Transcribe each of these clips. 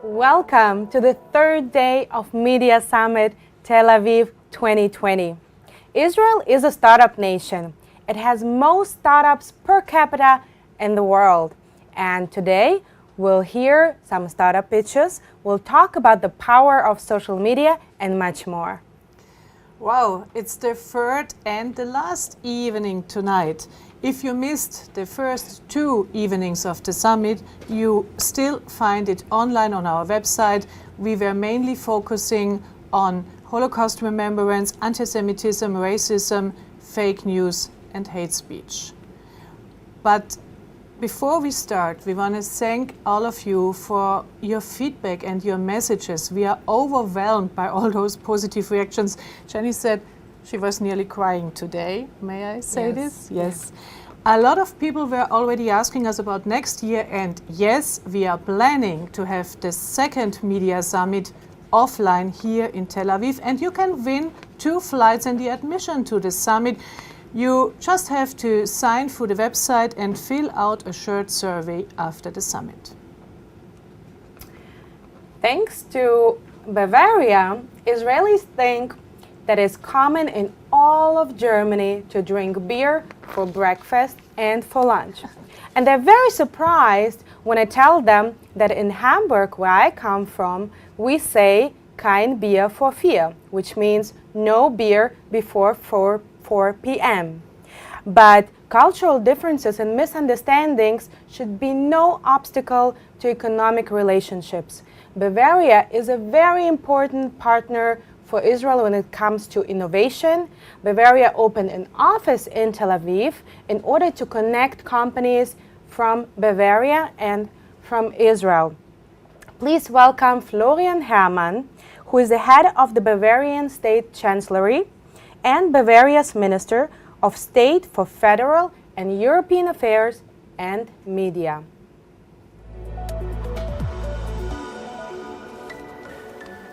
Welcome to the third day of Media Summit Tel Aviv 2020. Israel is a startup nation. It has most startups per capita in the world. And today we'll hear some startup pitches, we'll talk about the power of social media and much more. Wow, it's the third and the last evening tonight. If you missed the first two evenings of the summit, you still find it online on our website. We were mainly focusing on Holocaust remembrance, anti-Semitism, racism, fake news and hate speech. But before we start, we want to thank all of you for your feedback and your messages. We are overwhelmed by all those positive reactions. Jenny said she was nearly crying today. May I say this? Yes. A lot of people were already asking us about next year, and yes, we are planning to have the second Media Summit offline here in Tel Aviv, and you can win 2 flights and the admission to the summit. You just have to sign through the website and fill out a short survey after the summit. Thanks to Bavaria, Israelis think that it's common in all of Germany to drink beer for breakfast and for lunch. And they're very surprised when I tell them that in Hamburg, where I come from, we say kein Bier vor 4, which means no beer before 4 p.m. But cultural differences and misunderstandings should be no obstacle to economic relationships. Bavaria is a very important partner for Israel when it comes to innovation. Bavaria opened an office in Tel Aviv in order to connect companies from Bavaria and from Israel. Please welcome Florian Herrmann, who is the head of the Bavarian State Chancellery and Bavaria's Minister of State for Federal and European Affairs and Media.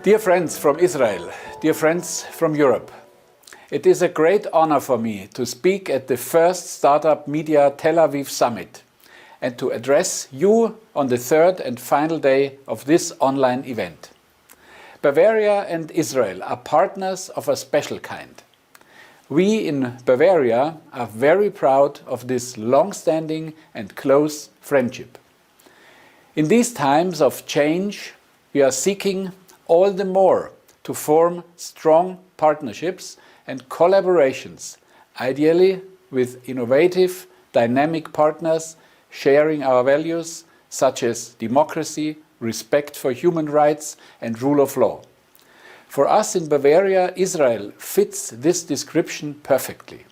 Dear friends from Israel, dear friends from Europe, it is a great honor for me to speak at the first Startup Media Tel Aviv Summit and to address you on the third and final day of this online event. Bavaria and Israel are partners of a special kind. We in Bavaria are very proud of this long-standing and close friendship. In these times of change, we are seeking all the more to form strong partnerships and collaborations, ideally with innovative, dynamic partners sharing our values such as democracy, respect for human rights and rule of law. For us in Bavaria, Israel fits this description perfectly,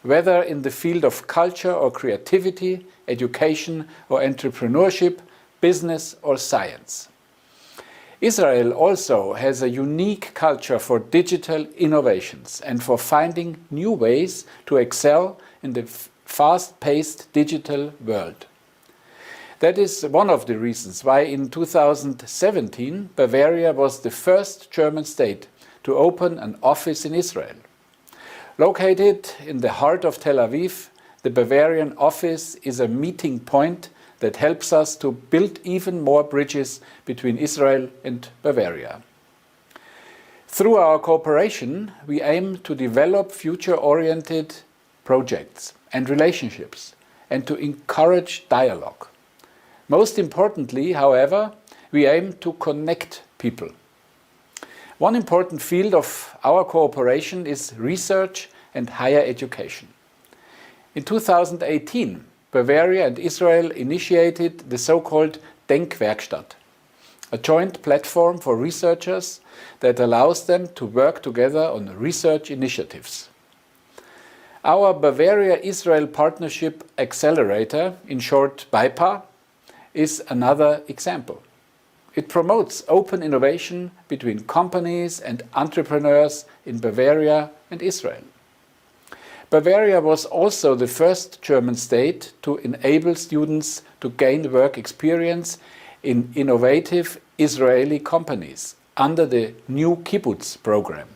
whether in the field of culture or creativity, education or entrepreneurship, business or science. Israel also has a unique culture for digital innovations and for finding new ways to excel in the fast-paced digital world. That is one of the reasons why in 2017 Bavaria was the first German state to open an office in Israel. Located in the heart of Tel Aviv, the Bavarian office is a meeting point that helps us to build even more bridges between Israel and Bavaria. Through our cooperation, we aim to develop future-oriented projects and relationships and to encourage dialogue. Most importantly, however, we aim to connect people. One important field of our cooperation is research and higher education. In 2018, Bavaria and Israel initiated the so-called Denkwerkstatt, a joint platform for researchers that allows them to work together on research initiatives. Our Bavaria-Israel Partnership Accelerator, in short BIPA, is another example. It promotes open innovation between companies and entrepreneurs in Bavaria and Israel. Bavaria was also the first German state to enable students to gain work experience in innovative Israeli companies under the new Kibbutz program.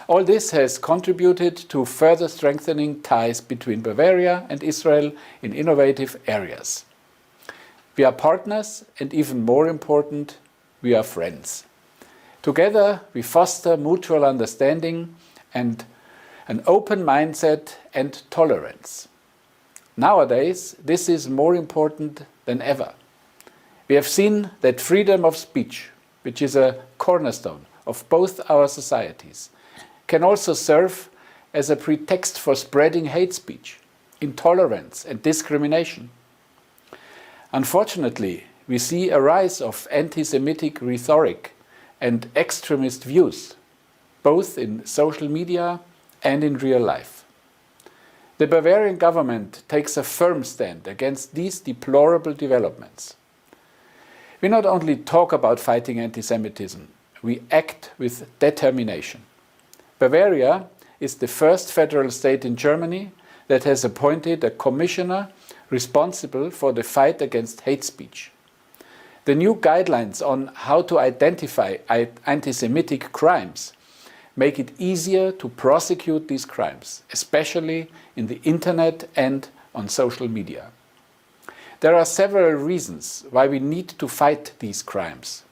All this has contributed to further strengthening ties between Bavaria and Israel in innovative areas. We are partners, and even more important, we are friends. Together, we foster mutual understanding and an open mindset and tolerance. Nowadays, this is more important than ever. We have seen that freedom of speech, which is a cornerstone of both our societies, can also serve as a pretext for spreading hate speech, intolerance and discrimination. Unfortunately, we see a rise of anti-Semitic rhetoric and extremist views, both in social media and in real life. The Bavarian government takes a firm stand against these deplorable developments. We not only talk about fighting anti-Semitism, we act with determination. Bavaria is the first federal state in Germany that has appointed a commissioner responsible for the fight against hate speech. The new guidelines on how to identify anti-Semitic crimes make it easier to prosecute these crimes, especially in the internet and on social media. There are several reasons why we need to fight these crimes.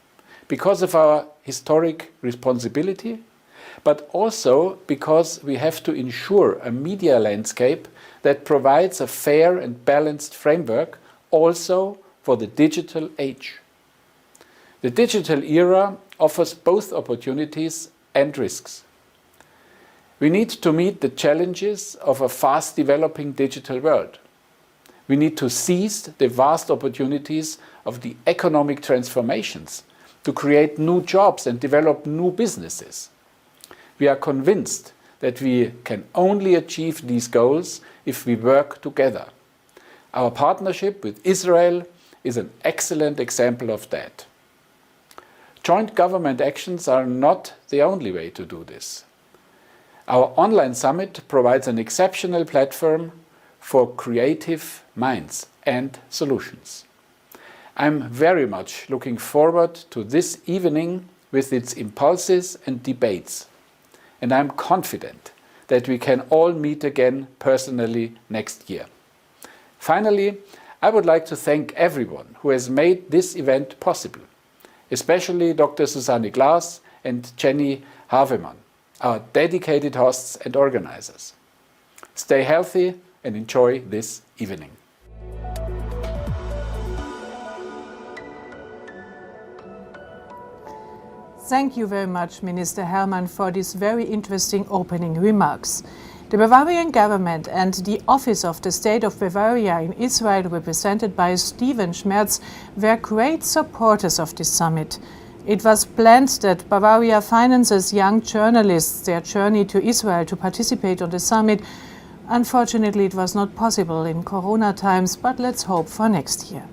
Because of our historic responsibility, but also because we have to ensure a media landscape that provides a fair and balanced framework also for the digital age. The digital era offers both opportunities and risks. We need to meet the challenges of a fast-developing digital world. We need to seize the vast opportunities of the economic transformations to create new jobs and develop new businesses. We are convinced that we can only achieve these goals if we work together. Our partnership with Israel is an excellent example of that. Joint government actions are not the only way to do this. Our online summit provides an exceptional platform for creative minds and solutions. I'm very much looking forward to this evening with its impulses and debates, and I'm confident that we can all meet again personally next year. Finally, I would like to thank everyone who has made this event possible, especially Dr. Susanne Glass and Jenny Havemann, our dedicated hosts and organizers. Stay healthy and enjoy this evening. Thank you very much, Minister Havemann, for these very interesting opening remarks. The Bavarian government and the Office of the State of Bavaria in Israel, represented by Steven Schmerz, were great supporters of this summit. It was planned that Bavaria finances young journalists their journey to Israel to participate on the summit. Unfortunately, it was not possible in Corona times, but let's hope for next year.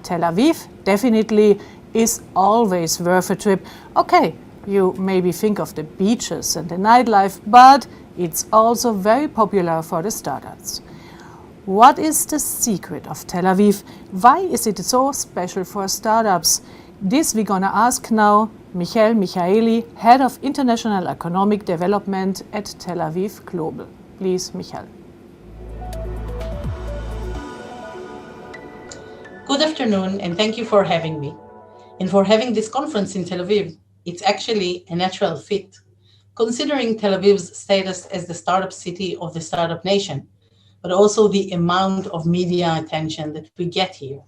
Tel Aviv definitely is always worth a trip. Okay, you maybe think of the beaches and the nightlife, but it's also very popular for the startups. What is the secret of Tel Aviv? Why is it so special for startups? This we're gonna ask now Michael Michaeli, Head of International Economic Development at Tel Aviv Global. Please, Michael. Good afternoon, and thank you for having me. And for having this conference in Tel Aviv. It's actually a natural fit, considering Tel Aviv's status as the startup city of the startup nation, but also the amount of media attention that we get here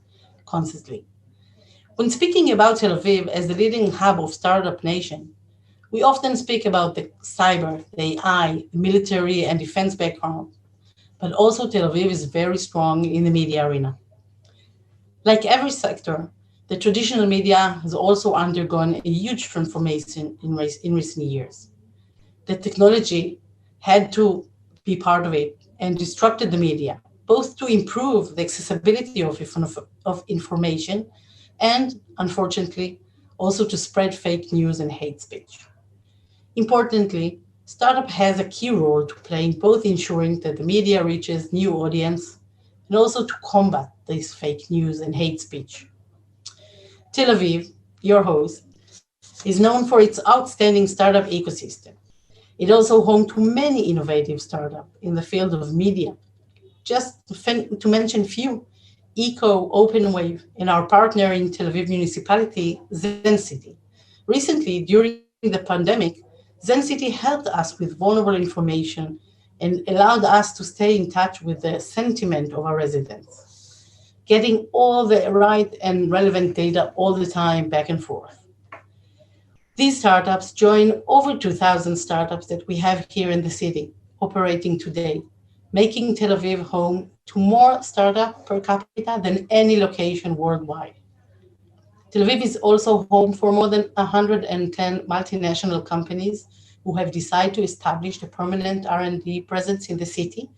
constantly. When speaking about Tel Aviv as the leading hub of startup nation, we often speak about the cyber, the AI, the military and defense background, but also Tel Aviv is very strong in the media arena. Like every sector, the traditional media has also undergone a huge transformation in recent years. The technology had to be part of it and disrupted the media, both to improve the accessibility of information and, unfortunately, also to spread fake news and hate speech. Importantly, startup has a key role to play in both ensuring that the media reaches new audience and also to combat this fake news and hate speech. Tel Aviv, your host, is known for its outstanding startup ecosystem. It also home to many innovative startups in the field of media. Just to mention few, Eco Open Wave and our partner in Tel Aviv municipality, Zen City. Recently, during the pandemic, Zen City helped us with vulnerable information and allowed us to stay in touch with the sentiment of our residents, getting all the right and relevant data all the time back and forth. These startups join over 2,000 startups that we have here in the city operating today, making Tel Aviv home to more startups per capita than any location worldwide. Tel Aviv is also home for more than 110 multinational companies who have decided to establish a permanent R&D presence in the city,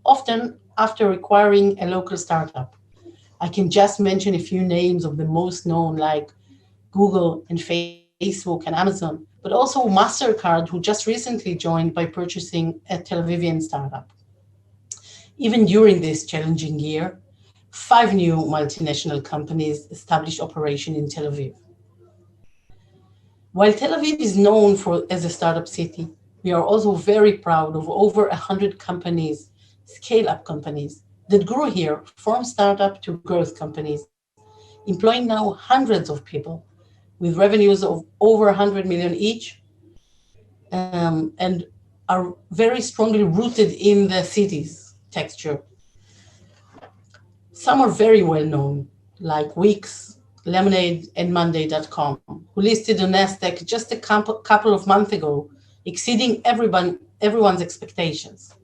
often after requiring a local startup. I can just mention a few names of the most known, like Google and Facebook and Amazon, but also MasterCard, who just recently joined by purchasing a Tel Avivian startup. Even during this challenging year, 5 new multinational companies established operation in Tel Aviv. While Tel Aviv is known as a startup city, we are also very proud of over 100 companies, scale-up companies, that grew here from startup to growth companies, employing now hundreds of people with revenues of over 100 million each, and are very strongly rooted in the city's texture. Some are very well known, like Wix, Lemonade, and Monday.com, who listed on Nasdaq just a couple of months ago, exceeding everyone's expectations.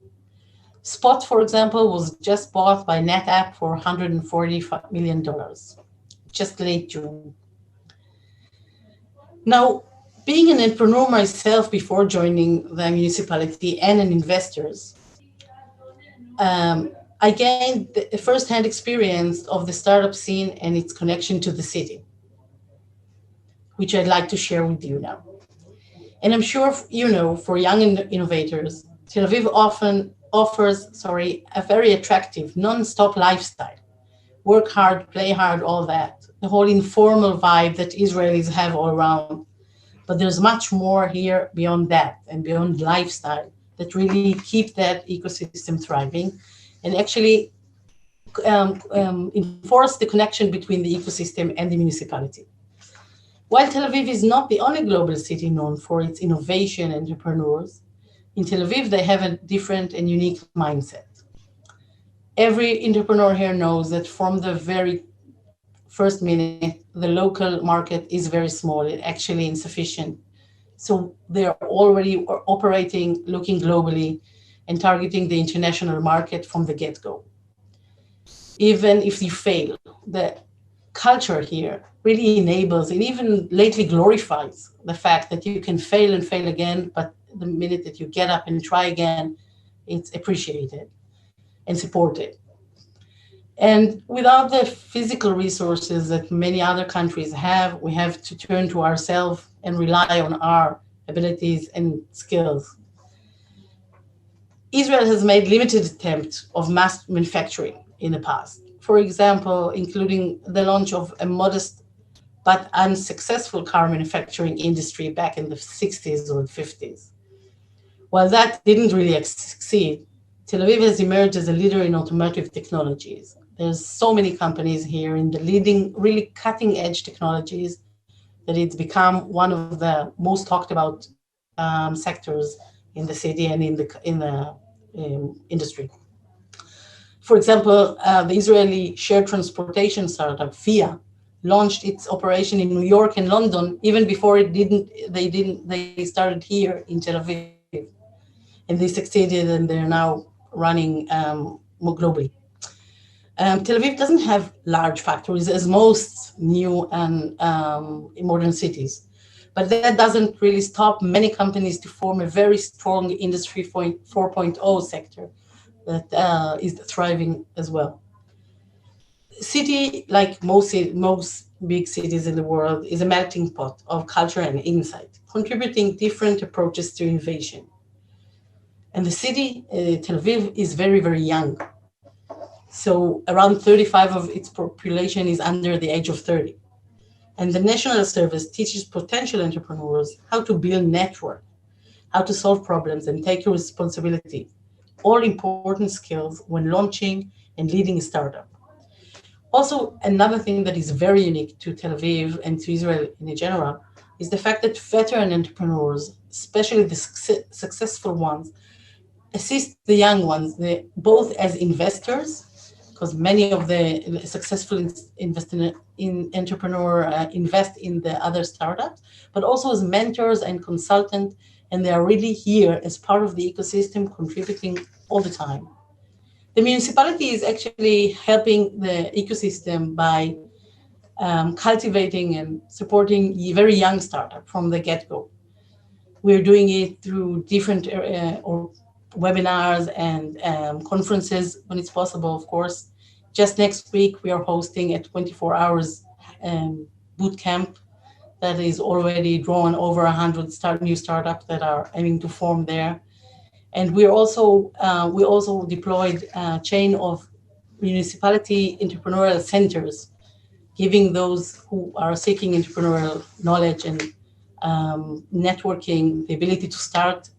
Spot, for example, was just bought by NetApp for $140 million, just late June. Now, being an entrepreneur myself before joining the municipality and an investor, I gained a first-hand experience of the startup scene and its connection to the city, which I'd like to share with you now. And I'm sure you know, for young innovators, Tel Aviv often offers a very attractive, non-stop lifestyle. Work hard, play hard, all that. The whole informal vibe that Israelis have all around. But there's much more here beyond that and beyond lifestyle that really keep that ecosystem thriving and actually enforce the connection between the ecosystem and the municipality. While Tel Aviv is not the only global city known for its innovation and entrepreneurs, in Tel Aviv they have a different and unique mindset. Every entrepreneur here knows that from the very first minute, the local market is very small, it's actually insufficient. So they're already operating, looking globally, and targeting the international market from the get-go. Even if you fail, the culture here really enables and even lately glorifies the fact that you can fail and fail again, but the minute that you get up and try again, it's appreciated and supported. And without the physical resources that many other countries have, we have to turn to ourselves and rely on our abilities and skills. Israel has made limited attempts of mass manufacturing in the past. For example, including the launch of a modest but unsuccessful car manufacturing industry back in the 60s or 50s. While that didn't really succeed, Tel Aviv has emerged as a leader in automotive technologies. There's so many companies here in the leading, really cutting edge technologies that it's become one of the most talked about sectors in the city and in the industry. For example, the Israeli shared transportation startup VIA launched its operation in New York and London even before they started here in Tel Aviv, and they succeeded and they're now running more globally. Tel Aviv doesn't have large factories as most new and modern cities, but that doesn't really stop many companies to form a very strong Industry 4.0 sector that is thriving as well. City, like most big cities in the world, is a melting pot of culture and insight, contributing different approaches to innovation. And the city, Tel Aviv, is very, very young. So around 35% of its population is under the age of 30. And the National Service teaches potential entrepreneurs how to build network, how to solve problems and take responsibility, all important skills when launching and leading a startup. Also, another thing that is very unique to Tel Aviv and to Israel in general is the fact that veteran entrepreneurs, especially the successful ones, assist the young ones, both as investors, because many of the successful entrepreneur invest in the other startups, but also as mentors and consultants, and they are really here as part of the ecosystem, contributing all the time. The municipality is actually helping the ecosystem by cultivating and supporting very young startup from the get-go. We're doing it through different or webinars and conferences when it's possible, of course. Just next week, we are hosting a 24 hours boot camp that is already drawn over 100 new startups that are aiming to form there. And we also deployed a chain of municipality entrepreneurial centers, giving those who are seeking entrepreneurial knowledge and networking the ability to start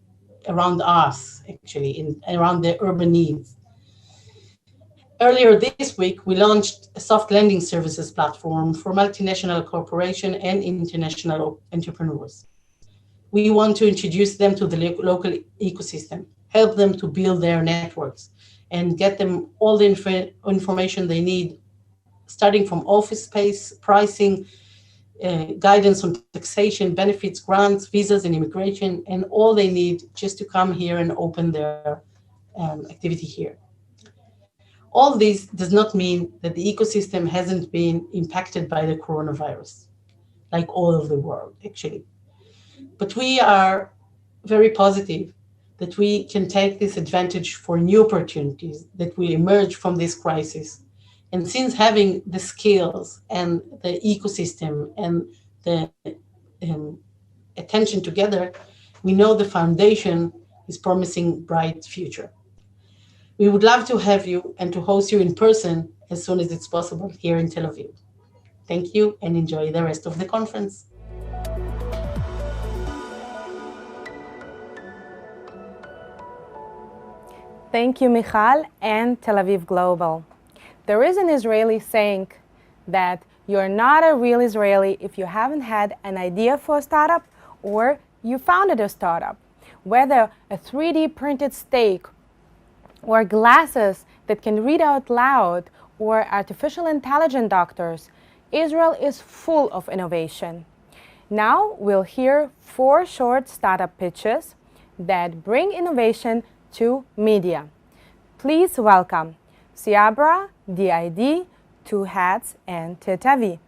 around us, actually, around their urban needs. Earlier this week, we launched a soft lending services platform for multinational corporations and international entrepreneurs. We want to introduce them to the local ecosystem, help them to build their networks, and get them all the information they need, starting from office space, pricing, guidance on taxation, benefits, grants, visas, and immigration, and all they need just to come here and open their activity here. All this does not mean that the ecosystem hasn't been impacted by the coronavirus, like all of the world, actually. But we are very positive that we can take this advantage for new opportunities that will emerge from this crisis. And since having the skills and the ecosystem and the attention together, we know the foundation is promising bright future. We would love to have you and to host you in person as soon as it's possible here in Tel Aviv. Thank you and enjoy the rest of the conference. Thank you, Michal and Tel Aviv Global. There is an Israeli saying that you're not a real Israeli if you haven't had an idea for a startup or you founded a startup. Whether a 3D printed steak or glasses that can read out loud or artificial intelligence doctors, Israel is full of innovation. Now we'll hear 4 short startup pitches that bring innovation to media. Please welcome Siabra, DID, Two Hats, and Tetavi.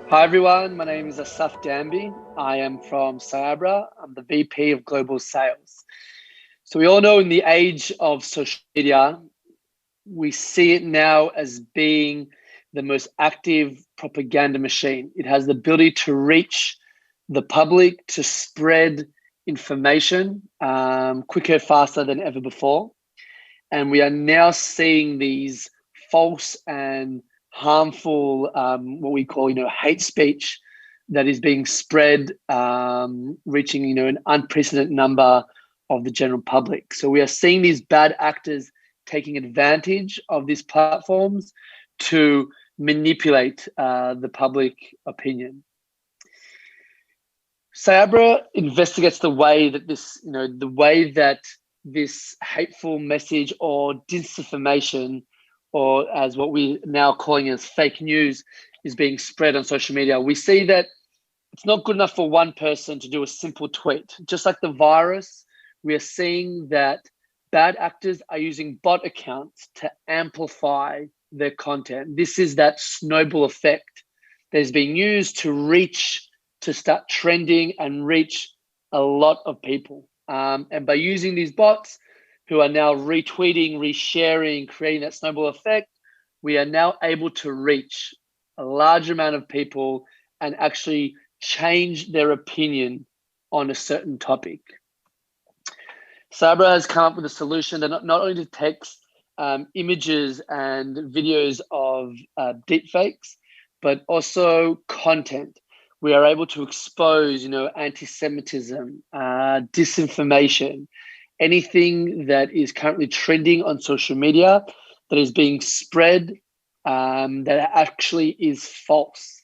Hi everyone, my name is Asaf Danby. I am from Siabra. I'm the VP of Global Sales. So we all know in the age of social media, we see it now as being the most active propaganda machine. It has the ability to reach the public, to spread information quicker, faster than ever before. And we are now seeing these false and harmful, what we call, hate speech that is being spread, reaching, an unprecedented number of the general public. So we are seeing these bad actors taking advantage of these platforms to manipulate the public opinion. Siabra investigates the way that this hateful message or disinformation, or as what we now calling as fake news, is being spread on social media. We see that it's not good enough for one person to do a simple tweet. Just like the virus, we are seeing that bad actors are using bot accounts to amplify their content. This is that snowball effect that is being used to start trending and reach a lot of people. And by using these bots who are now retweeting, resharing, creating that snowball effect, we are now able to reach a large amount of people and actually change their opinion on a certain topic. Sabra has come up with a solution that not only detects images and videos of deepfakes, but also content. We are able to expose, anti-Semitism, disinformation, anything that is currently trending on social media that is being spread that actually is false.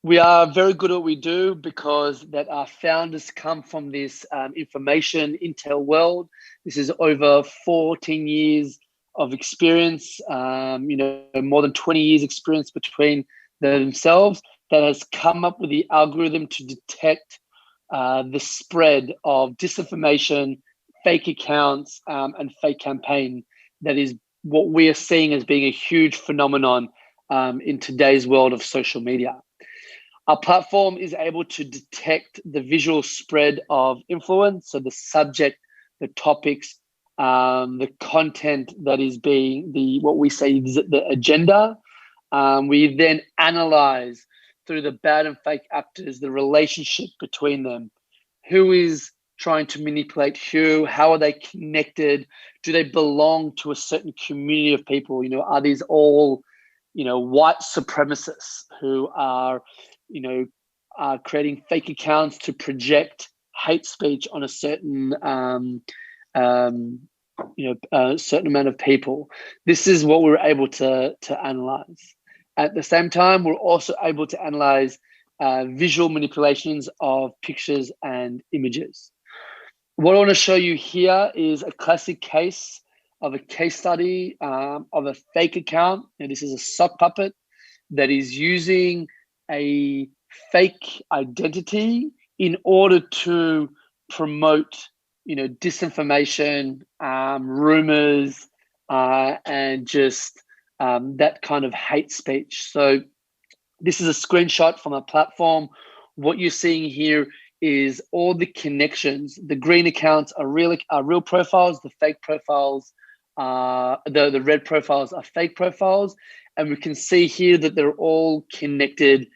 We are very good at what we do because that our founders come from this information intel world. This is over 14 years of experience, more than 20 years experience between themselves, that has come up with the algorithm to detect the spread of disinformation, fake accounts, and fake campaign. That is what we are seeing as being a huge phenomenon in today's world of social media. Our platform is able to detect the visual spread of influence, so the subject, the topics, the content that is being what we say is the agenda. We then analyze through the bad and fake actors the relationship between them. Who is trying to manipulate who? How are they connected? Do they belong to a certain community of people? Are these all, white supremacists who are creating fake accounts to project hate speech on a certain certain amount of people? This is what we're able to analyze. At the same time, we're also able to analyze visual manipulations of pictures and images. What I want to show you here is a classic case of a case study of a fake account. And this is a sock puppet that is using a fake identity in order to promote, disinformation, rumors, and just that kind of hate speech. So this is a screenshot from a platform. What you're seeing here is all the connections. The green accounts are real profiles. The fake profiles, the red profiles are fake profiles. And we can see here that they're all connected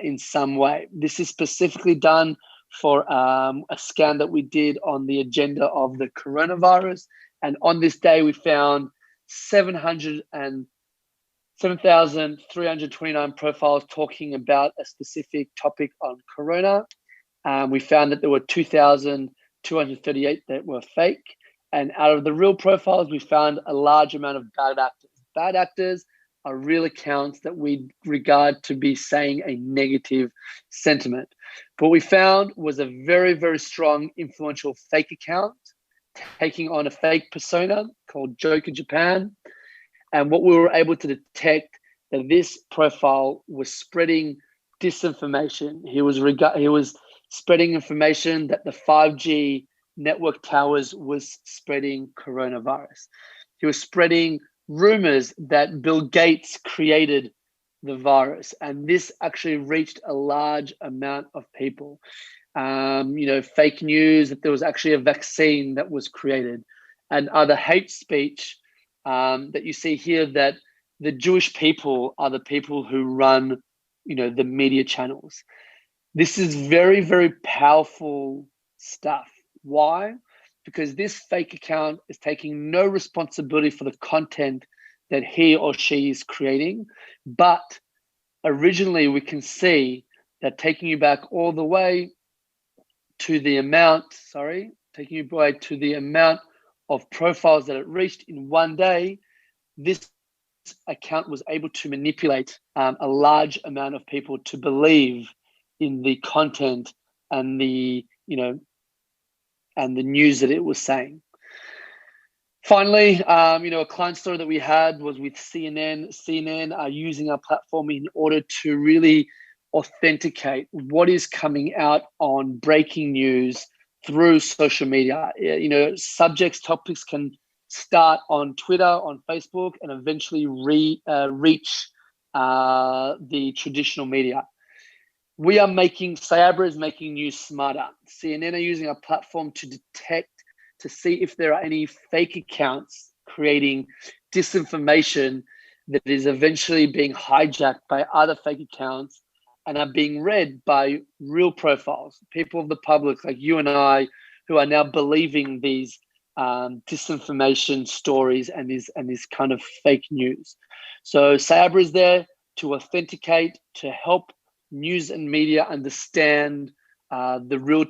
in some way. This is specifically done for a scan that we did on the agenda of the coronavirus. And on this day, we found 7,329 profiles talking about a specific topic on corona. We found that there were 2,238 that were fake. And out of the real profiles, we found a large amount of bad actors. Bad actors are real accounts that we regard to be saying a negative sentiment. What we found was a very, very strong influential fake account taking on a fake persona called Joker Japan. And what we were able to detect that this profile was spreading disinformation. He was spreading information that the 5G network towers was spreading coronavirus. He was spreading rumors that Bill Gates created the virus, and this actually reached a large amount of people. Fake news that there was actually a vaccine that was created, and other hate speech that you see here, that the Jewish people are the people who run, the media channels. This is very, very powerful stuff. Why? Because this fake account is taking no responsibility for the content that he or she is creating. But originally, we can see that taking you back all the way to the amount, of profiles that it reached in one day, this account was able to manipulate a large amount of people to believe in the content and the news that it was saying. Finally, a client story that we had was with CNN. CNN are using our platform in order to really authenticate what is coming out on breaking news through social media. Subjects, topics can start on Twitter, on Facebook, and eventually reach the traditional media. Cyabra is making news smarter. CNN are using our platform to detect, to see if there are any fake accounts creating disinformation that is eventually being hijacked by other fake accounts and are being read by real profiles, people of the public like you and I, who are now believing these disinformation stories and this kind of fake news. So Cyabra is there to authenticate, to help news and media understand the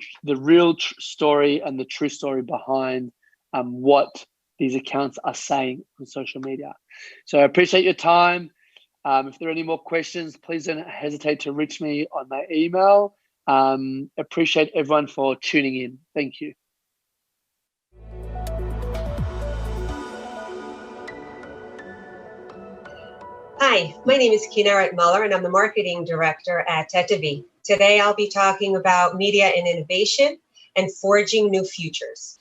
real story and the true story behind what these accounts are saying on social media. So I appreciate your time. If there are any more questions, please don't hesitate to reach me on my email. Appreciate everyone for tuning in. Thank you. Hi, my name is Kinneret Muller, and I'm the Marketing Director at Tel Aviv. Today, I'll be talking about media and innovation and forging new futures.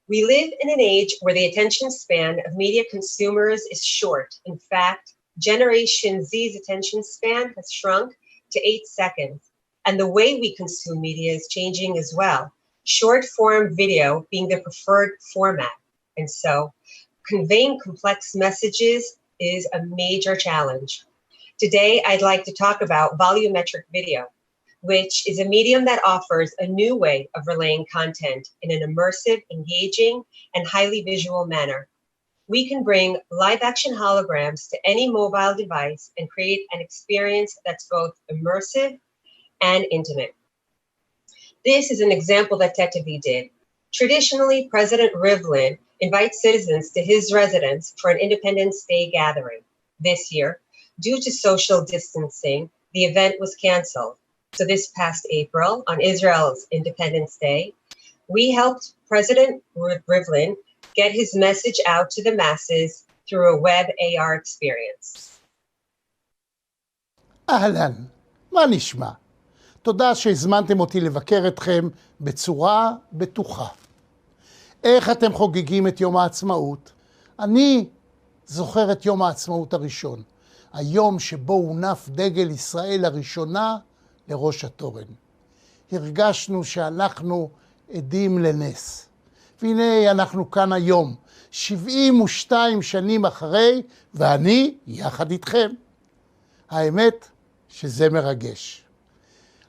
We live in an age where the attention span of media consumers is short. In fact, Generation Z's attention span has shrunk to 8 seconds, and the way we consume media is changing as well. Short-form video being the preferred format, and so conveying complex messages is a major challenge. Today, I'd like to talk about volumetric video, which is a medium that offers a new way of relaying content in an immersive, engaging, and highly visual manner. We can bring live-action holograms to any mobile device and create an experience that's both immersive and intimate. This is an example that Tel Aviv did. Traditionally, President Rivlin invites citizens to his residence for an Independence Day gathering. This year, due to social distancing, the event was canceled. So this past April, on Israel's Independence Day, we helped President Rivlin get his message out to the masses through a web AR experience. אהלן, מה נשמע? תודה שהזמנתם אותי לבקר אתכם בצורה בטוחה. איך אתם חוגגים את יום העצמאות? אני זוכר את יום העצמאות הראשון, היום שבו הונף דגל ישראל הראשונה לראש התורן. הרגשנו שאנחנו עדים לנס. והנה אנחנו כאן היום, 72 שנים אחרי, ואני יחד איתכם. האמת שזה מרגש.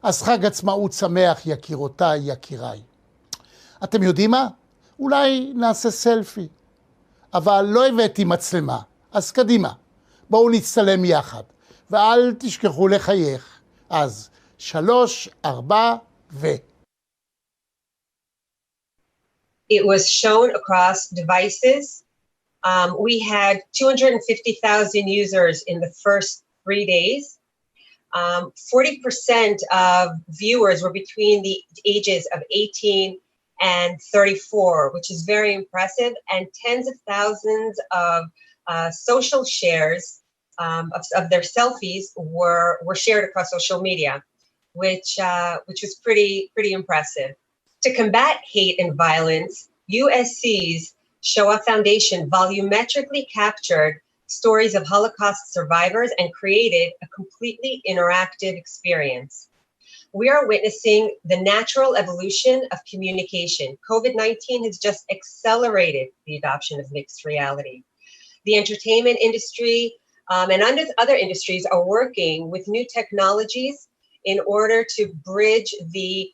אז חג עצמאות שמח, יקירותיי, יקיריי. אתם יודעים מה? אולי נעשה סלפי. אבל לא הבאתי מצלמה, אז קדימה. בואו נצטלם יחד, ואל תשכחו לחייך. אז 3, 4 ו... It was shown across devices. We had 250,000 users in the first 3 days. 40% of viewers were between the ages of 18 and 34, which is very impressive, and tens of thousands of social shares of their selfies were shared across social media, which was pretty impressive. To combat hate and violence, USC's Shoah Foundation volumetrically captured stories of Holocaust survivors and created a completely interactive experience. We are witnessing the natural evolution of communication. COVID-19 has just accelerated the adoption of mixed reality. The entertainment industry and other industries are working with new technologies in order to bridge the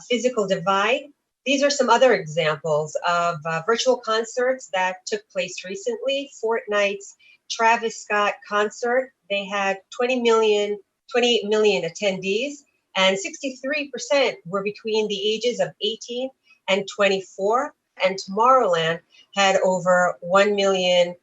physical divide. These are some other examples of virtual concerts that took place recently. Fortnite's Travis Scott concert, they had 28 million attendees, and 63% were between the ages of 18 and 24. And Tomorrowland had over 1 million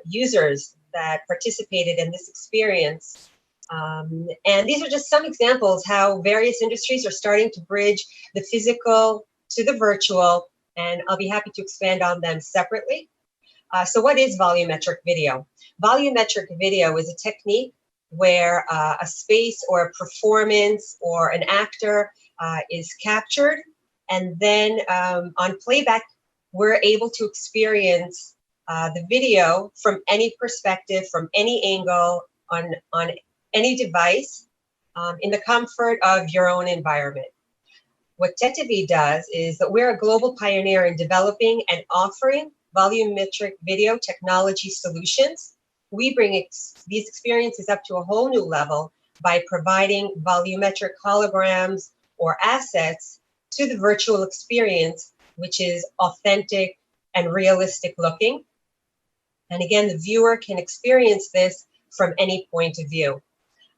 users that participated in this experience. And these are just some examples how various industries are starting to bridge the physical to the virtual, and I'll be happy to expand on them separately. So what is volumetric video? Volumetric video is a technique where a space or a performance or an actor is captured, and then on playback, we're able to experience the video from any perspective, from any angle, on any device, in the comfort of your own environment. What Tel Aviv does is that we're a global pioneer in developing and offering volumetric video technology solutions. We bring these experiences up to a whole new level by providing volumetric holograms or assets to the virtual experience, which is authentic and realistic looking. And again, the viewer can experience this from any point of view.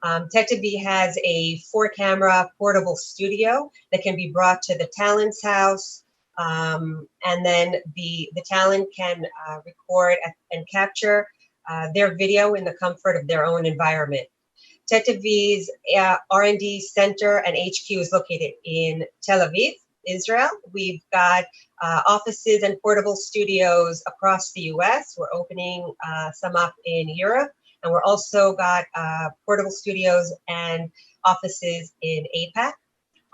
TED2B has a 4-camera portable studio that can be brought to the talent's house, and then the talent can record and capture their video in the comfort of their own environment. TED2B's R&D center and HQ is located in Tel Aviv, Israel. We've got offices and portable studios across the US. We're opening some up in Europe, and we're also got portable studios and offices in APAC.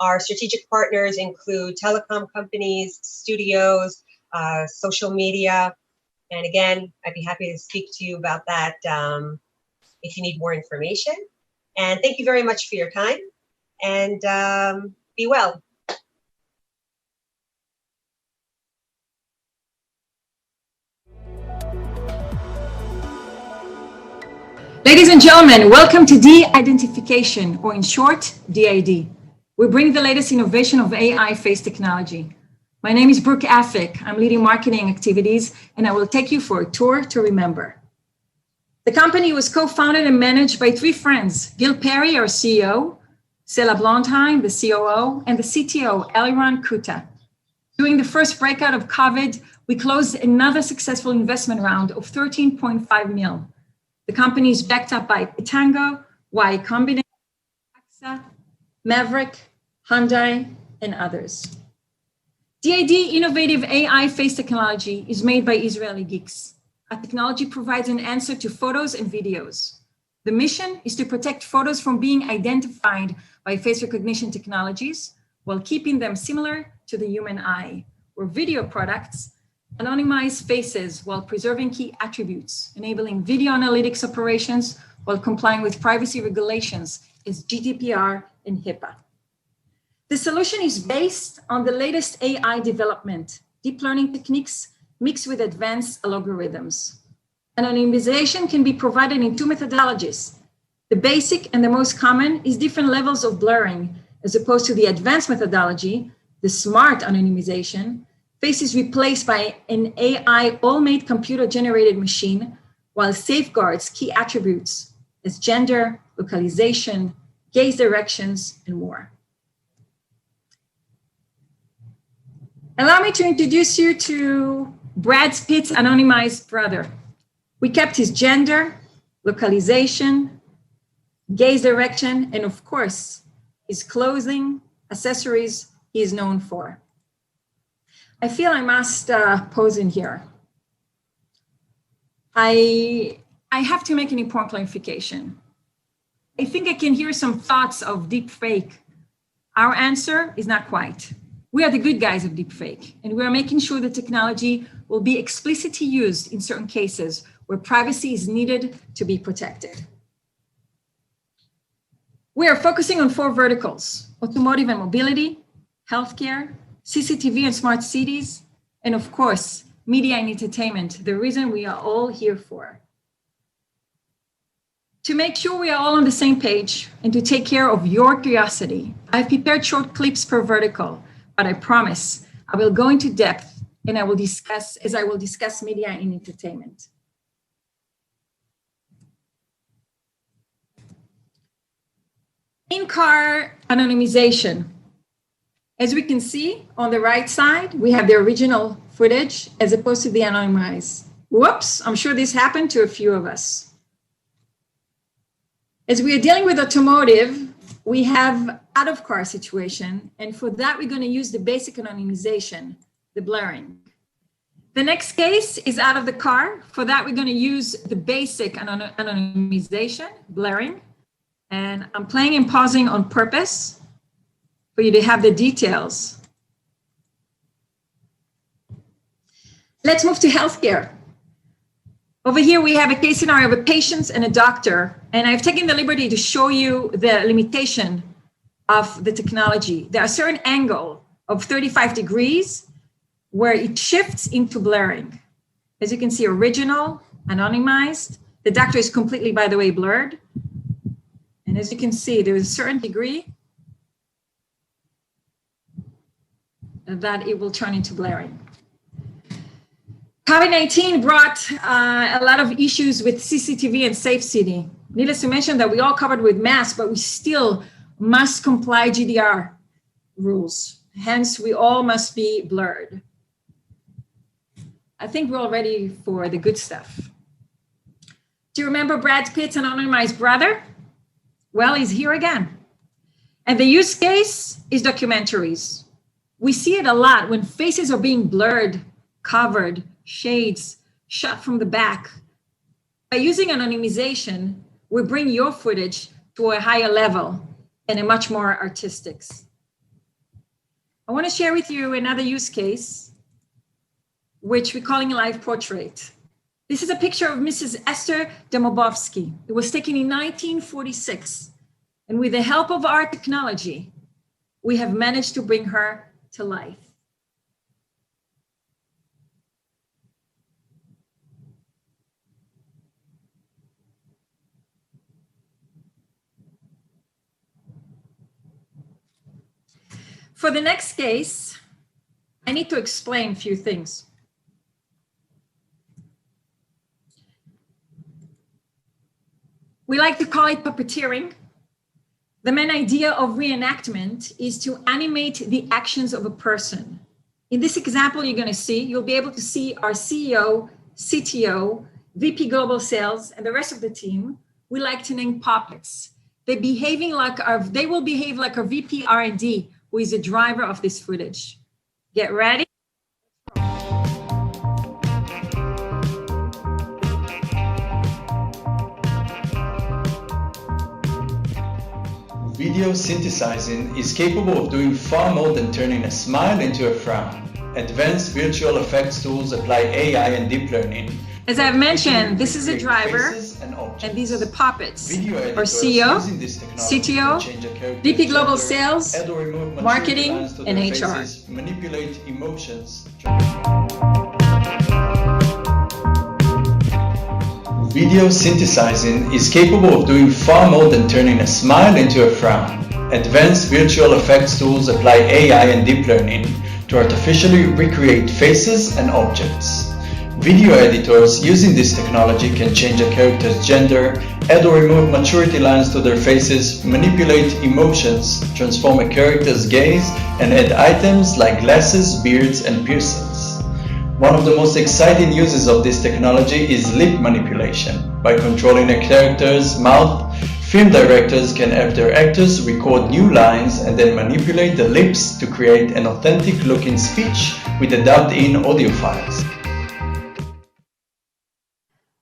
Our strategic partners include telecom companies, studios, social media, and again, I'd be happy to speak to you about that if you need more information. And thank you very much for your time, and be well. Ladies and gentlemen, welcome to De-Identification, or in short, DID. We bring the latest innovation of AI face technology. My name is Brooke Afik. I'm leading marketing activities, and I will take you for a tour to remember. The company was co-founded and managed by 3 friends: Gil Perry, our CEO, Sela Blondheim, the COO, and the CTO, Eliran Kuta. During the first breakout of COVID, we closed another successful investment round of 13.5 mil. The company is backed up by Pitango, Y Combinator, AXA, Maverick, Hyundai, and others. DID innovative AI face technology is made by Israeli geeks. Our technology provides an answer to photos and videos. The mission is to protect photos from being identified by face recognition technologies while keeping them similar to the human eye, or video products anonymize faces while preserving key attributes, enabling video analytics operations while complying with privacy regulations as GDPR and HIPAA. The solution is based on the latest AI development, deep learning techniques mixed with advanced algorithms. Anonymization can be provided in 2 methodologies. The basic and the most common is different levels of blurring, as opposed to the advanced methodology, the smart anonymization. Face is replaced by an AI all-made computer-generated machine, while safeguards key attributes as gender, localization, gaze directions, and more. Allow me to introduce you to Brad Pitt's anonymized brother. We kept his gender, localization, gaze direction, and of course, his clothing, accessories he is known for. I feel I must pose in here. I have to make an important clarification. I think I can hear some thoughts of deep fake. Our answer is not quite. We are the good guys of deepfake, and we are making sure the technology will be explicitly used in certain cases where privacy is needed to be protected. We are focusing on 4 verticals: automotive and mobility, healthcare, CCTV and smart cities, and of course, media and entertainment, the reason we are all here for. To make sure we are all on the same page and to take care of your curiosity, I've prepared short clips per vertical. But I promise I will go into depth and I will discuss media and entertainment. In-car anonymization. As we can see on the right side, we have the original footage as opposed to the anonymized. Whoops, I'm sure this happened to a few of us. As we are dealing with automotive, we have out-of-car situation, and for that, we're going to use the basic anonymization, the blurring. The next case is out of the car. For that, we're going to use the basic anonymization, blurring, and I'm playing and pausing on purpose for you to have the details. Let's move to healthcare. Over here, we have a case scenario of a patient and a doctor, and I've taken the liberty to show you the limitation of the technology. There are certain angle of 35 degrees where it shifts into blurring. As you can see, original, anonymized. The doctor is completely, by the way, blurred. And as you can see, there is a certain degree that it will turn into blurring. COVID-19 brought a lot of issues with CCTV and safe city. Needless to mention that we all covered with masks, but we still must comply GDPR rules. Hence, we all must be blurred. I think we're all ready for the good stuff. Do you remember Brad Pitt's anonymized brother? Well, he's here again. And the use case is documentaries. We see it a lot when faces are being blurred, covered, shades, shot from the back. By using anonymization, we bring your footage to a higher level and a much more artistic. I want to share with you another use case, which we're calling a live portrait. This is a picture of Mrs. Esther Demobovsky. It was taken in 1946. And with the help of our technology, we have managed to bring her to life. For the next case, I need to explain a few things. We like to call it puppeteering. The main idea of reenactment is to animate the actions of a person. In this example you're going to see, you'll be able to see our CEO, CTO, VP Global Sales, and the rest of the team. We like to name puppets. They will behave like our VP R&D, who is the driver of this footage. Get ready. Video synthesizing is capable of doing far more than turning a smile into a frown. Advanced virtual effects tools apply AI and deep learning. As I've mentioned, this is a driver, and these are the puppets. Our CEO, CTO, VP Global Sales, Marketing, and HR. Manipulate emotions. Video synthesizing is capable of doing far more than turning a smile into a frown. Advanced virtual effects tools apply AI and deep learning to artificially recreate faces and objects. Video editors using this technology can change a character's gender, add or remove maturity lines to their faces, manipulate emotions, transform a character's gaze, and add items like glasses, beards, and piercings. One of the most exciting uses of this technology is lip manipulation. By controlling a character's mouth, film directors can have their actors record new lines and then manipulate the lips to create an authentic-looking speech with the dubbed-in audio files.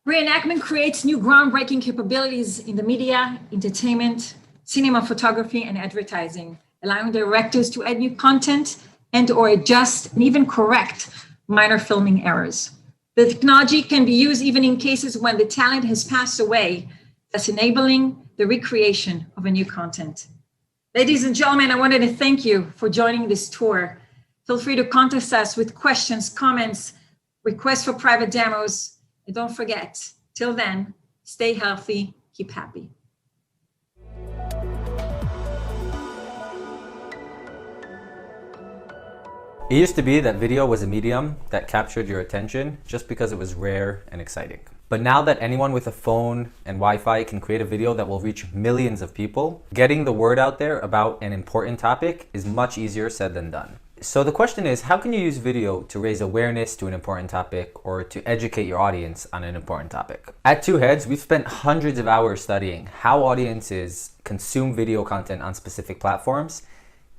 Reenactment creates new groundbreaking capabilities in the media, entertainment, cinema, photography, and advertising, allowing directors to add new content and or adjust and even correct minor filming errors. The technology can be used even in cases when the talent has passed away, thus enabling the recreation of a new content. Ladies and gentlemen, I wanted to thank you for joining this tour. Feel free to contact us with questions, comments, requests for private demos. And don't forget, till then, stay healthy, keep happy. It used to be that video was a medium that captured your attention just because it was rare and exciting. But now that anyone with a phone and Wi-Fi can create a video that will reach millions of people, getting the word out there about an important topic is much easier said than done. So the question is, how can you use video to raise awareness to an important topic or to educate your audience on an important topic? At Two Heads, we've spent hundreds of hours studying how audiences consume video content on specific platforms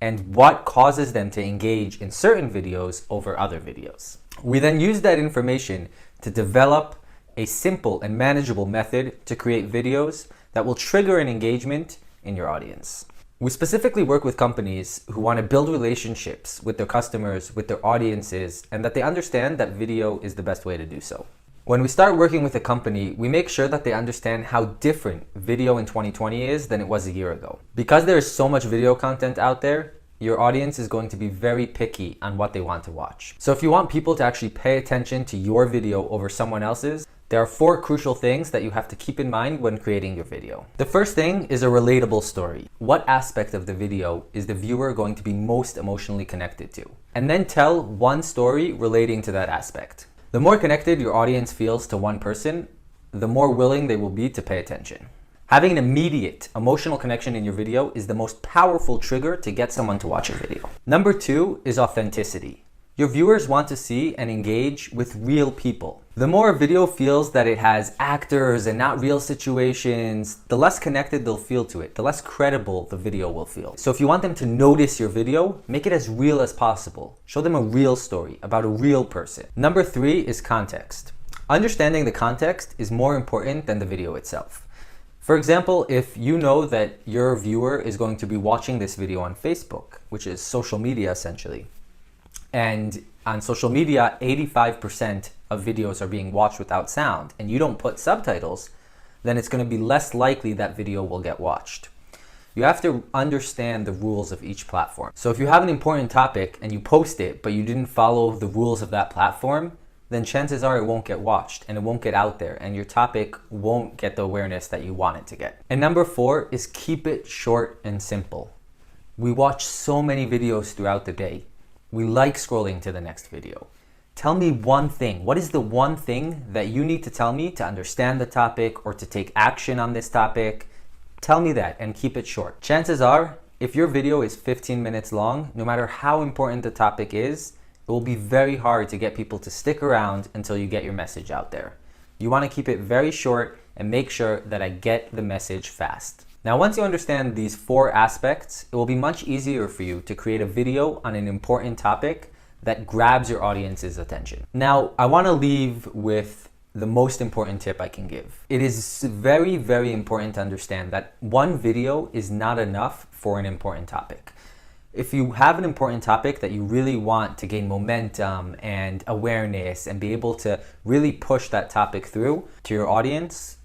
and what causes them to engage in certain videos over other videos. We then use that information to develop a simple and manageable method to create videos that will trigger an engagement in your audience. We specifically work with companies who want to build relationships with their customers, with their audiences, and that they understand that video is the best way to do so. When we start working with a company, we make sure that they understand how different video in 2020 is than it was a year ago. Because there is so much video content out there, your audience is going to be very picky on what they want to watch. So if you want people to actually pay attention to your video over someone else's, there are 4 crucial things that you have to keep in mind when creating your video. The first thing is a relatable story. What aspect of the video is the viewer going to be most emotionally connected to? And then tell one story relating to that aspect. The more connected your audience feels to one person, the more willing they will be to pay attention. Having an immediate emotional connection in your video is the most powerful trigger to get someone to watch your video. Number 2 is authenticity. Your viewers want to see and engage with real people. The more a video feels that it has actors and not real situations, the less connected they'll feel to it, the less credible the video will feel. So if you want them to notice your video, make it as real as possible. Show them a real story about a real person. Number 3 is context. Understanding the context is more important than the video itself. For example, if you know that your viewer is going to be watching this video on Facebook, which is social media essentially, and on social media, 85% of videos are being watched without sound, and you don't put subtitles, then it's going to be less likely that video will get watched. You have to understand the rules of each platform. So if you have an important topic and you post it, but you didn't follow the rules of that platform, then chances are it won't get watched and it won't get out there, and your topic won't get the awareness that you want it to get. And number 4 is keep it short and simple. We watch so many videos throughout the day. We like scrolling to the next video. Tell me one thing. What is the one thing that you need to tell me to understand the topic or to take action on this topic? Tell me that and keep it short. Chances are, if your video is 15 minutes long, no matter how important the topic is, it will be very hard to get people to stick around until you get your message out there. You want to keep it very short and make sure that I get the message fast. Now, once you understand these 4 aspects, it will be much easier for you to create a video on an important topic that grabs your audience's attention. Now, I want to leave with the most important tip I can give. It is very, very important to understand that one video is not enough for an important topic. If you have an important topic that you really want to gain momentum and awareness and be able to really push that topic through to your audience,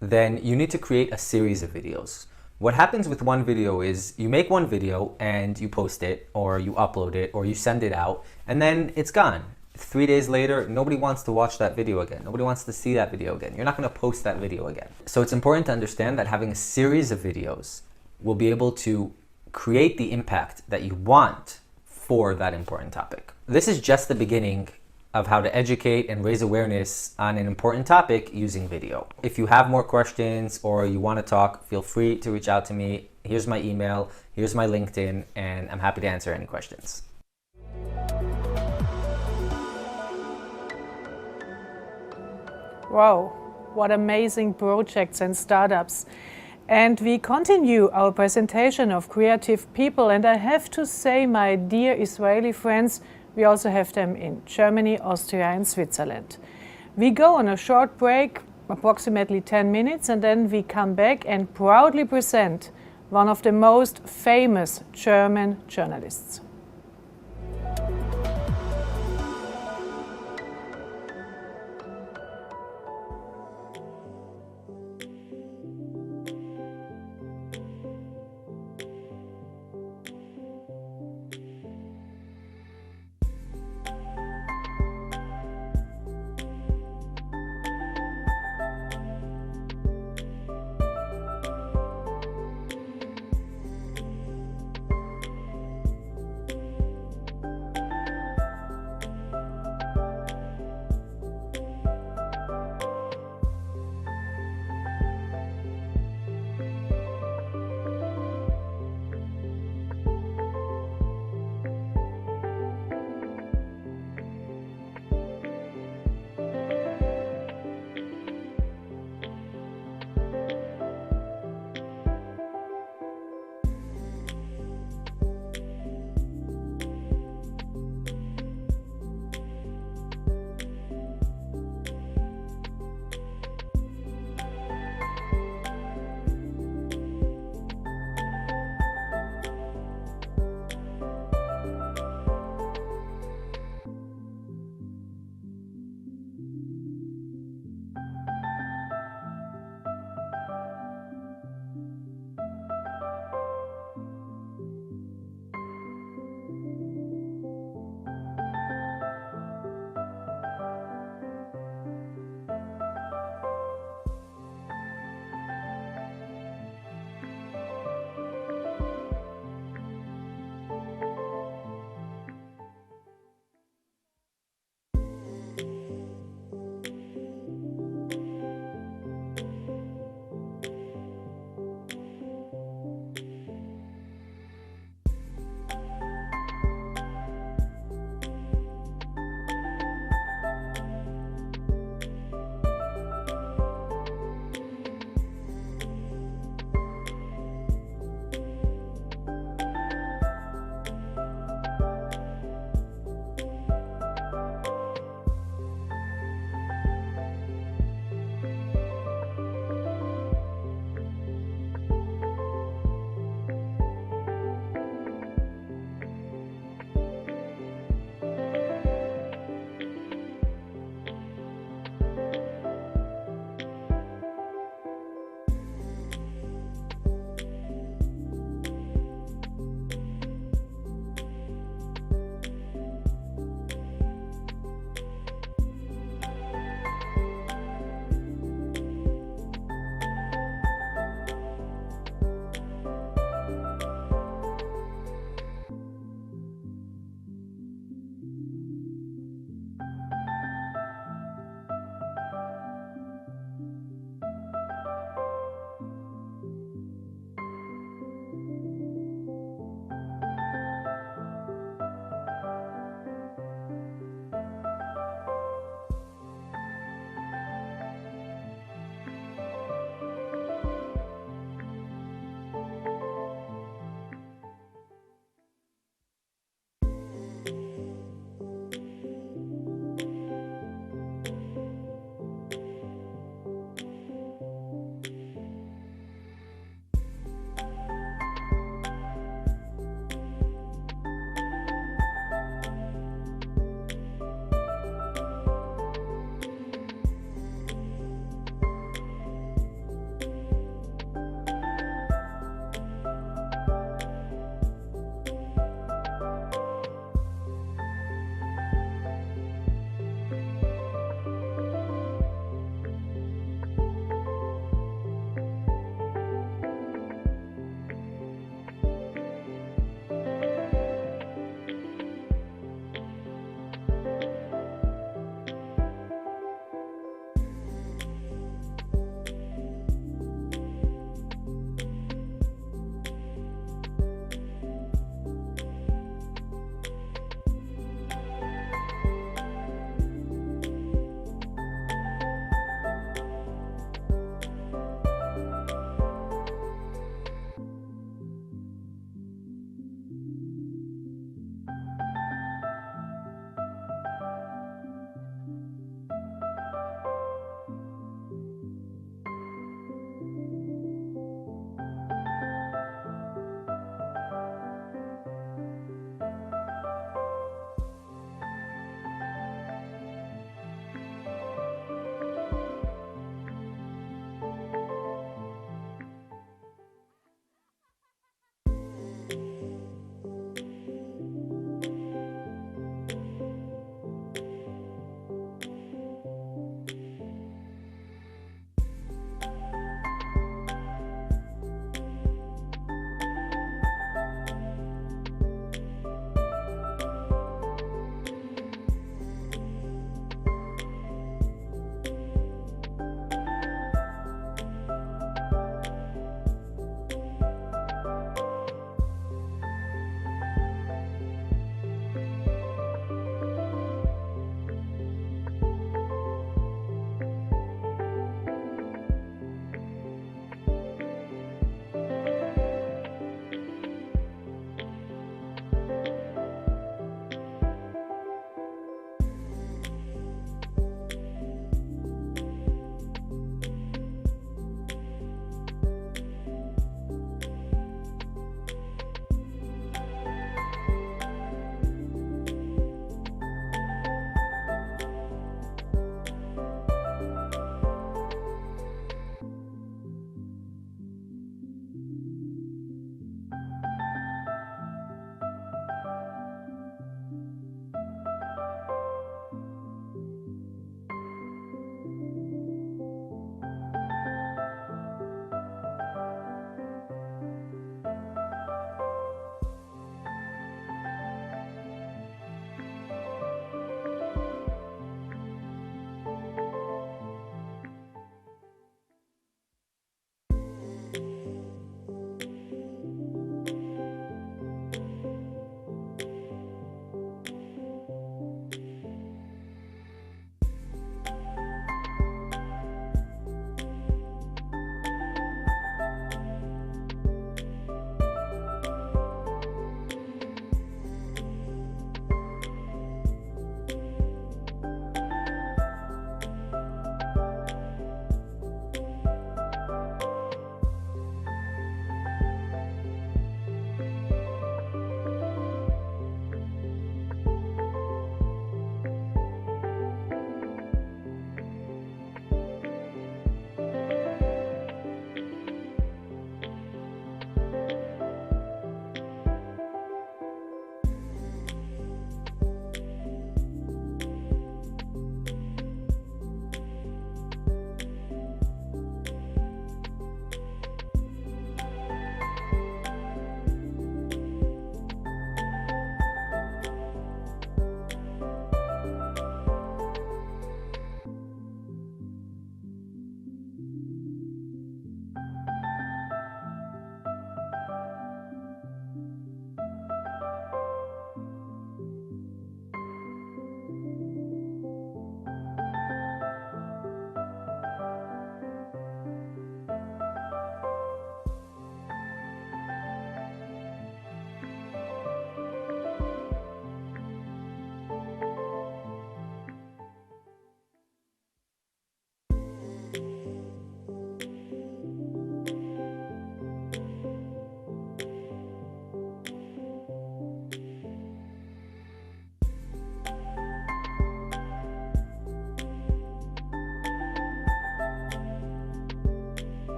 then you need to create a series of videos. What happens with one video is you make one video and you post it, or you upload it, or you send it out, and then it's gone. 3 days later, nobody wants to watch that video again. Nobody wants to see that video again. You're not going to post that video again. So it's important to understand that having a series of videos will be able to create the impact that you want for that important topic. This is just the beginning of how to educate and raise awareness on an important topic using video. If you have more questions or you want to talk, feel free to reach out to me. Here's my email, here's my LinkedIn, and I'm happy to answer any questions. Wow, what amazing projects and startups. And we continue our presentation of creative people, and I have to say, my dear Israeli friends, we also have them in Germany, Austria and Switzerland. We go on a short break, approximately 10 minutes, and then we come back and proudly present one of the most famous German journalists.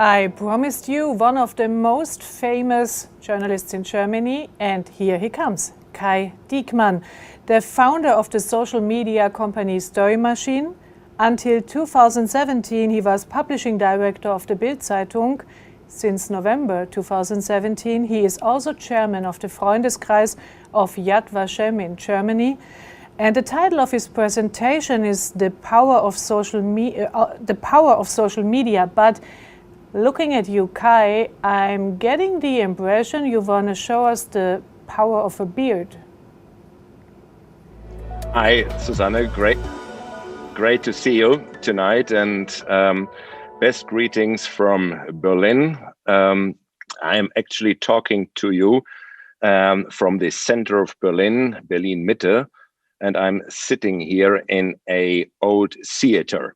I promised you one of the most famous journalists in Germany, and here he comes, Kai Diekmann, the founder of the social media company Story Machine. Until 2017, he was publishing director of the Bild-Zeitung. Since November 2017, he is also chairman of the Freundeskreis of Yad Vashem in Germany. And the title of his presentation is The Power of Social Media. But looking at you, Kai, I'm getting the impression you want to show us the power of a beard. Hi, Susanne. Great to see you tonight, and best greetings from Berlin. I am actually talking to you from the center of Berlin, Berlin Mitte, and I'm sitting here in an old theater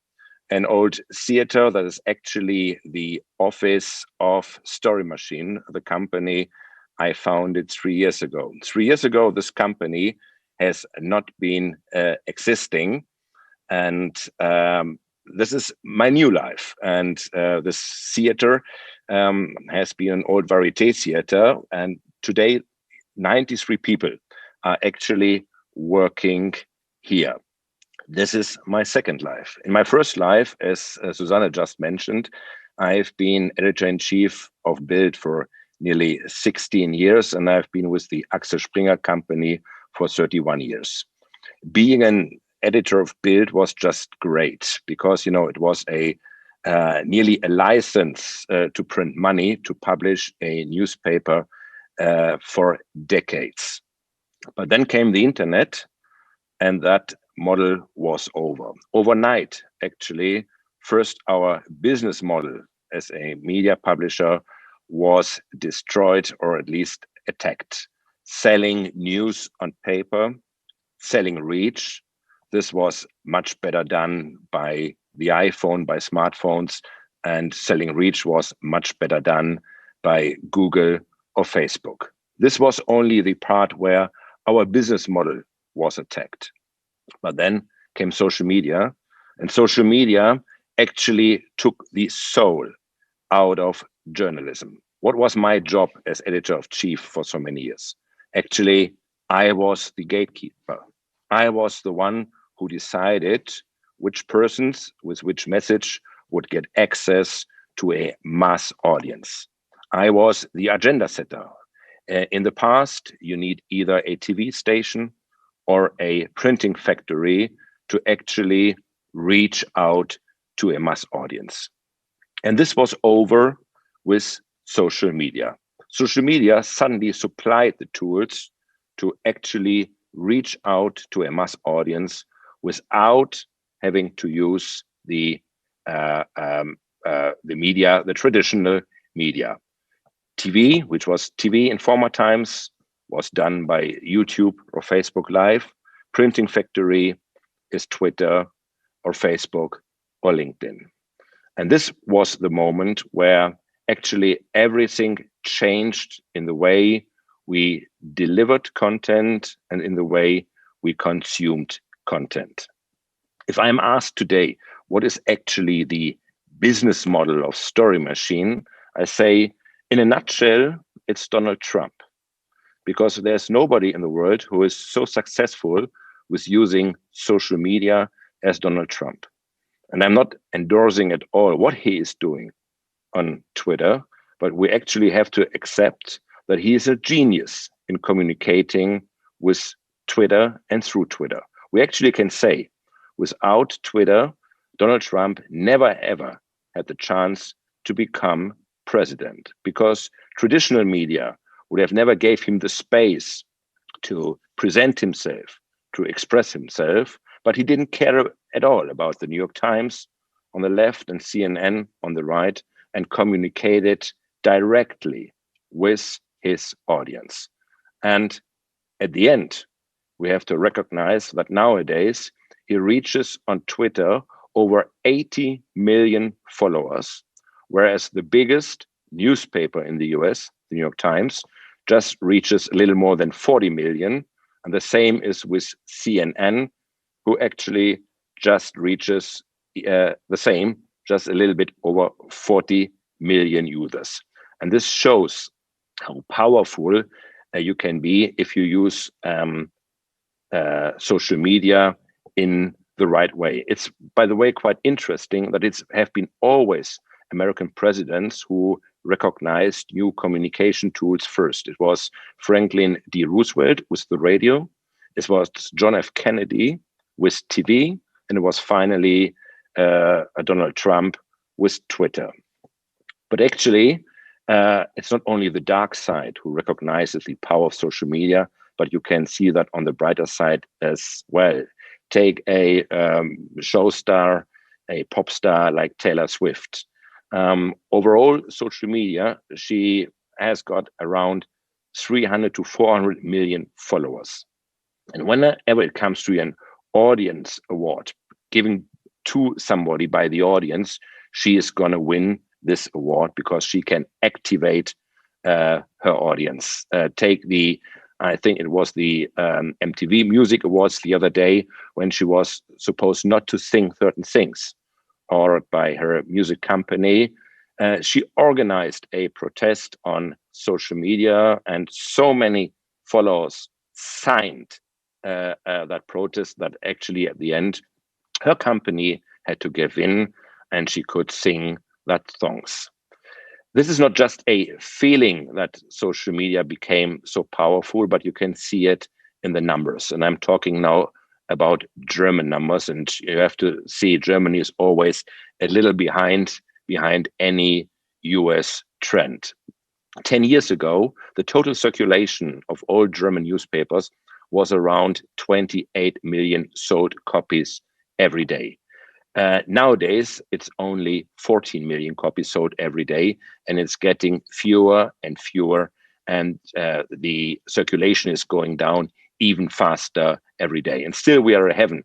that is actually the office of Story Machine, the company I founded 3 years ago. 3 years ago, this company has not been existing, and this is my new life. And this theater has been an old varieté theater, and today 93 people are actually working here. This is my second life. In my first life, as Susanne just mentioned, I've been editor-in-chief of Bild for nearly 16 years, and I've been with the Axel Springer company for 31 years. Being an editor of Bild was just great because, it was nearly a license to print money, to publish a newspaper for decades. But then came the internet, and that model was over. Overnight, actually, first our business model as a media publisher was destroyed, or at least attacked. Selling news on paper, selling reach, this was much better done by the iPhone, by smartphones, and selling reach was much better done by Google or Facebook. This was only the part where our business model was attacked. But then came social media, and social media actually took the soul out of journalism. What was my job as editor-in-chief for so many years? Actually, I was the gatekeeper. I was the one who decided which persons with which message would get access to a mass audience. I was the agenda setter. In the past, you need either a TV station or a printing factory to actually reach out to a mass audience. And this was over with social media. Social media suddenly supplied the tools to actually reach out to a mass audience without having to use the media, the traditional media. TV, which was TV in former times, was done by YouTube or Facebook Live. Printing factory is Twitter or Facebook or LinkedIn. And this was the moment where actually everything changed in the way we delivered content and in the way we consumed content. If I'm asked today, what is actually the business model of Story Machine, I say, in a nutshell, it's Donald Trump. Because there's nobody in the world who is so successful with using social media as Donald Trump. And I'm not endorsing at all what he is doing on Twitter, but we actually have to accept that he is a genius in communicating with Twitter and through Twitter. We actually can say, without Twitter, Donald Trump never ever had the chance to become president, because traditional media would have never gave him the space to present himself, to express himself, but he didn't care at all about the New York Times on the left and CNN on the right, and communicated directly with his audience. And at the end, we have to recognize that nowadays he reaches on Twitter over 80 million followers, whereas the biggest newspaper in the US, the New York Times, just reaches a little more than 40 million. And the same is with CNN, who actually just reaches the same, just a little bit over 40 million users. And this shows how powerful you can be if you use social media in the right way. It's, by the way, quite interesting that it's have been always American presidents who recognized new communication tools first. It was Franklin D. Roosevelt with the radio. It was John F. Kennedy with TV. And it was finally Donald Trump with Twitter. But actually, it's not only the dark side who recognizes the power of social media, but you can see that on the brighter side as well. Take a show star, a pop star like Taylor Swift. Overall, social media, she has got around 300 to 400 million followers. And whenever it comes to an audience award, given to somebody by the audience, she is going to win this award because she can activate her audience. Take the, I think it was the MTV Music Awards the other day when she was supposed not to sing certain things, or by her music company. She organized a protest on social media, and so many followers signed that protest that actually at the end, her company had to give in and she could sing that songs. This is not just a feeling that social media became so powerful, but you can see it in the numbers. And I'm talking now about German numbers, and you have to see Germany is always a little behind any US trend. 10 years ago, the total circulation of all German newspapers was around 28 million sold copies every day. Nowadays, it's only 14 million copies sold every day, and it's getting fewer and fewer, and the circulation is going down even faster every day. And still we are a heaven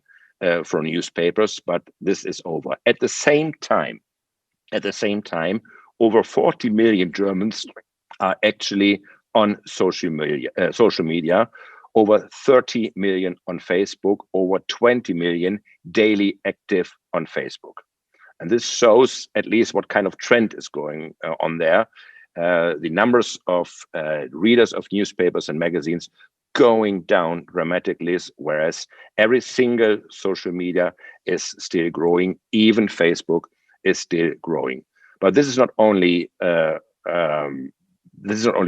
for newspapers, but this is over. At the same time, over 40 million Germans are actually on social media, over 30 million on Facebook, over 20 million daily active on Facebook. And this shows at least what kind of trend is going on there. The numbers of readers of newspapers and magazines going down dramatically, whereas every single social media is still growing. Even Facebook is still growing. But this is not only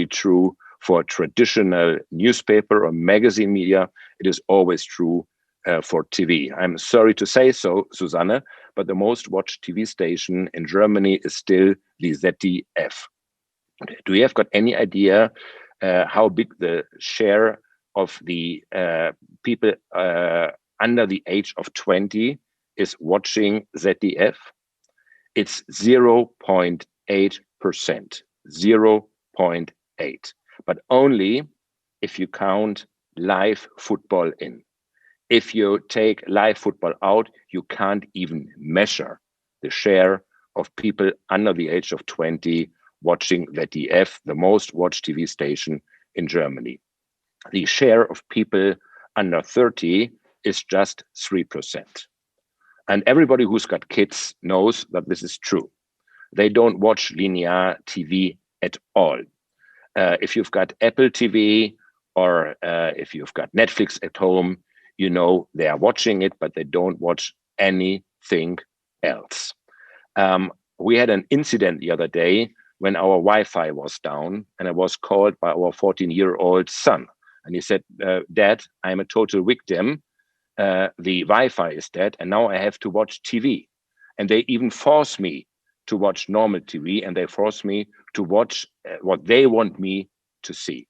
true for traditional newspaper or magazine media. It is always true for TV. I'm sorry to say so, Susanne, but the most watched TV station in Germany is still the ZDF. Do you have got any idea how big the share of the people under the age of 20 is watching ZDF? It's 0.8%, 0.8. But only if you count live football in. If you take live football out, you can't even measure the share of people under the age of 20 watching ZDF, the most watched TV station in Germany. The share of people under 30 is just 3%. And everybody who's got kids knows that this is true. They don't watch linear TV at all. If you've got Apple TV or if you've got Netflix at home, you know they are watching it, but they don't watch anything else. We had an incident the other day when our Wi-Fi was down, and I was called by our 14-year-old son. And he said, Dad, I'm a total victim. The Wi-Fi is dead, and now I have to watch TV. And they even force me to watch normal TV, and they force me to watch what they want me to see.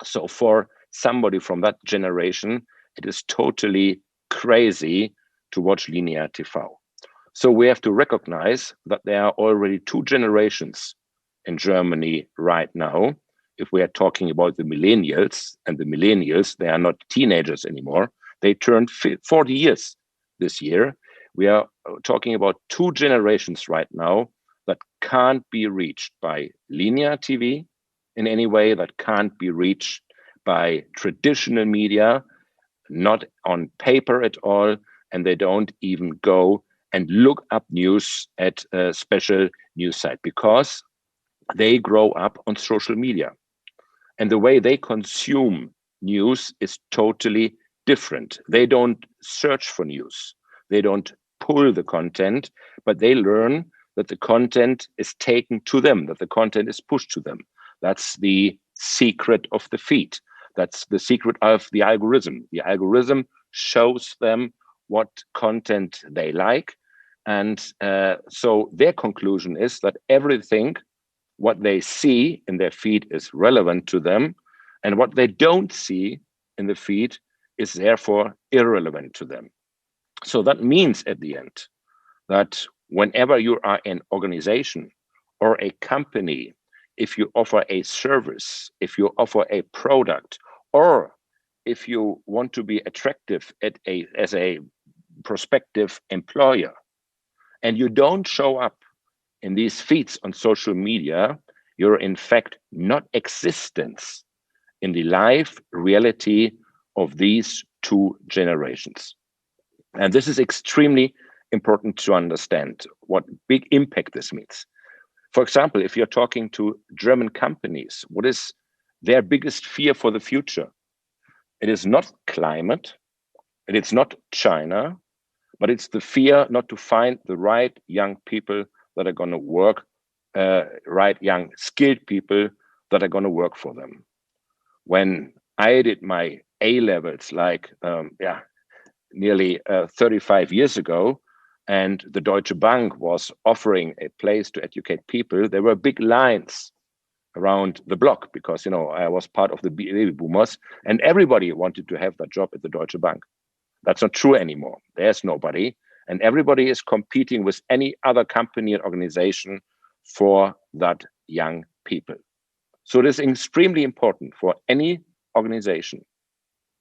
So for somebody from that generation, it is totally crazy to watch linear TV. So we have to recognize that there are already two generations in Germany right now. If we are talking about the millennials, and the millennials, they are not teenagers anymore. They turned 40 years this year. We are talking about two generations right now that can't be reached by linear TV in any way, that can't be reached by traditional media, not on paper at all, and they don't even go and look up news at a special news site, because they grow up on social media. And the way they consume news is totally different. They don't search for news. They don't pull the content, but they learn that the content is taken to them, that the content is pushed to them. That's the secret of the feed. That's the secret of the algorithm. The algorithm shows them what content they like. And so their conclusion is that everything what they see in their feed is relevant to them, and what they don't see in the feed is therefore irrelevant to them. So that means at the end that whenever you are an organization or a company, if you offer a service, if you offer a product, or if you want to be attractive as a prospective employer, and you don't show up in these feeds on social media, you're in fact not existence in the live reality of these two generations. And this is extremely important to understand what big impact this means. For example, if you're talking to German companies, what is their biggest fear for the future? It is not climate, it is not China, but it's the fear not to find the right young people that are going to work, right young skilled people that are going to work for them. When I did my A-levels, like nearly 35 years ago, and the Deutsche Bank was offering a place to educate people, there were big lines around the block because, you know, I was part of the baby boomers, and everybody wanted to have that job at the Deutsche Bank. That's not true anymore. There's nobody, and everybody is competing with any other company and organization for that young people. So it is extremely important for any organization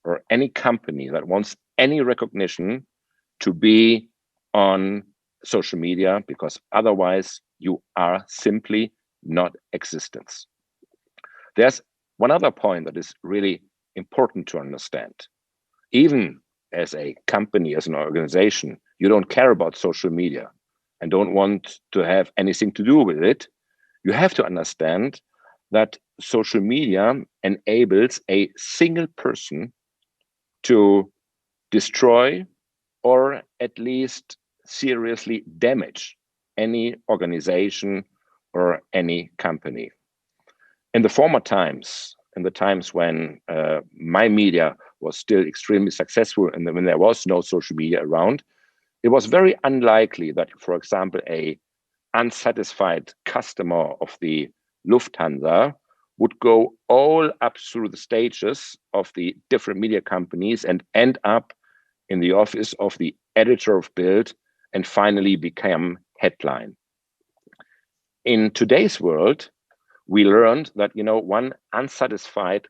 or any company that wants any recognition to be on social media, because otherwise you are simply not existence. There's one other point that is really important to understand. Even as a company, as an organization, you don't care about social media and don't want to have anything to do with it, you have to understand that social media enables a single person to destroy or at least seriously damage any organization or any company. In the former times, in the times when my media was still extremely successful and when there was no social media around, it was very unlikely that, for example, a unsatisfied customer of the Lufthansa would go all up through the stages of the different media companies and end up in the office of the editor of Bild and finally become headline. In today's world, we learned that, you know, one unsatisfied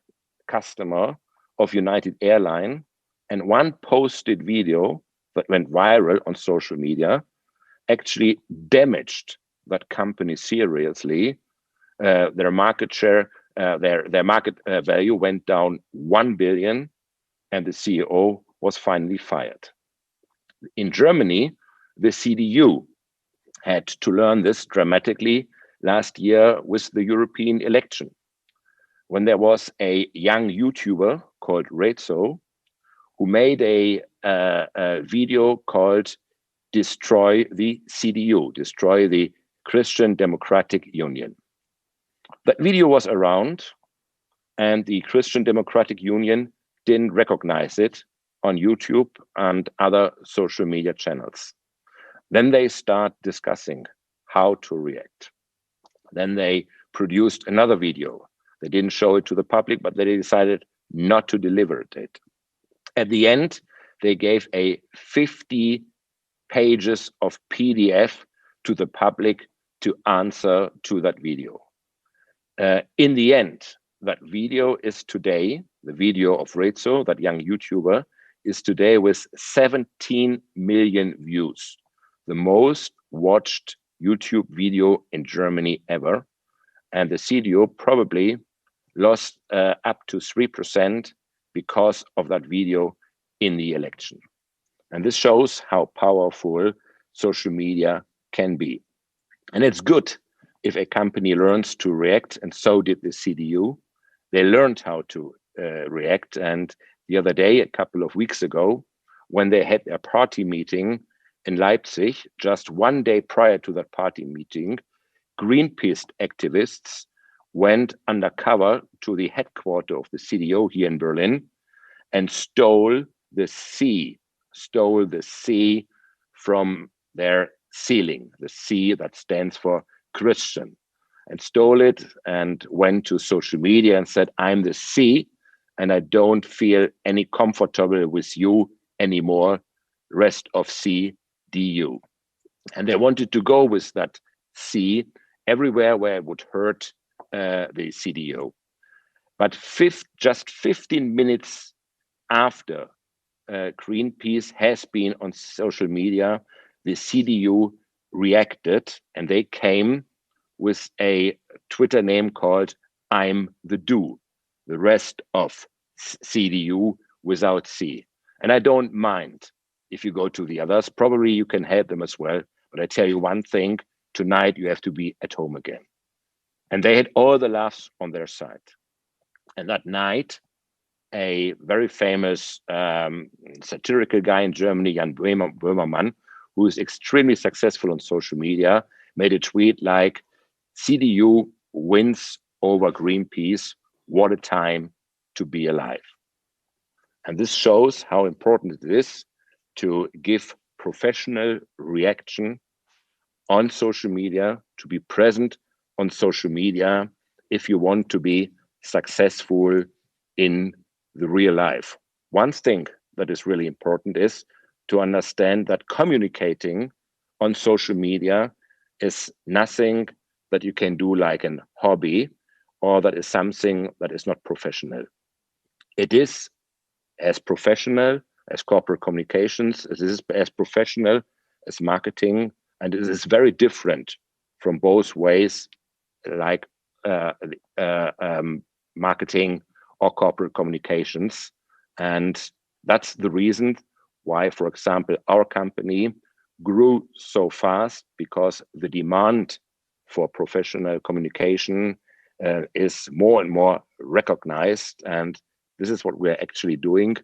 customer of United Airlines and one posted video that went viral on social media actually damaged that company seriously. Their market share, their market value went down 1 billion, and the CEO was finally fired. In Germany, the CDU had to learn this dramatically last year with the European election, when there was a young YouTuber called Rezo who made a video called "Destroy the CDU," destroy the Christian Democratic Union. That video was around, and the Christian Democratic Union didn't recognize it on YouTube and other social media channels. Then they start discussing how to react. Then they produced another video. They didn't show it to the public, but they decided not to deliver it. At the end, they gave a 50 pages of PDF to the public to answer to that video. In the end, that video is today, the video of Rezo, that young YouTuber, is today with 17 million views, the most watched YouTube video in Germany ever. And the CDU probably lost up to 3% because of that video in the election. And this shows how powerful social media can be. And it's good if a company learns to react, and so did the CDU. They learned how to react. And the other day, a couple of weeks ago, when they had a party meeting in Leipzig, just one day prior to that party meeting, Greenpeace activists went undercover to the headquarters of the CDU here in Berlin and stole the C from their ceiling, the C that stands for Christian, and stole it and went to social media and said, I'm the C and I don't feel any comfortable with you anymore, rest of CDU. And they wanted to go with that C everywhere where it would hurt the CDU. But just 15 minutes after Greenpeace has been on social media, the CDU reacted and they came with a Twitter name called I'm the Do, the rest of CDU without C. And I don't mind if you go to the others, probably you can help them as well. But I tell you one thing, tonight you have to be at home again. And they had all the laughs on their side. And that night, a very famous satirical guy in Germany, Jan Böhmermann, who is extremely successful on social media, made a tweet like, CDU wins over Greenpeace, what a time to be alive. And this shows how important it is to give professional reaction on social media, to be present on social media if you want to be successful in the real life. One thing that is really important is to understand that communicating on social media is nothing that you can do like an hobby, or that is something that is not professional. It is as professional as corporate communications, it is as professional as marketing, and it is very different from both ways, like marketing or corporate communications. And that's the reason why, for example, our company grew so fast, because the demand for professional communication is more and more recognized. And this is what we're actually doing.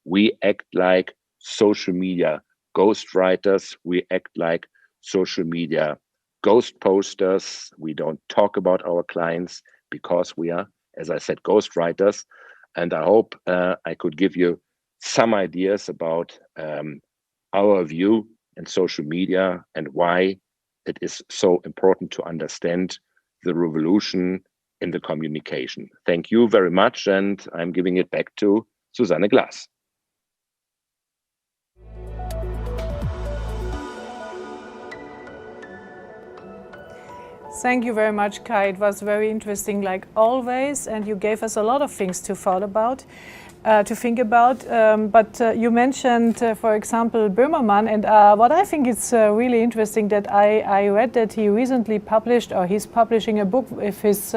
We act like social media ghostwriters. We act like social media ghost posters. We don't talk about our clients because we are, as I said, ghostwriters. And I hope I could give you some ideas about our view in social media and why it is so important to understand the revolution in the communication. Thank you very much. And I'm giving it back to Susanne Glass. Thank you very much, Kai. It was very interesting, like always, and you gave us a lot of things to thought about, to think about. But you mentioned, for example, Böhmermann, and what I think is really interesting that I read that he recently published, or he's publishing a book with his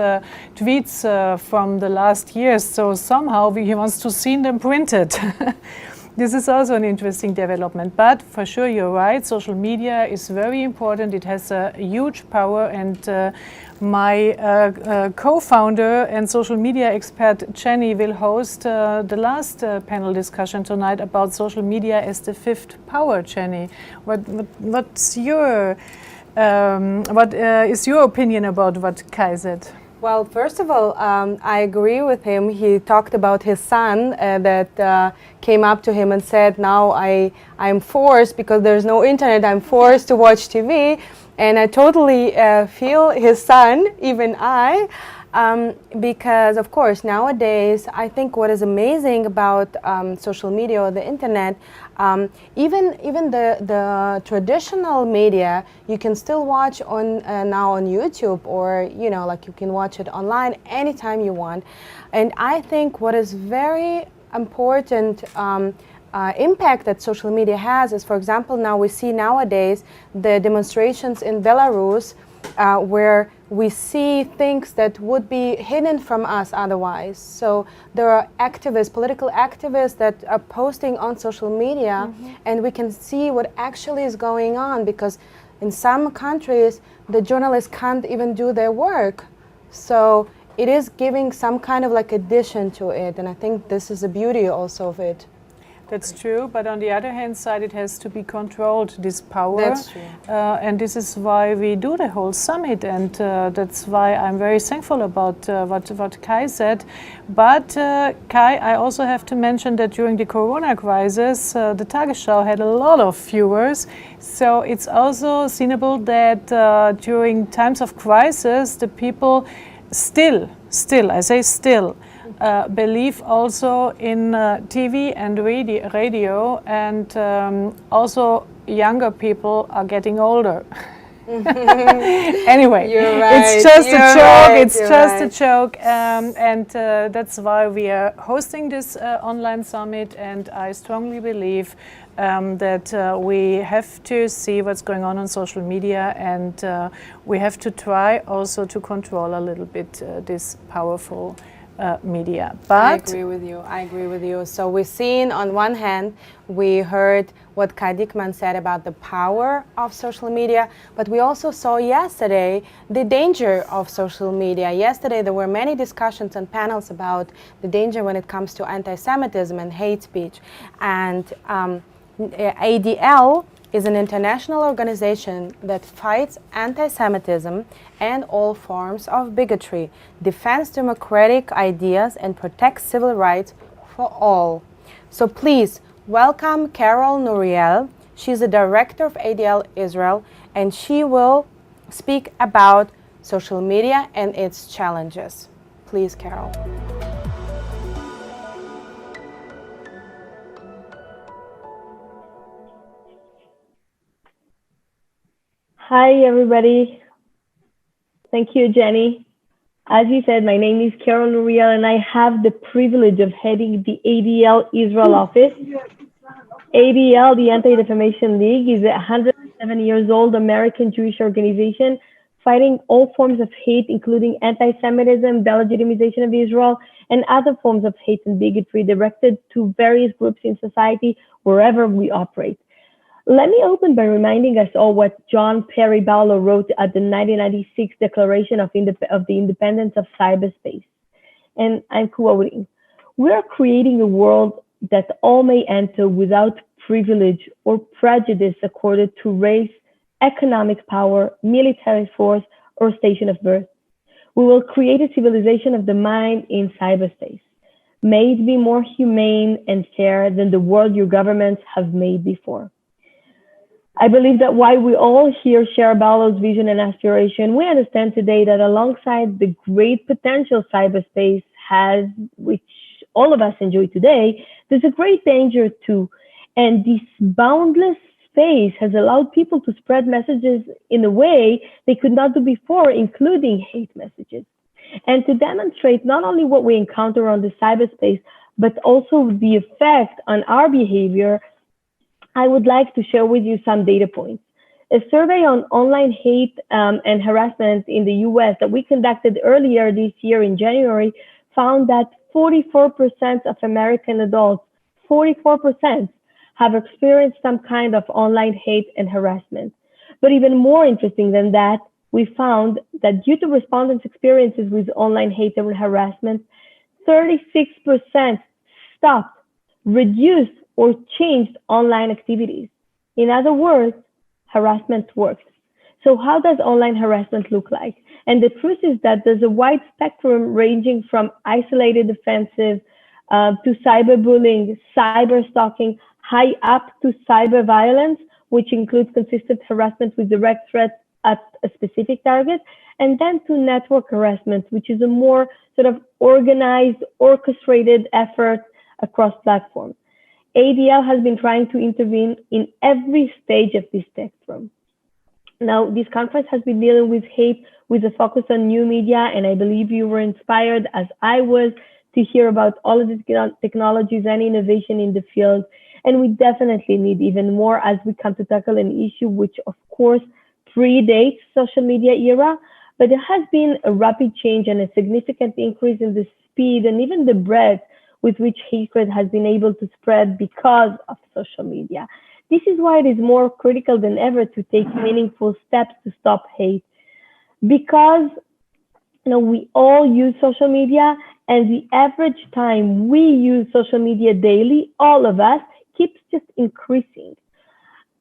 tweets from the last years. So somehow he wants to see them printed. This is also an interesting development, but for sure you're right, social media is very important. It has a huge power, and my co-founder and social media expert Jenny will host the last panel discussion tonight about social media as the fifth power. Jenny, what's your what is your opinion about what Kai said? Well, first of all, I agree with him. He talked about his son that came up to him and said, now I'm forced, because there's no internet, I'm forced to watch TV. And I totally feel his son, even I, because of course nowadays I think what is amazing about social media or the internet, even the traditional media you can still watch on now on YouTube, or like you can watch it online anytime you want. And I think what is very important impact that social media has is, for example, now we see nowadays the demonstrations in Belarus where we see things that would be hidden from us otherwise. So there are activists, political activists that are posting on social media, and we can see what actually is going on, because in some countries, the journalists can't even do their work. So it is giving some kind of like addition to it, and I think this is the beauty also of it. That's true, but on the other hand side, it has to be controlled, this power. That's true. And this is why we do the whole summit, and that's why I'm very thankful about what Kai said. But Kai, I also have to mention that during the Corona crisis, the Tagesschau had a lot of viewers. So it's also seeable that during times of crisis, the people still, I say still, believe also in TV and radio, and also younger people are getting older. Anyway, You're right. it's just You're a joke. right. It's You're just right. a joke, and that's why we are hosting this online summit. And I strongly believe that we have to see what's going on social media, and we have to try also to control a little bit this powerful media. But I agree with you. I agree with you. So we've seen, on one hand, we heard what Kai Dickman said about the power of social media, but we also saw yesterday the danger of social media. Yesterday there were many discussions and panels about the danger when it comes to anti-Semitism and hate speech. And ADL is an international organization that fights anti-Semitism and all forms of bigotry, defends democratic ideas, and protects civil rights for all. So please welcome Carol Nuriel. She's the director of ADL Israel, and she will speak about social media and its challenges. Please, Carol. Hi, everybody. Thank you, Jenny. As you said, my name is Carol Nuriel, and I have the privilege of heading the ADL Israel office. ADL, the Anti-Defamation League, is a 107 years old American Jewish organization fighting all forms of hate, including anti-Semitism, delegitimization of Israel, and other forms of hate and bigotry directed to various groups in society wherever we operate. Let me open by reminding us all what John Perry Barlow wrote at the 1996 Declaration of the Independence of Cyberspace. And I'm quoting, "We're creating a world that all may enter without privilege or prejudice according to race, economic power, military force, or station of birth. We will create a civilization of the mind in cyberspace. May it be more humane and fair than the world your governments have made before." I believe that while we all here share Barlow's vision and aspiration, we understand today that alongside the great potential cyberspace has, which all of us enjoy today, there's a great danger too. And this boundless space has allowed people to spread messages in a way they could not do before, including hate messages. And to demonstrate not only what we encounter on the cyberspace, but also the effect on our behavior, I would like to share with you some data points. A survey on online hate and harassment in the US that we conducted earlier this year in January found that 44% of American adults, 44%, have experienced some kind of online hate and harassment. But even more interesting than that, we found that due to respondents' experiences with online hate and harassment, 36% stopped, reduced, or changed online activities. In other words, harassment works. So how does online harassment look like? And the truth is that there's a wide spectrum ranging from isolated offensive to cyberbullying, cyber stalking, high up to cyber violence, which includes consistent harassment with direct threats at a specific target, and then to network harassment, which is a more sort of organized, orchestrated effort across platforms. ADL has been trying to intervene in every stage of this spectrum. Now, this conference has been dealing with hate with a focus on new media, and I believe you were inspired, as I was, to hear about all of the technologies and innovation in the field. And we definitely need even more as we come to tackle an issue which, of course, predates social media era, but there has been a rapid change and a significant increase in the speed and even the breadth with which hatred has been able to spread because of social media. This is why it is more critical than ever to take meaningful steps to stop hate. Because we all use social media, and the average time we use social media daily, all of us, keeps just increasing.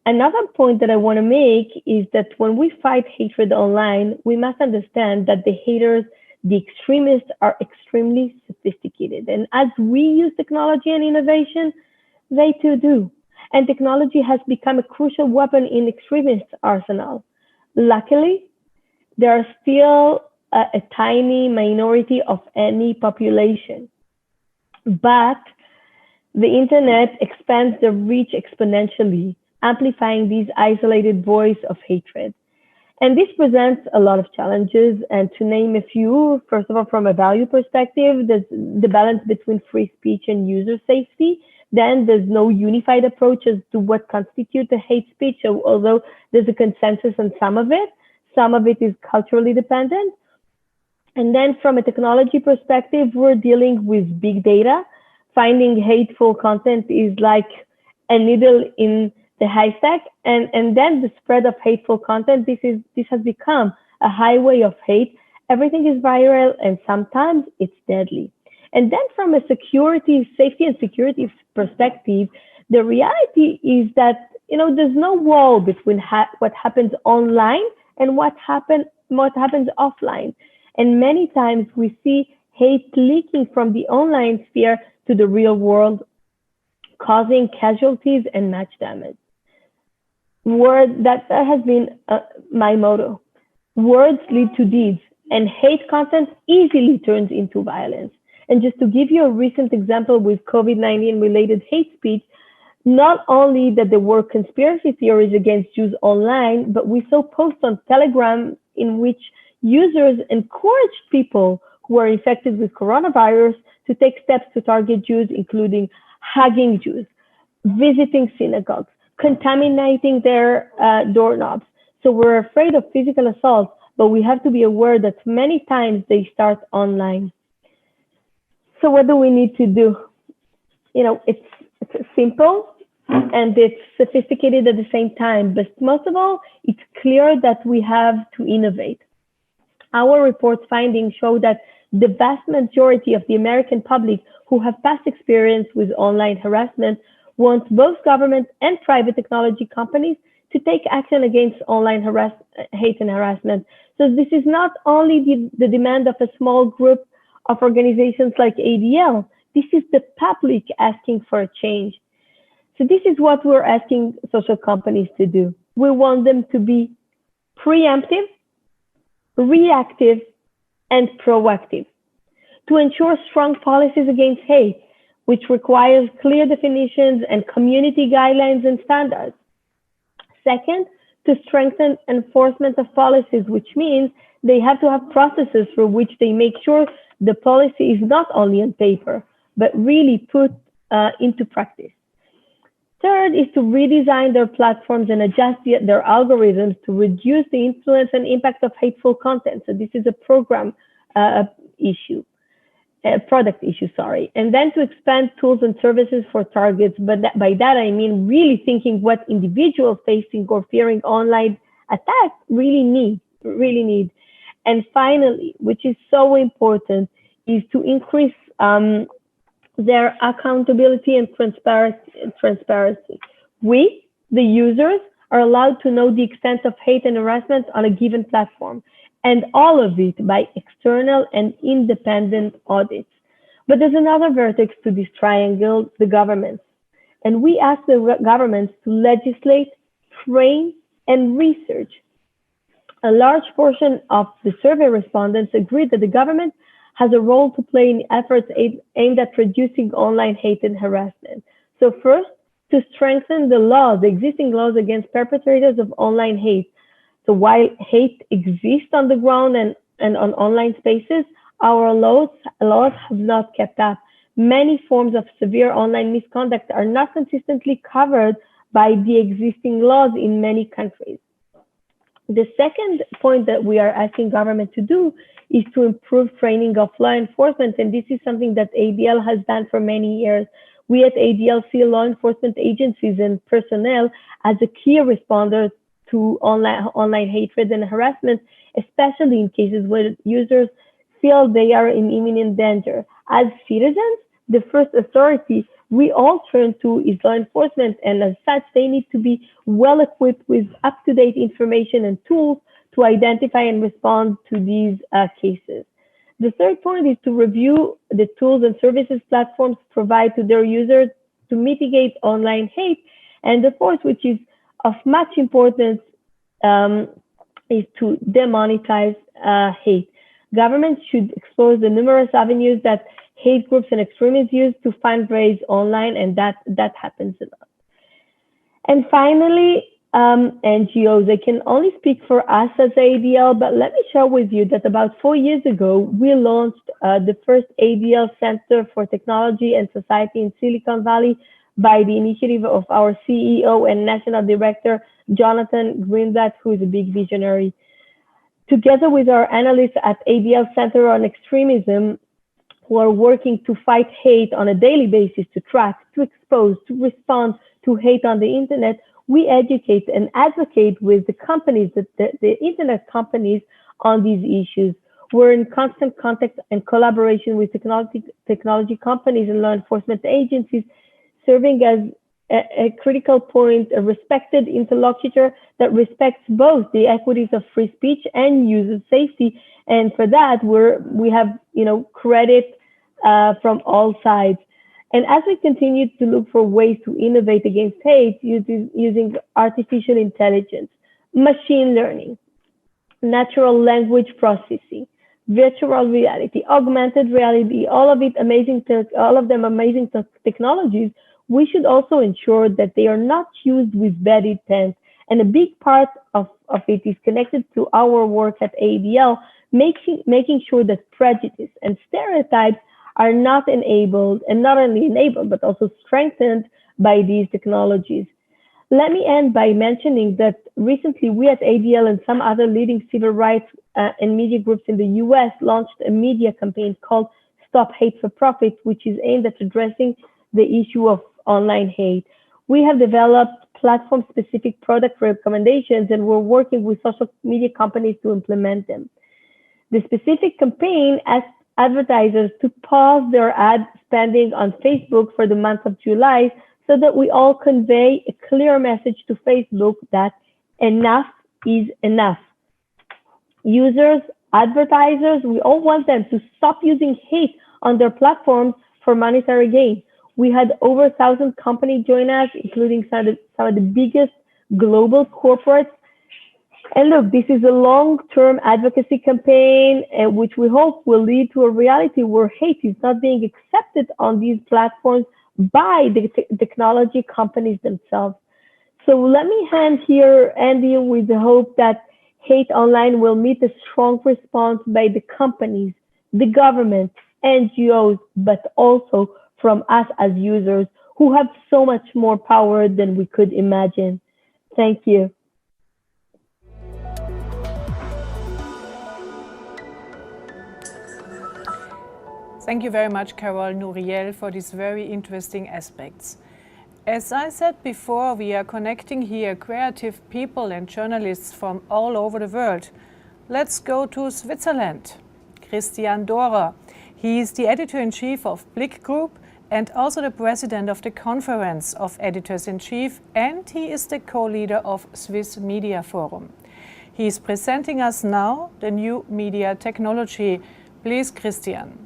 Another point that I want to make is that when we fight hatred online, we must understand that the haters, the extremists, are extremely sophisticated. And as we use technology and innovation, they too do. And technology has become a crucial weapon in extremists' arsenal. Luckily, there are still a tiny minority of any population. But the internet expands the reach exponentially, amplifying these isolated voices of hatred. And this presents a lot of challenges. And to name a few, first of all, from a value perspective, there's the balance between free speech and user safety. Then there's no unified approach as to what constitutes a hate speech, although there's a consensus on some of it is culturally dependent. And then from a technology perspective, we're dealing with big data. Finding hateful content is like a needle in the haystack. And then the spread of hateful content, this has become a highway of hate. Everything is viral, and sometimes it's deadly. And then from a safety and security perspective, the reality is that, there's no wall between what happens online and what happens offline. And many times we see hate leaking from the online sphere to the real world, causing casualties and much damage. That has been my motto. Words lead to deeds, and hate content easily turns into violence. And just to give you a recent example with COVID-19 related hate speech, not only that there were conspiracy theories against Jews online, but we saw posts on Telegram in which users encouraged people who are infected with coronavirus to take steps to target Jews, including hugging Jews, visiting synagogues, contaminating their doorknobs. So we're afraid of physical assaults, but we have to be aware that many times they start online. So what do we need to do? It's simple and it's sophisticated at the same time, but most of all, it's clear that we have to innovate. Our report's findings show that the vast majority of the American public who have past experience with online harassment wants both government and private technology companies to take action against online hate and harassment. So this is not only the demand of a small group of organizations like ADL, this is the public asking for a change. So this is what we're asking social companies to do. We want them to be preemptive, reactive, and proactive to ensure strong policies against hate, which requires clear definitions and community guidelines and standards. Second, to strengthen enforcement of policies, which means they have to have processes through which they make sure the policy is not only on paper, but really put into practice. Third is to redesign their platforms and adjust their algorithms to reduce the influence and impact of hateful content. So this is a product issue, sorry. And then to expand tools and services for targets. But by that, I mean really thinking what individuals facing or fearing online attacks really need. And finally, which is so important, is to increase their accountability and transparency. We, the users, are allowed to know the extent of hate and harassment on a given platform, and all of it by external and independent audits. But there's another vertex to this triangle, the governments. And we ask the governments to legislate, train, and research. A large portion of the survey respondents agreed that the government has a role to play in efforts aimed at reducing online hate and harassment. So first, to strengthen the existing laws against perpetrators of online hate. So while hate exists on the ground and on online spaces, our laws have not kept up. Many forms of severe online misconduct are not consistently covered by the existing laws in many countries. The second point that we are asking government to do is to improve training of law enforcement, and this is something that ADL has done for many years. We at ADL see law enforcement agencies and personnel as a key responder to online hatred and harassment, especially in cases where users feel they are in imminent danger. As citizens, the first authority we all turn to is law enforcement, and as such, they need to be well equipped with up-to-date information and tools to identify and respond to these cases. The third point is to review the tools and services platforms provide to their users to mitigate online hate. And the fourth, which is of much importance, is to demonetize hate. Governments should expose the numerous avenues that hate groups and extremists use to fundraise online, and that happens a lot. And finally, NGOs. I can only speak for us as ADL, but let me share with you that about 4 years ago, we launched the first ADL Center for Technology and Society in Silicon Valley by the initiative of our CEO and National Director, Jonathan Greenblatt, who is a big visionary. Together with our analysts at ADL Center on Extremism, who are working to fight hate on a daily basis, to track, to expose, to respond to hate on the internet, we educate and advocate with the companies, the internet companies, on these issues. We're in constant contact and collaboration with technology companies and law enforcement agencies, serving as a critical point, a respected interlocutor that respects both the equities of free speech and user safety. And for that, we have credit from all sides. And as we continue to look for ways to innovate against hate using artificial intelligence, machine learning, natural language processing, virtual reality, augmented reality, all of them amazing technologies, we should also ensure that they are not used with bad intent. And a big part of it is connected to our work at ADL, making sure that prejudice and stereotypes are not enabled, and not only enabled, but also strengthened by these technologies. Let me end by mentioning that recently we at ADL and some other leading civil rights and media groups in the US launched a media campaign called Stop Hate for Profit, which is aimed at addressing the issue of online hate. We have developed platform-specific product recommendations, and we're working with social media companies to implement them. The specific campaign asks advertisers to pause their ad spending on Facebook for the month of July, so that we all convey a clear message to Facebook that enough is enough. Users, advertisers, we all want them to stop using hate on their platforms for monetary gain. We had over 1,000 companies join us, including some of the biggest global corporates. And look, this is a long-term advocacy campaign, which we hope will lead to a reality where hate is not being accepted on these platforms by the technology companies themselves. So let me hand here, Andy, with the hope that hate online will meet a strong response by the companies, the government, NGOs, but also from us as users who have so much more power than we could imagine. Thank you. Thank you very much, Carol Nouriel, for these very interesting aspects. As I said before, we are connecting here creative people and journalists from all over the world. Let's go to Switzerland. Christian Dorer. He is the editor-in-chief of Blick Group and also the president of the Conference of Editors-in-Chief, and he is the co-leader of Swiss Media Forum. He is presenting us now the new media technology. Please, Christian.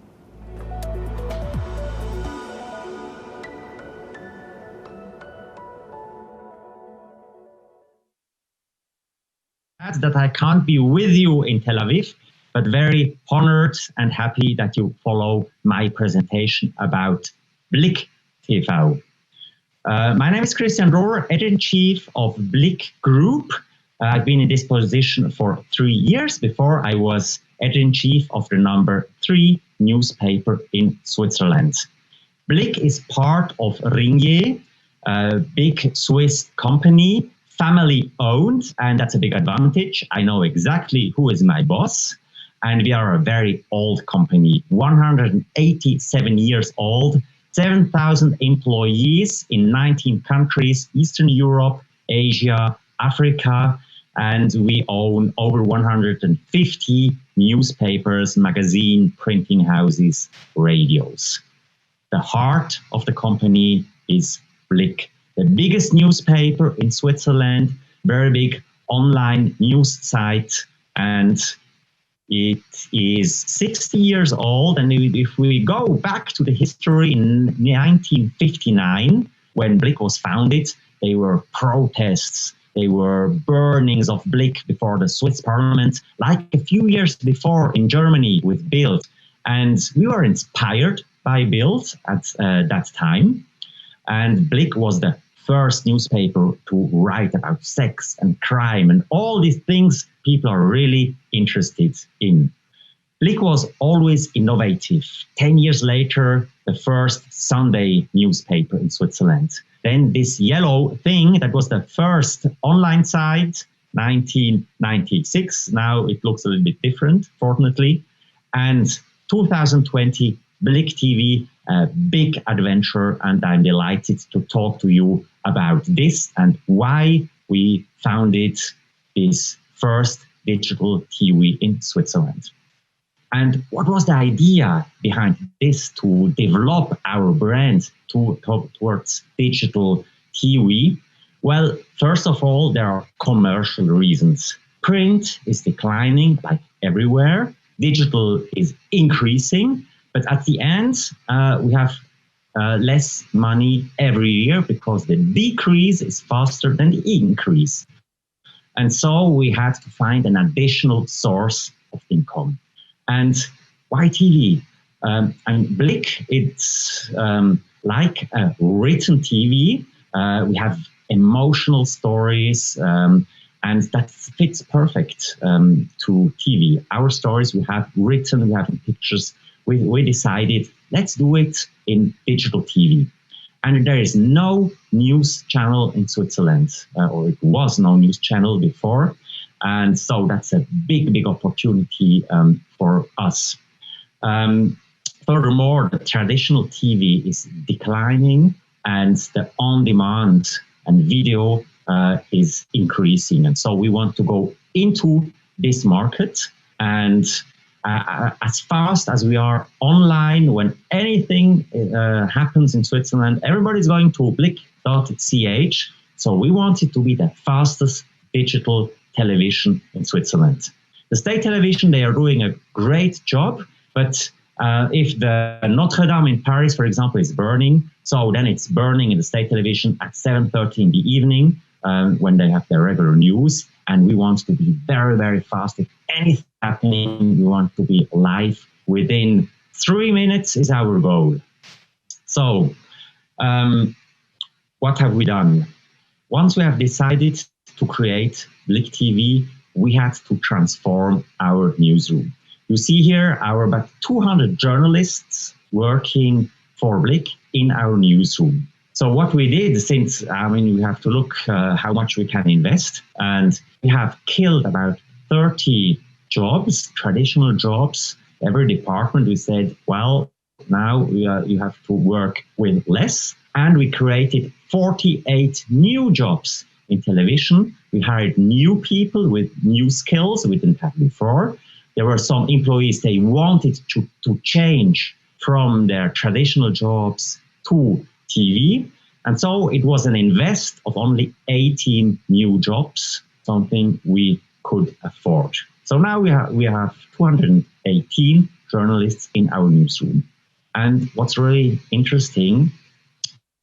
That I can't be with you in Tel Aviv, but very honored and happy that you follow my presentation about Blick TV. My name is Christian Rohr, editor-in-chief of Blick Group. I've been in this position for 3 years. Before, I was editor-in-chief of the #3 newspaper in Switzerland. Blick is part of Ringier, a big Swiss company, family-owned, and that's a big advantage. I know exactly who is my boss, and we are a very old company, 187 years old. 7,000 employees in 19 countries, Eastern Europe, Asia, Africa, and we own over 150 newspapers, magazine, printing houses, radios. The heart of the company is Blick, the biggest newspaper in Switzerland, very big online news site, and it is 60 years old. And if we go back to the history in 1959, when Blick was founded, there were protests, there were burnings of Blick before the Swiss parliament, like a few years before in Germany with Bild. And we were inspired by Bild at that time. And Blick was the first newspaper to write about sex and crime and all these things people are really interested in. Blick was always innovative. 10 years later, the first Sunday newspaper in Switzerland. Then this yellow thing, that was the first online site, 1996. Now it looks a little bit different, fortunately. And 2020, Blick TV, a big adventure, and I'm delighted to talk to you about this and why we founded this first digital TV in Switzerland. And what was the idea behind this to develop our brand towards digital TV? Well, first of all, there are commercial reasons. Print is declining like everywhere. Digital is increasing. But at the end, we have less money every year because the decrease is faster than the increase. And so we had to find an additional source of income. And why TV? And Blick, it's like a written TV. We have emotional stories, and that fits perfect to TV. Our stories we have written, we have pictures. We decided, let's do it in digital TV. And there is no news channel in Switzerland, or it was no news channel before. And so that's a big, big opportunity for us. Furthermore, the traditional TV is declining and the on-demand and video is increasing. And so we want to go into this market and as fast as we are online, when anything happens in Switzerland, everybody's going to blick.ch. So we want it to be the fastest digital television in Switzerland. The state television, they are doing a great job, but if the Notre Dame in Paris, for example, is burning, so then it's burning in the state television at 7:30 in the evening when they have their regular news. And we want to be very, very fast. If anything happening, we want to be live within 3 minutes is our goal. So what have we done? Once we have decided to create Blick TV, we had to transform our newsroom. You see here our about 200 journalists working for Blick in our newsroom. So what we did, since, we have to look how much we can invest, and we have killed about 30 jobs, traditional jobs. Every department, we said, well, now you have to work with less. And we created 48 new jobs in television. We hired new people with new skills we didn't have before. There were some employees, they wanted to change from their traditional jobs to TV. And so it was an invest of only 18 new jobs, something we could afford. So now we have 218 journalists in our newsroom. And what's really interesting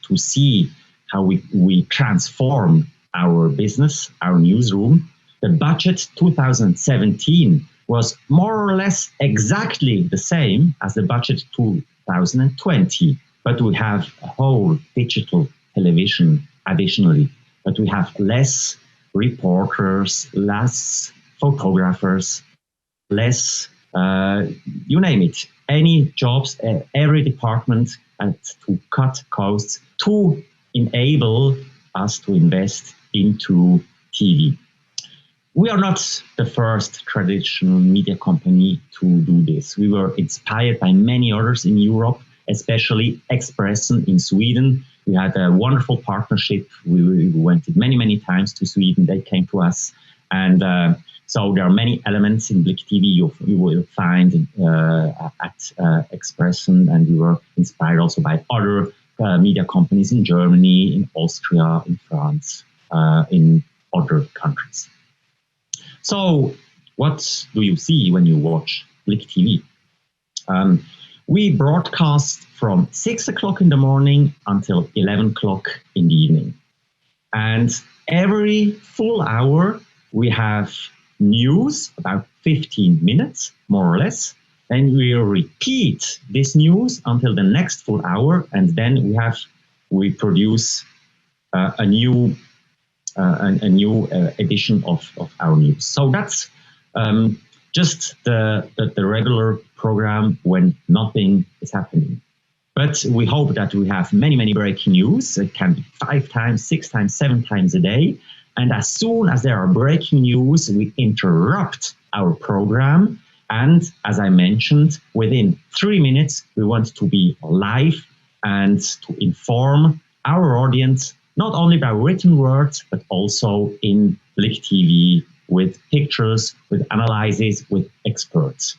to see how we transform our business, our newsroom. The budget 2017 was more or less exactly the same as the budget 2020. But we have a whole digital television additionally. But we have less reporters, less photographers, less, you name it, any jobs, every department, and to cut costs, to enable us to invest into TV. We are not the first traditional media company to do this. We were inspired by many others in Europe. especially Expressen in Sweden. We had a wonderful partnership. We went many, many times to Sweden. They came to us. And so there are many elements in Blick TV you will find at Expressen, and we were inspired also by other media companies in Germany, in Austria, in France, in other countries. So what do you see when you watch Blick TV? We broadcast from 6 o'clock in the morning until 11 o'clock in the evening. And every full hour, we have news, about 15 minutes, more or less. Then we repeat this news until the next full hour, and then we produce a new edition of our news. So that's just the regular program when nothing is happening. But we hope that we have many, many breaking news. It can be 5 times, 6 times, 7 times a day. And as soon as there are breaking news, we interrupt our program. And as I mentioned, within 3 minutes, we want to be live and to inform our audience, not only by written words, but also in Blick TV with pictures, with analysis, with experts.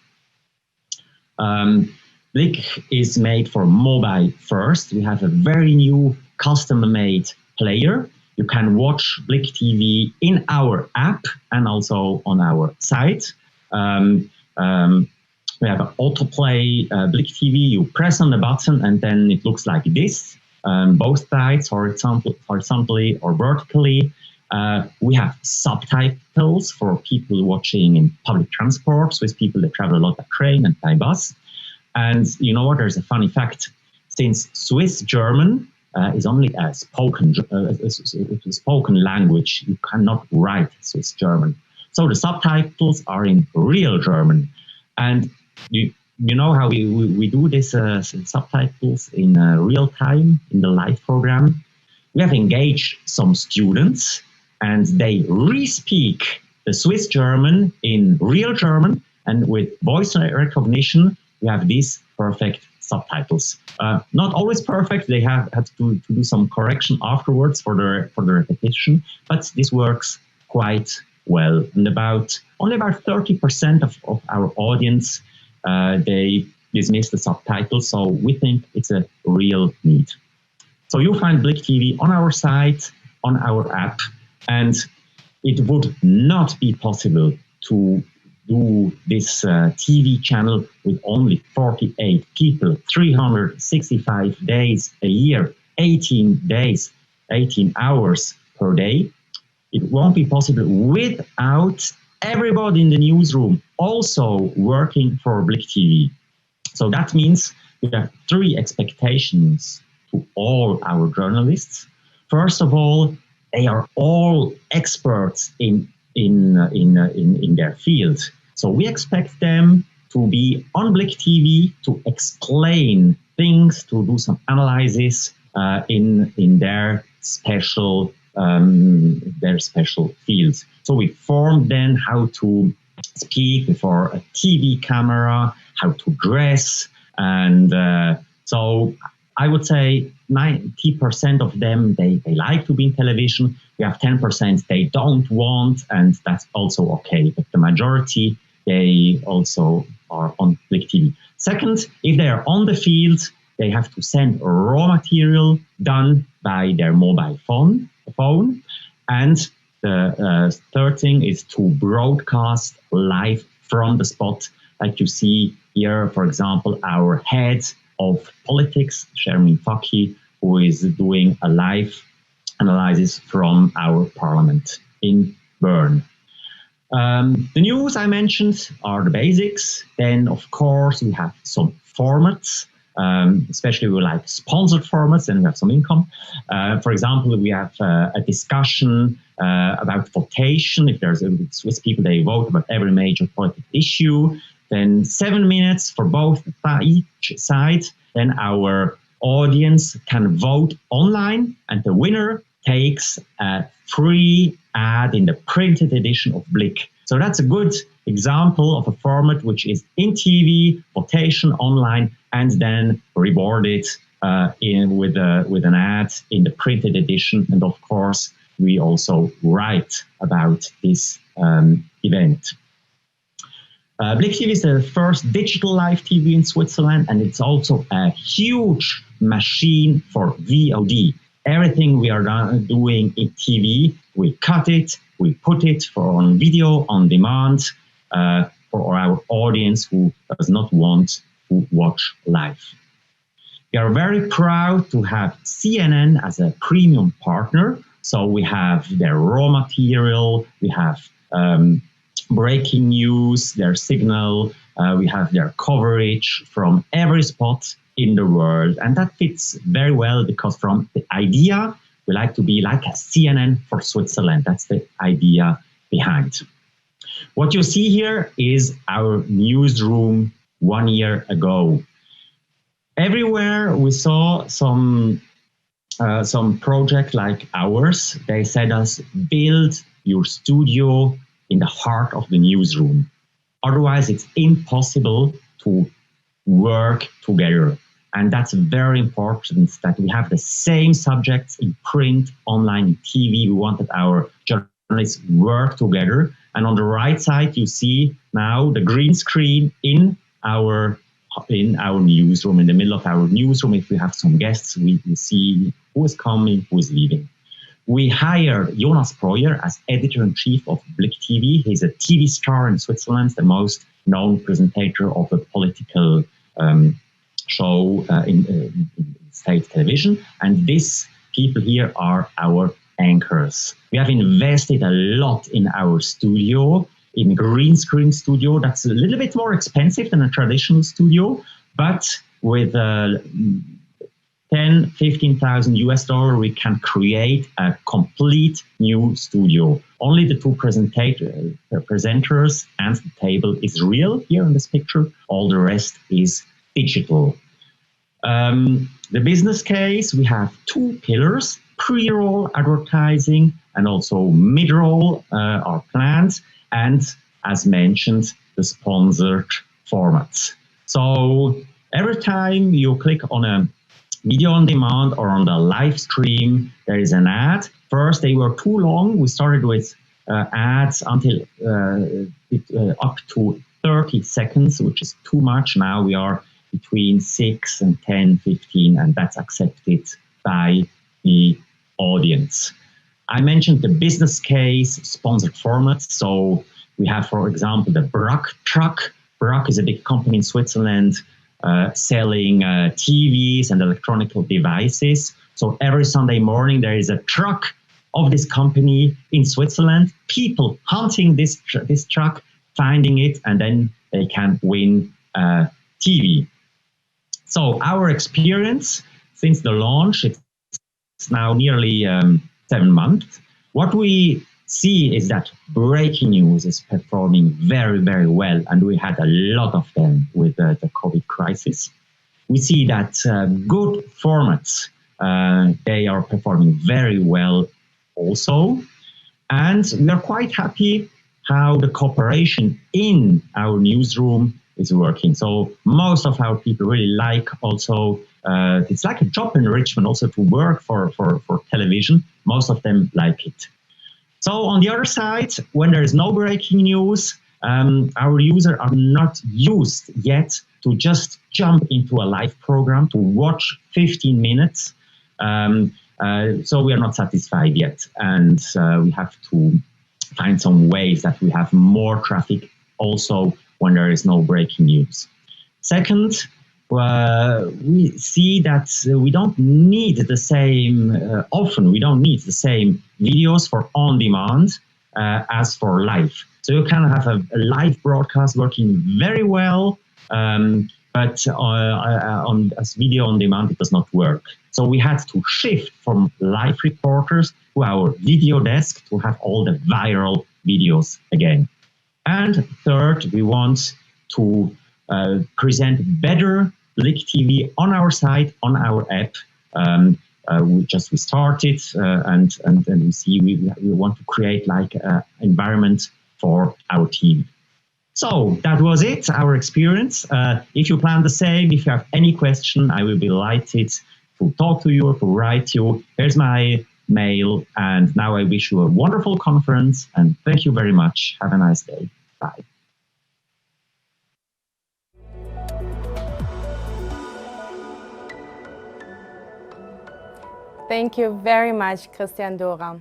Blick is made for mobile first. We have a very new custom-made player. You can watch Blick TV in our app and also on our site. We have an autoplay Blick TV. You press on the button and then it looks like this, both sides, horizontally or vertically. We have subtitles for people watching in public transports, with people that travel a lot by train and by bus. And you know what? There's a funny fact. Since Swiss German is only a spoken language, you cannot write Swiss German. So the subtitles are in real German. And you know how we do this subtitles in real time in the live program? We have engaged some students and they re-speak the Swiss German in real German, and with voice recognition, we have these perfect subtitles. Not always perfect. They have to do some correction afterwards for the repetition, but this works quite well. And only about 30% of our audience, they dismiss the subtitles. So we think it's a real need. So you'll find Blick TV on our site, on our app, and it would not be possible to do this TV channel with only 48 people, 365 days a year, 18 days, 18 hours per day. It won't be possible without everybody in the newsroom also working for Blick TV. So that means we have 3 expectations to all our journalists. First of all, they are all experts in their field. So we expect them to be on Blick TV to explain things, to do some analysis in their special fields. So we form then how to speak before a TV camera, how to dress, and so I would say 90% of them, they like to be in television. We have 10% they don't want, and that's also okay. But the majority, they also are on Blick TV. Second, if they are on the field, they have to send raw material done by their mobile phone. And the third thing is to broadcast live from the spot. Like you see here, for example, our head of politics, Shermin Faki, who is doing a live analysis from our parliament in Bern. The news I mentioned are the basics. Then, of course, we have some formats, especially we like sponsored formats, and we have some income. For example, we have a discussion about votation. If there's Swiss people, they vote about every major political issue. Then 7 minutes for each side. Then our audience can vote online, and the winner takes a free ad in the printed edition of Blick. So that's a good example of a format which is in TV, rotation online, and then rewarded with an ad in the printed edition. And of course, we also write about this event. Blick TV is the first digital live TV in Switzerland, and it's also a huge machine for VOD. Everything we are doing in TV, we cut it, we put it on video on demand for our audience who does not want to watch live. We are very proud to have CNN as a premium partner. So we have their raw material, we have breaking news, their signal, we have their coverage from every spot in the world. And that fits very well because from the idea, we like to be like a CNN for Switzerland. That's the idea behind. What you see here is our newsroom 1 year ago. Everywhere we saw some project like ours, they said us, build your studio in the heart of the newsroom. Otherwise, it's impossible to work together. And that's very important that we have the same subjects in print, online, in TV. We want that our journalists work together. And on the right side, you see now the green screen in our newsroom, in the middle of our newsroom. If we have some guests, we see who is coming, who is leaving. We hired Jonas Breuer as editor-in-chief of Blick TV. He's a TV star in Switzerland, the most known presenter of a political show in state television. And these people here are our anchors. We have invested a lot in our studio, in a green screen studio. That's a little bit more expensive than a traditional studio, but with 10,000-15,000 US$, we can create a complete new studio. Only the two presenters and the table is real here in this picture. All the rest is digital. The business case, we have two pillars: pre-roll advertising and also mid-roll are planned. And as mentioned, the sponsored formats. So every time you click on a video on demand or on the live stream, there is an ad. First, they were too long. We started with ads until up to 30 seconds, which is too much. Now we are between 6 and 10, 15, and that's accepted by the audience. I mentioned the business case, sponsored formats. So we have, for example, the Bruck truck. Bruck is a big company in Switzerland selling TVs and electronic devices. So every Sunday morning, there is a truck of this company in Switzerland, people hunting this truck, finding it, and then they can win TV. So our experience since the launch, it's now nearly 7 months. What we see is that breaking news is performing very, very well, and we had a lot of them with the COVID crisis. We see that good formats, they are performing very well also, and we are quite happy how the cooperation in our newsroom is working. So most of our people really like also, it's like a job enrichment also to work for television. Most of them like it. So on the other side, when there is no breaking news, our users are not used yet to just jump into a live program to watch 15 minutes. So we are not satisfied yet. And we have to find some ways that we have more traffic also when there is no breaking news. Second, we see that we don't need the same, often we don't need the same videos for on-demand as for live. So you can have a live broadcast working very well, but as video on demand, it does not work. So we had to shift from live reporters to our video desk to have all the viral videos again. And third, we want to present better Blick TV on our site, on our app. We started, and we see we want to create like an environment for our team. So that was it, our experience. If you plan the same, if you have any question, I will be delighted to talk to you or to write you. Here's my mail. And now I wish you a wonderful conference and thank you very much. Have a nice day. Bye. Thank you very much, Christian Dora.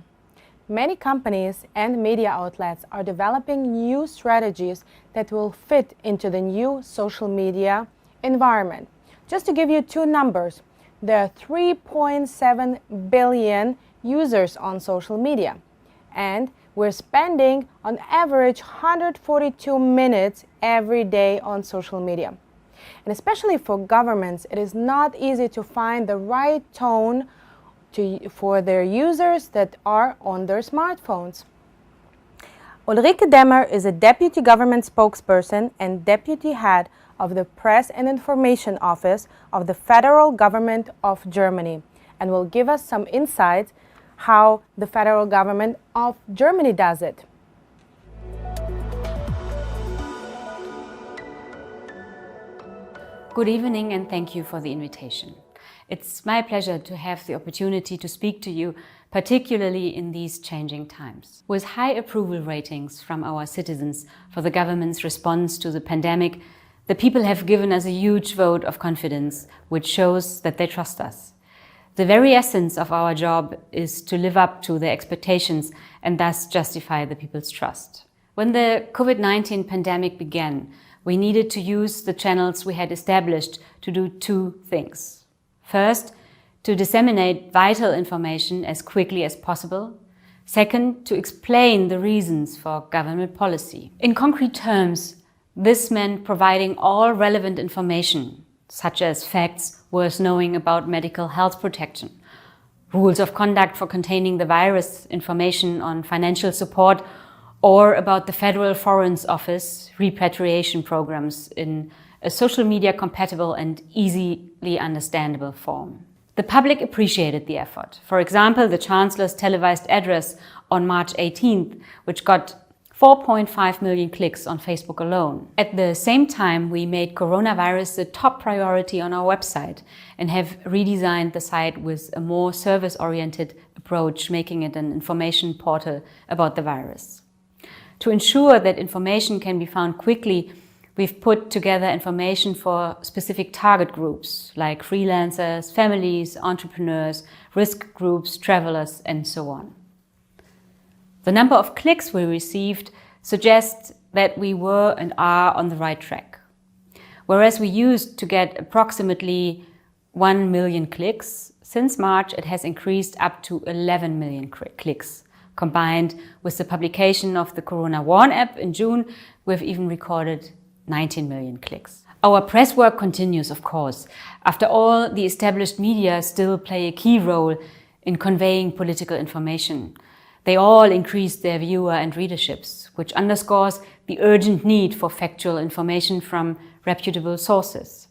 Many companies and media outlets are developing new strategies that will fit into the new social media environment. Just to give you two numbers, there are 3.7 billion users on social media, and we're spending on average 142 minutes every day on social media. And especially for governments, it is not easy to find the right tone for their users that are on their smartphones. Ulrike Demmer is a deputy government spokesperson and deputy head of the Press and Information Office of the Federal Government of Germany, and will give us some insights how the federal government of Germany does it. Good evening and thank you for the invitation. It's my pleasure to have the opportunity to speak to you, particularly in these changing times. With high approval ratings from our citizens for the government's response to the pandemic, the people have given us a huge vote of confidence, which shows that they trust us. The very essence of our job is to live up to their expectations and thus justify the people's trust. When the COVID-19 pandemic began, we needed to use the channels we had established to do two things. First, to disseminate vital information as quickly as possible. Second, to explain the reasons for government policy. In concrete terms, this meant providing all relevant information, such as facts worth knowing about medical health protection, rules of conduct for containing the virus, information on financial support, or about the Federal Foreign Office repatriation programs in a social media compatible and easily understandable form. The public appreciated the effort. For example, the Chancellor's televised address on March 18th, which got 4.5 million clicks on Facebook alone. At the same time, we made coronavirus the top priority on our website and have redesigned the site with a more service-oriented approach, making it an information portal about the virus. To ensure that information can be found quickly, we've put together information for specific target groups like freelancers, families, entrepreneurs, risk groups, travelers, and so on. The number of clicks we received suggests that we were and are on the right track. Whereas we used to get approximately 1 million clicks, since March it has increased up to 11 million clicks. Combined with the publication of the Corona Warn app in June, we've even recorded 19 million clicks. Our press work continues, of course. After all, the established media still play a key role in conveying political information. They all increased their viewer and readerships, which underscores the urgent need for factual information from reputable sources.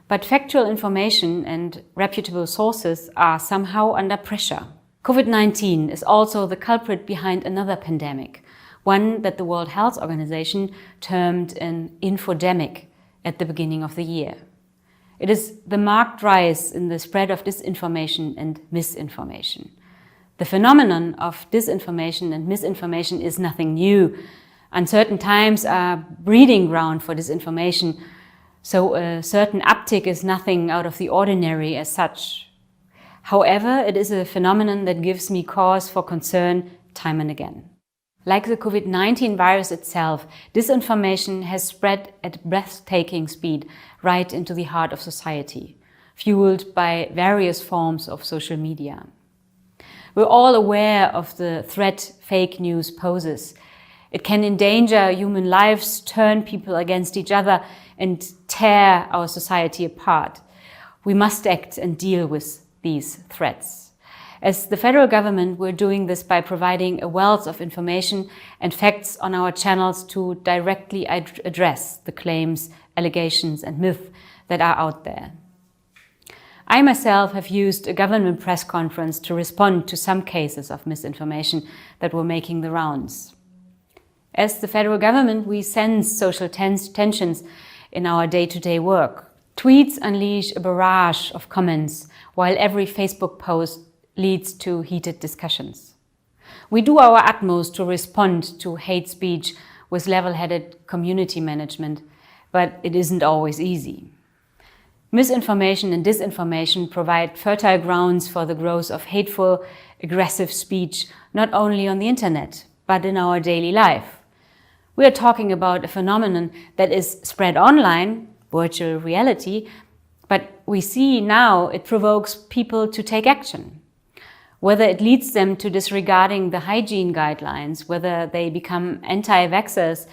But factual information and reputable sources are somehow under pressure. COVID-19 is also the culprit behind another pandemic, one that the World Health Organization termed an infodemic at the beginning of the year. It is the marked rise in the spread of disinformation and misinformation. The phenomenon of disinformation and misinformation is nothing new. Uncertain times are breeding ground for disinformation, so a certain uptick is nothing out of the ordinary as such. However, it is a phenomenon that gives me cause for concern time and again. Like the COVID-19 virus itself, disinformation has spread at breathtaking speed right into the heart of society, fueled by various forms of social media. We're all aware of the threat fake news poses. It can endanger human lives, turn people against each other, and tear our society apart. We must act and deal with these threats. As the federal government, we're doing this by providing a wealth of information and facts on our channels to directly address the claims, allegations, and myths that are out there. I myself have used a government press conference to respond to some cases of misinformation that were making the rounds. As the federal government, we sense social tensions in our day-to-day work. Tweets unleash a barrage of comments, while every Facebook post leads to heated discussions. We do our utmost to respond to hate speech with level-headed community management, but it isn't always easy. Misinformation and disinformation provide fertile grounds for the growth of hateful, aggressive speech, not only on the internet, but in our daily life. We are talking about a phenomenon that is spread online, virtual reality, but we see now it provokes people to take action. Whether it leads them to disregarding the hygiene guidelines, whether they become anti-vaxxers.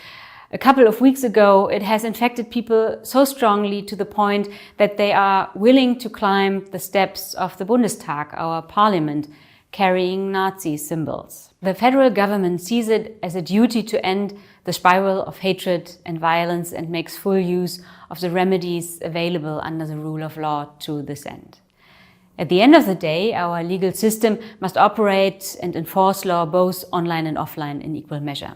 A couple of weeks ago, it has infected people so strongly to the point that they are willing to climb the steps of the Bundestag, our parliament, carrying Nazi symbols. The federal government sees it as a duty to end the spiral of hatred and violence and makes full use of the remedies available under the rule of law to this end. At the end of the day, our legal system must operate and enforce law both online and offline in equal measure.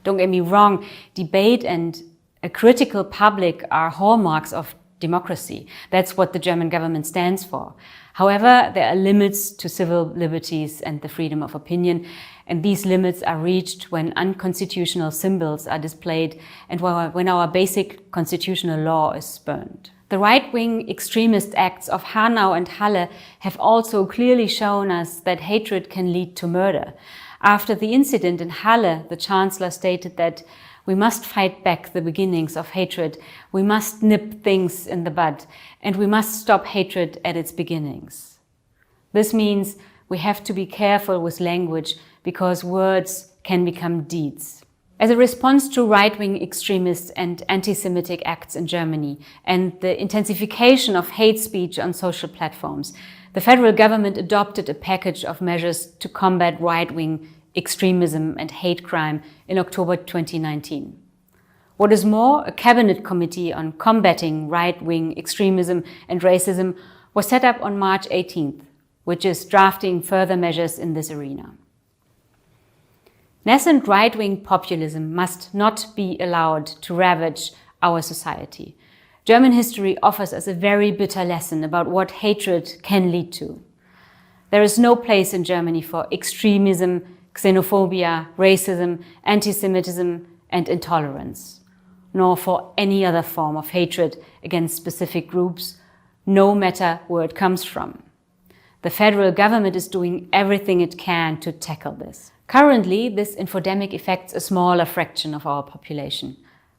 Don't get me wrong, debate and a critical public are hallmarks of democracy. That's what the German government stands for. However, there are limits to civil liberties and the freedom of opinion, and these limits are reached when unconstitutional symbols are displayed and when our basic constitutional law is spurned. The right-wing extremist acts of Hanau and Halle have also clearly shown us that hatred can lead to murder. After the incident in Halle, the Chancellor stated that we must fight back the beginnings of hatred, we must nip things in the bud, and we must stop hatred at its beginnings. This means we have to be careful with language because words can become deeds. As a response to right-wing extremists and anti-Semitic acts in Germany and the intensification of hate speech on social platforms, the federal government adopted a package of measures to combat right-wing extremism and hate crime in October 2019. What is more, a cabinet committee on combating right-wing extremism and racism was set up on March 18th, which is drafting further measures in this arena. Nascent right-wing populism must not be allowed to ravage our society. German history offers us a very bitter lesson about what hatred can lead to. There is no place in Germany for extremism, xenophobia, racism, anti-Semitism, and intolerance, nor for any other form of hatred against specific groups, no matter where it comes from. The federal government is doing everything it can to tackle this. Currently, this infodemic affects a smaller fraction of our population,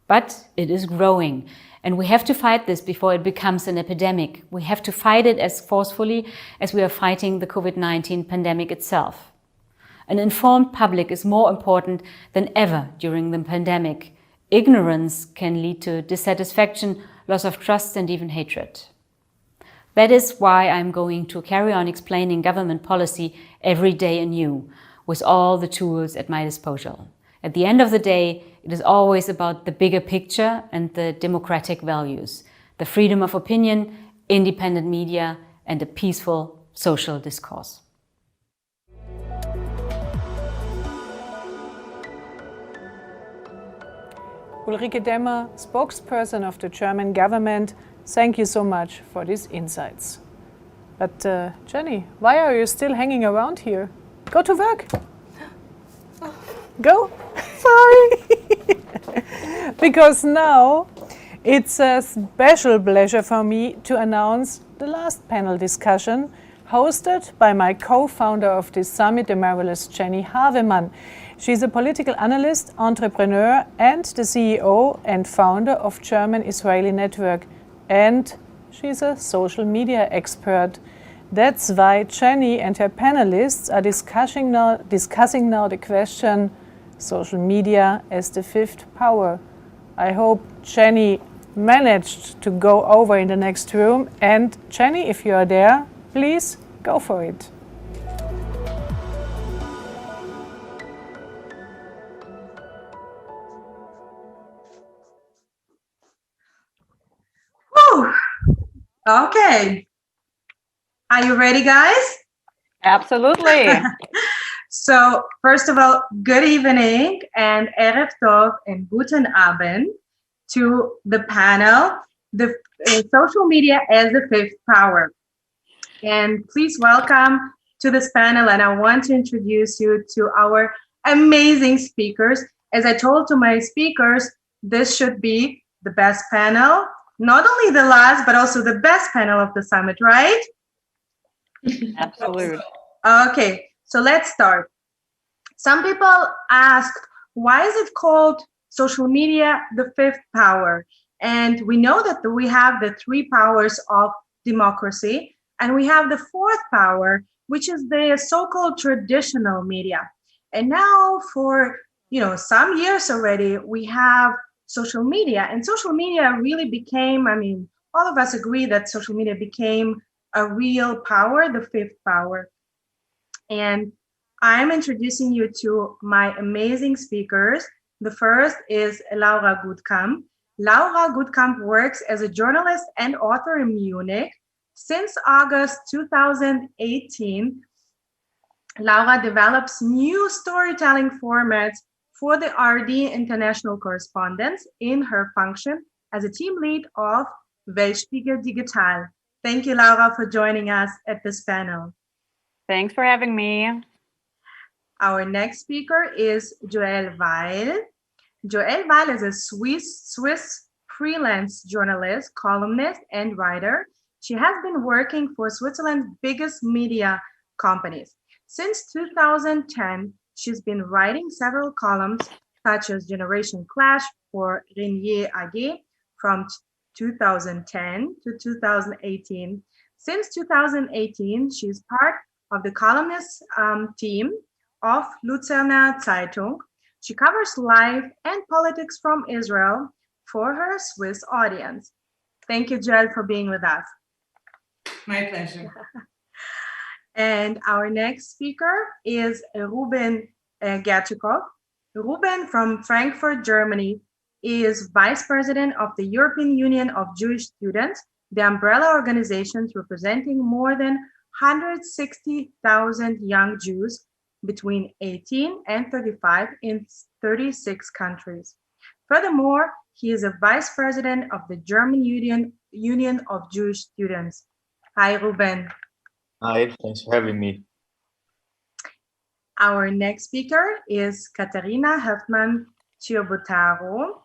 but it is growing, and we have to fight this before it becomes an epidemic. We have to fight it as forcefully as we are fighting the COVID-19 pandemic itself. An informed public is more important than ever during the pandemic. Ignorance can lead to dissatisfaction, loss of trust, and even hatred. That is why I'm going to carry on explaining government policy every day anew, with all the tools at my disposal. At the end of the day, it is always about the bigger picture and the democratic values, the freedom of opinion, independent media, and a peaceful social discourse. Ulrike Demmer, spokesperson of the German government, thank you so much for these insights. But Jenny, why are you still hanging around here? Go to work. Go. Sorry. Because now it's a special pleasure for me to announce the last panel discussion hosted by my co-founder of this summit, the marvelous Jenny Havemann. She's a political analyst, entrepreneur, and the CEO and founder of German-Israeli Network. And she's a social media expert. That's why Jenny and her panelists are discussing now the question, social media as the fifth power. I hope Jenny managed to go over in the next room. And Jenny, if you are there, please go for it. Whew. Okay. Are you ready, guys? Absolutely. So first of all, good evening and Erev Tov and Guten Abend to the panel, the social media as the fifth power. And please welcome to this panel, and I want to introduce you to our amazing speakers. As I told to my speakers, this should be the best panel, not only the last, but also the best panel of the summit, right? Absolutely. Okay, so let's start. Some people asked, why is it called social media the fifth power? And we know that we have the three powers of democracy, and we have the fourth power, which is the so-called traditional media. And now for some years already, we have social media, and social media really became, all of us agree that social media became a real power, the fifth power. And I'm introducing you to my amazing speakers. The first is Laura Gutkamp. Laura Gutkamp works as a journalist and author in Munich. Since August 2018, Laura develops new storytelling formats for the ARD International Correspondence in her function as a team lead of Weltspiegel Digital. Thank you, Laura, for joining us at this panel. Thanks for having me. Our next speaker is Joelle Weil. Joelle Weil is a Swiss freelance journalist, columnist, and writer. She has been working for Switzerland's biggest media companies. Since 2010, she's been writing several columns, such as Generation Clash for Renier AG from 2010 to 2018. Since 2018, she's part of the columnist team of Luzerner Zeitung. She covers life and politics from Israel for her Swiss audience. Thank you, Joelle, for being with us. My pleasure. And our next speaker is Ruben Gerchikov. Ruben from Frankfurt, Germany, is Vice President of the European Union of Jewish Students, the umbrella organizations representing more than 160,000 young Jews between 18 and 35 in 36 countries. Furthermore, he is a vice president of the German Union of Jewish Students. Hi, Ruben. Hi, thanks for having me. Our next speaker is Katharina Höfmann-Ciobotaro.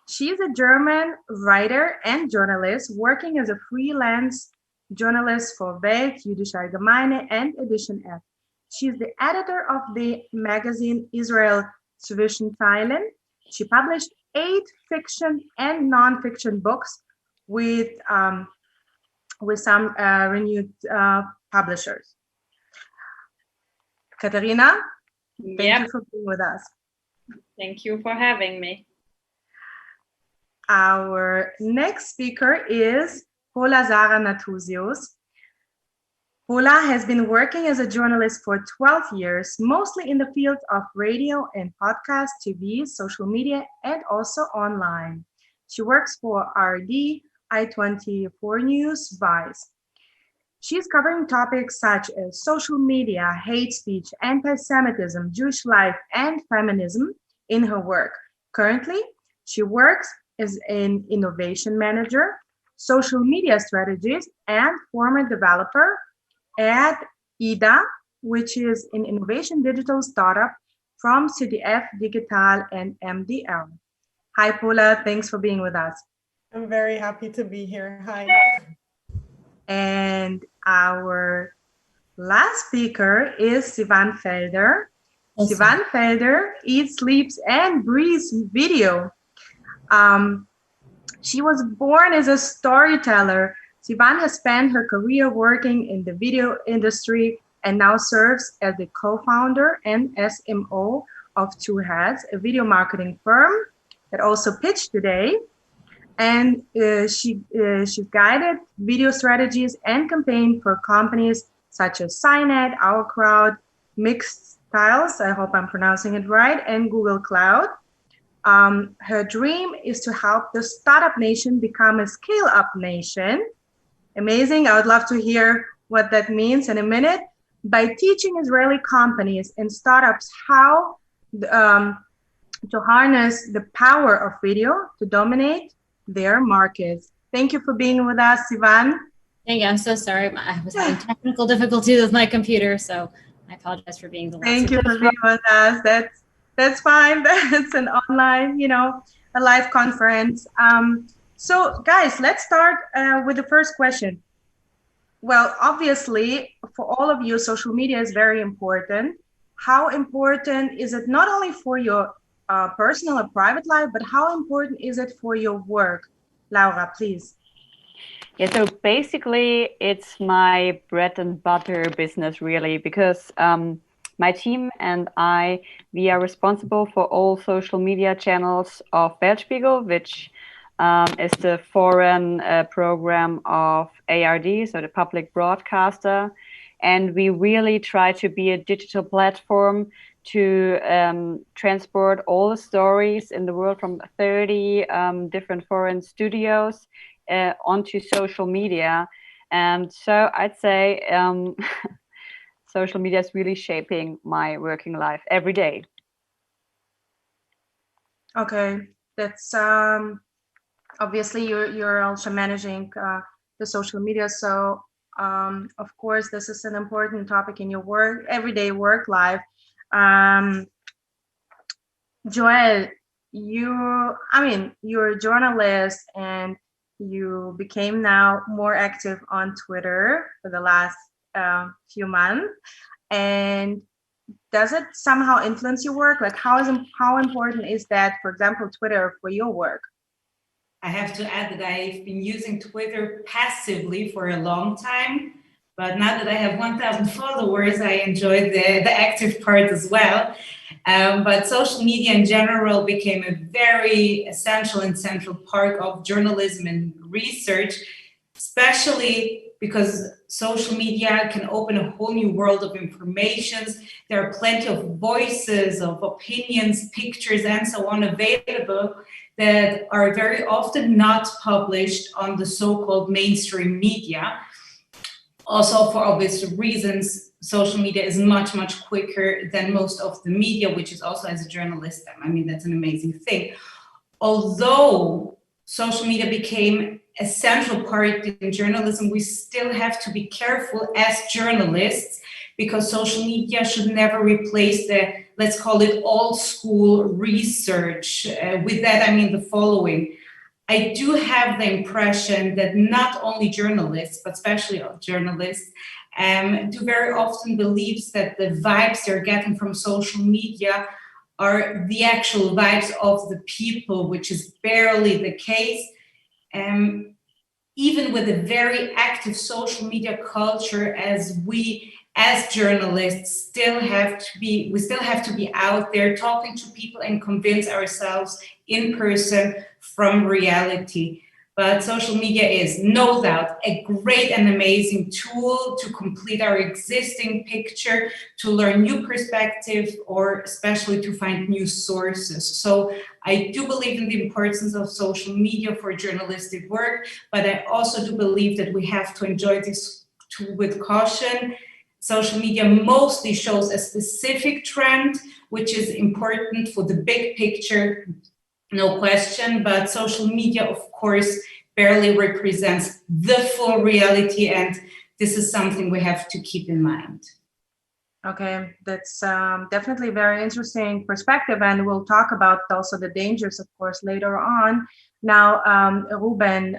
She is a German writer and journalist working as a freelance journalist for Welt, Jüdische Allgemeine, and Edition F. She is the editor of the magazine Israel Zwischen Zeilen. She published 8 fiction and non-fiction books with some renewed publishers. Katharina, thank you for being with us. Thank you for having me. Our next speaker is Paula Zara Natuzios. Paula has been working as a journalist for 12 years, mostly in the fields of radio and podcast, TV, social media, and also online. She works for ARD, I24 News, Vice. She's covering topics such as social media, hate speech, anti-Semitism, Jewish life, and feminism in her work. Currently, she works as an innovation manager, social media strategist, and former developer at IDA, which is an innovation digital startup from CDF Digital and MDL. Hi, Paula. Thanks for being with us. I'm very happy to be here. Hi. And our last speaker is Sivan Felder. Awesome. Sivan Felder eats, sleeps, and breathes video. She was born as a storyteller. Sivan has spent her career working in the video industry and now serves as the co-founder and SMO of Two Heads, a video marketing firm that also pitched today. And she's guided video strategies and campaign for companies such as Cynet, Our Crowd, Mixed Styles, I hope I'm pronouncing it right, and Google Cloud. Her dream is to help the startup nation become a scale-up nation. Amazing. I would love to hear what that means in a minute. by teaching Israeli companies and startups how to harness the power of video to dominate their markets. Thank you for being with us, Sivan. Thank you. I'm so sorry. I was having technical difficulties with my computer, so I apologize for being the last. Thank you for being with us. That's fine. That's an online, a live conference. So guys, let's start with the first question. Well, obviously, for all of you, social media is very important. How important is it not only for your personal or private life, but how important is it for your work? Laura, please. Yeah, so basically it's my bread and butter business, really, because my team and we are responsible for all social media channels of Weltspiegel, which is the foreign program of ARD, so the public broadcaster. And we really try to be a digital platform to transport all the stories in the world from 30 different foreign studios onto social media. And so I'd say social media is really shaping my working life every day. Okay, that's obviously you're also managing the social media. So of course, this is an important topic in your everyday work life. Joel, you're a journalist and you became now more active on Twitter for the last few months. And does it somehow influence your work? Like how important is that, for example, Twitter for your work? I have to add that I've been using Twitter passively for a long time, but now that I have 1,000 followers, I enjoy the active part as well. But social media in general became a very essential and central part of journalism and research, especially because social media can open a whole new world of information. There are plenty of voices, of opinions, pictures, and so on available that are very often not published on the so-called mainstream media. Also, for obvious reasons, social media is much, much quicker than most of the media, which is also, as a journalist, that's an amazing thing. Although social media became a central part in journalism, we still have to be careful as journalists, because social media should never replace the, let's call it, old school research. With that, I mean the following. I do have the impression that not only journalists, but especially journalists, do very often believe that the vibes they're getting from social media are the actual vibes of the people, which is barely the case. Even with a very active social media culture, as we as journalists still have to be out there talking to people and convince ourselves in person from reality. But social media is no doubt a great and amazing tool to complete our existing picture, to learn new perspective, or especially to find new sources. So I do believe in the importance of social media for journalistic work, but I also do believe that we have to enjoy this tool with caution. Social media mostly shows a specific trend, which is important for the big picture, no question, but social media, of course, barely represents the full reality, and this is something we have to keep in mind. Okay, that's definitely a very interesting perspective, and we'll talk about also the dangers, of course, later on. Now, Ruben,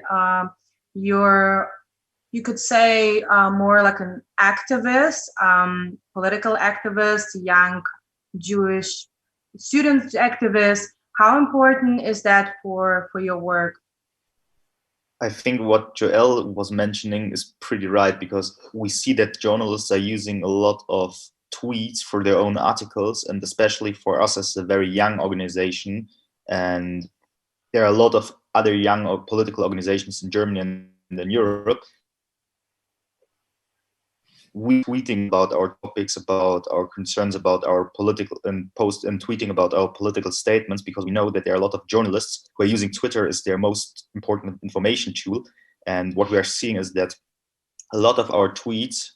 you could say more like an activist, political activist, young Jewish student activist. How important is that for your work? I think what Joel was mentioning is pretty right, because we see that journalists are using a lot of tweets for their own articles, and especially for us as a very young organization. And there are a lot of other young or political organizations in Germany and in Europe. We tweeting about our topics, about our concerns, about our political, and tweeting about our political statements, because we know that there are a lot of journalists who are using Twitter as their most important information tool. And what we are seeing is that a lot of our tweets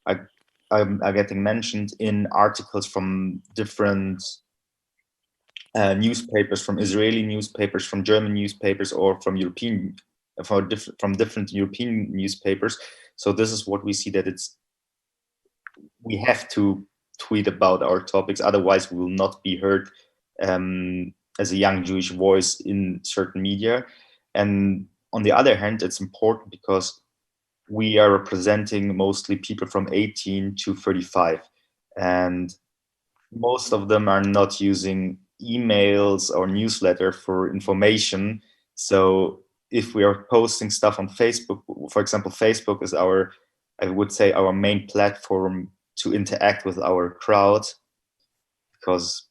are are getting mentioned in articles from different newspapers, from Israeli newspapers, from German newspapers, or from from different European newspapers. So this is what we see, that we have to tweet about our topics, otherwise we will not be heard as a young Jewish voice in certain media. And on the other hand, it's important because we are representing mostly people from 18 to 35, and most of them are not using emails or newsletter for information. So if we are posting stuff on Facebook, for example, Facebook is I would say our main platform to interact with our crowd, because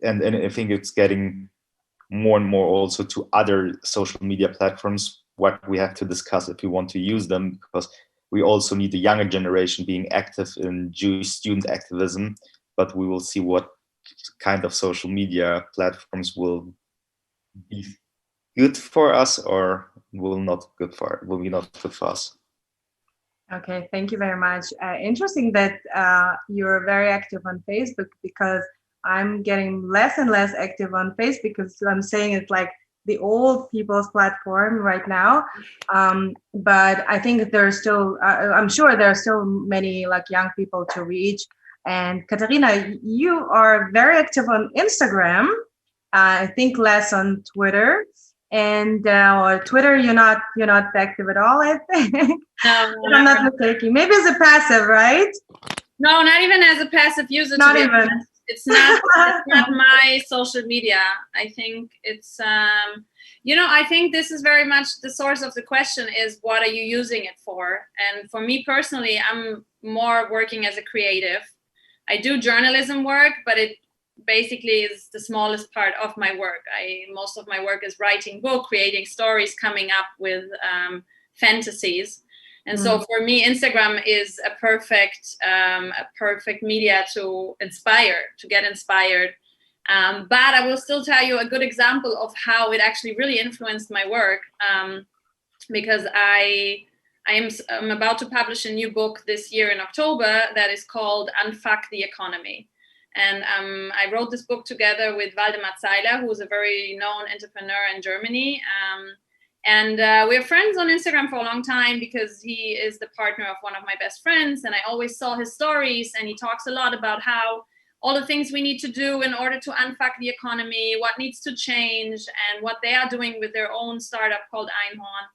and I think it's getting more and more also to other social media platforms, what we have to discuss if we want to use them, because we also need the younger generation being active in Jewish student activism. But we will see what kind of social media platforms will be good for us or will be not good for us. Okay, thank you very much. Interesting that you're very active on Facebook, because I'm getting less and less active on Facebook, because I'm saying it's like the old people's platform right now. But I think there's still, I'm sure there are still many like young people to reach. And Katarina, you are very active on Instagram. I think less on Twitter. And Twitter, you're not active at all, I think. No, I'm not mistaken. Maybe as a passive, right? No, not even as a passive user. Not to be even. honest. It's not my social media. I think it's I think this is very much the source of the question is, what are you using it for? And for me personally, I'm more working as a creative. I do journalism work, but it basically is the smallest part of my work. Most of my work is writing book, creating stories, coming up with fantasies. And so for me, Instagram is a perfect media to get inspired. But I will still tell you a good example of how it actually really influenced my work, because I'm about to publish a new book this year in October that is called Unfuck the Economy. And I wrote this book together with Waldemar Zeiler, who's a very known entrepreneur in Germany. And we're friends on Instagram for a long time, because he is the partner of one of my best friends. And I always saw his stories, and he talks a lot about how all the things we need to do in order to unfuck the economy, what needs to change, and what they are doing with their own startup called Einhorn.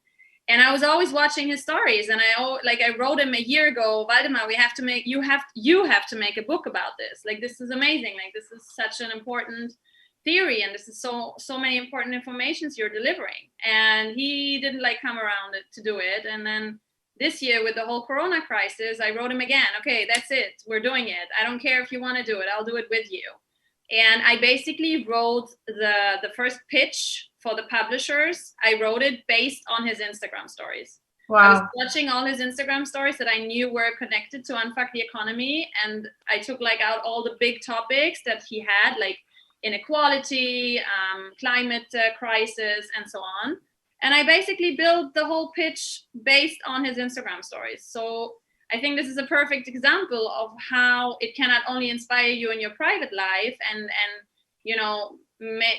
And I was always watching his stories, and I wrote him a year ago, Waldemar, you have to make a book about this. Like, this is amazing. Like, this is such an important theory, and this is so many important informations you're delivering. And he didn't come around to do it. And then this year with the whole Corona crisis, I wrote him again. Okay, that's it. We're doing it. I don't care if you want to do it. I'll do it with you. And I basically wrote the first pitch for the publishers. I wrote it based on his Instagram stories. Wow. I was watching all his Instagram stories that I knew were connected to Unfuck the Economy. And I took out all the big topics that he had, like inequality, climate crisis, and so on. And I basically built the whole pitch based on his Instagram stories. So I think this is a perfect example of how it can not only inspire you in your private life and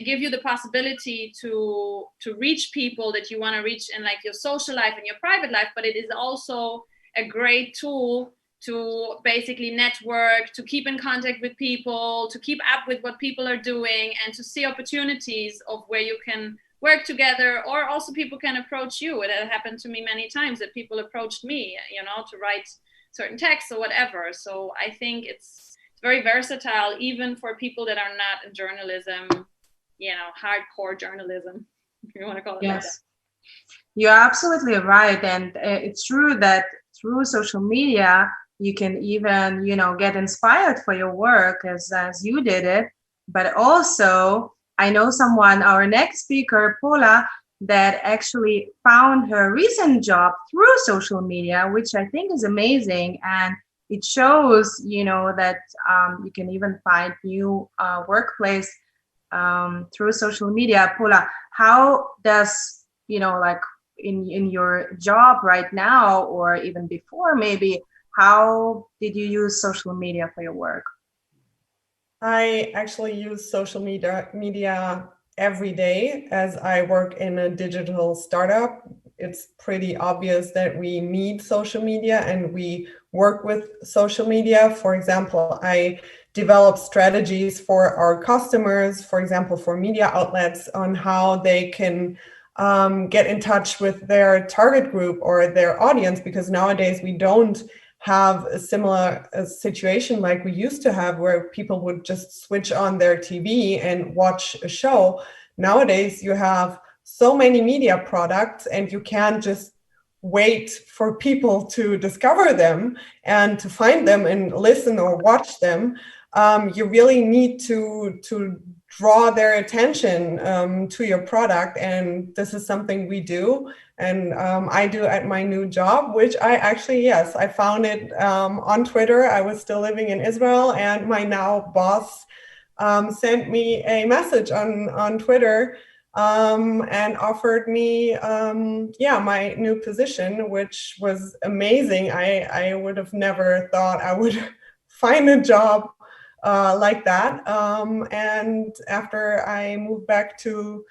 give you the possibility to reach people that you want to reach in your social life and your private life, but it is also a great tool to basically network, to keep in contact with people, to keep up with what people are doing, and to see opportunities of where you can work together, or also people can approach you. It happened to me many times that people approached me, to write certain texts or whatever. So I think it's very versatile, even for people that are not in journalism, hardcore journalism, if you want to call it like that. You're absolutely right. And it's true that through social media, you can even, get inspired for your work as you did it. But also, I know someone, our next speaker, Paula, that actually found her recent job through social media, which I think is amazing. And it shows, that you can even find new workplace through social media. Paula, how does, in your job right now, or even before maybe, how did you use social media for your work? I actually use social media every day as I work in a digital startup. It's pretty obvious that we need social media and we work with social media. For example, I develop strategies for our customers, for example, for media outlets on how they can get in touch with their target group or their audience, because nowadays we don't have a similar situation like we used to have, where people would just switch on their TV and watch a show. Nowadays, you have so many media products and you can't just wait for people to discover them and to find them and listen or watch them. You really need to draw their attention to your product. And this is something we do. And I do at my new job, which I actually, yes, I found it on Twitter. I was still living in Israel, and my now boss sent me a message on Twitter and offered me, my new position, which was amazing. I would have never thought I would find a job like that. And after I moved back to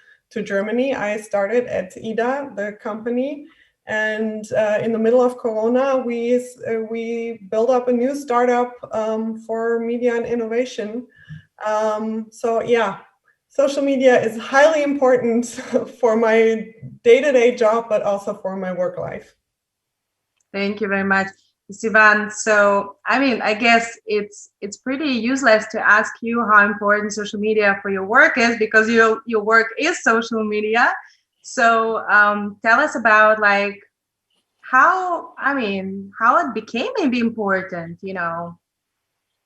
Germany, I started at IDA, the company. And in the middle of Corona, we built up a new startup for media and innovation. Social media is highly important for my day-to-day job, but also for my work life. Thank you very much, Sivan. So, I mean, I guess it's pretty useless to ask you how important social media for your work is, because your work is social media. So, tell us about like how it became maybe important,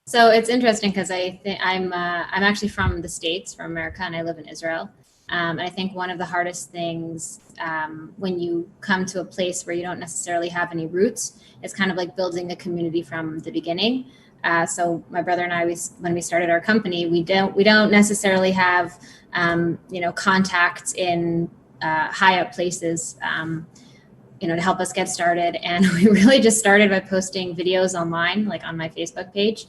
So it's interesting because I'm actually from the States, from America, and I live in Israel. And I think one of the hardest things when you come to a place where you don't necessarily have any roots is kind of like building a community from the beginning. So my brother and I, when we started our company, we don't necessarily have contacts in high up places. To help us get started. And we really just started by posting videos online, like on my Facebook page.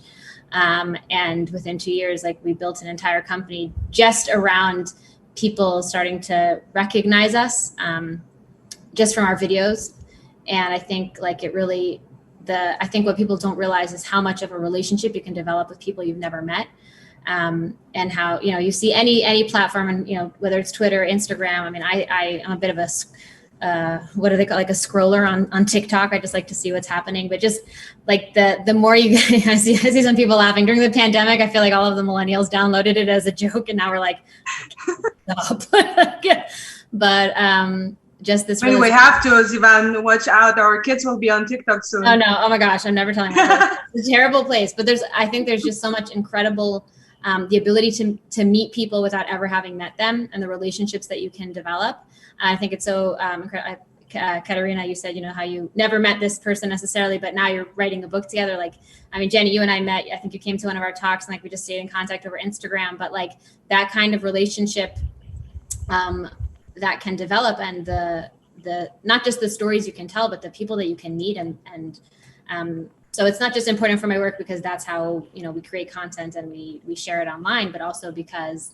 And within 2 years, like we built an entire company just around people starting to recognize us just from our videos. And I think like I think what people don't realize is how much of a relationship you can develop with people you've never met. And how, you see any platform, and, whether it's Twitter, Instagram. I mean, I'm a bit of a what do they call, like a scroller on TikTok. I just like to see what's happening, but just like the more you get, I see some people laughing during the pandemic. I feel like all of the millennials downloaded it as a joke, and now we're like, stop. But just this. I mean, we have to, Sivan, watch out. Our kids will be on TikTok soon. Oh no! Oh my gosh! I'm never telling my kids. It's a terrible place, but I think there's just so much incredible. The ability to meet people without ever having met them, and the relationships that you can develop. I think it's so incredible. Katerina, you said, how you never met this person necessarily, but now you're writing a book together. Like, I mean, Jenny, you and I met, I think you came to one of our talks, and like we just stayed in contact over Instagram, but like that kind of relationship that can develop, and the not just the stories you can tell, but the people that you can meet. And so it's not just important for my work because that's how, we create content and we share it online, but also because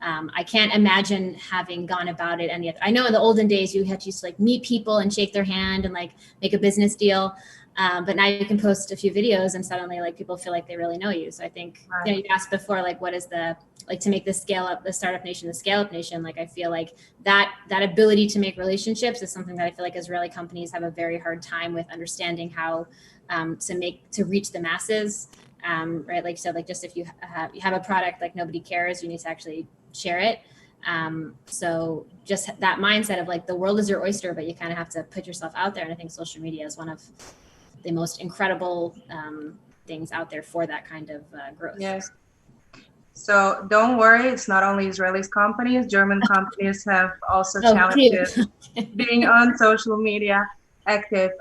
I can't imagine having gone about it any other. I know in the olden days you had to just like meet people and shake their hand and like make a business deal. But now you can post a few videos and suddenly like people feel like they really know you. So I think, you asked before, like, what is to make the startup nation, the scale up nation? Like, I feel like that ability to make relationships is something that I feel like Israeli companies have a very hard time with understanding how to reach the masses. Right. Like, so like, just if you have a product, like nobody cares, you need to actually share it. So just that mindset of like, the world is your oyster, but you kind of have to put yourself out there. And I think social media is one of the most incredible things out there for that kind of growth. Yes. So don't worry, it's not only Israeli companies, German companies have also challenges being on social media active.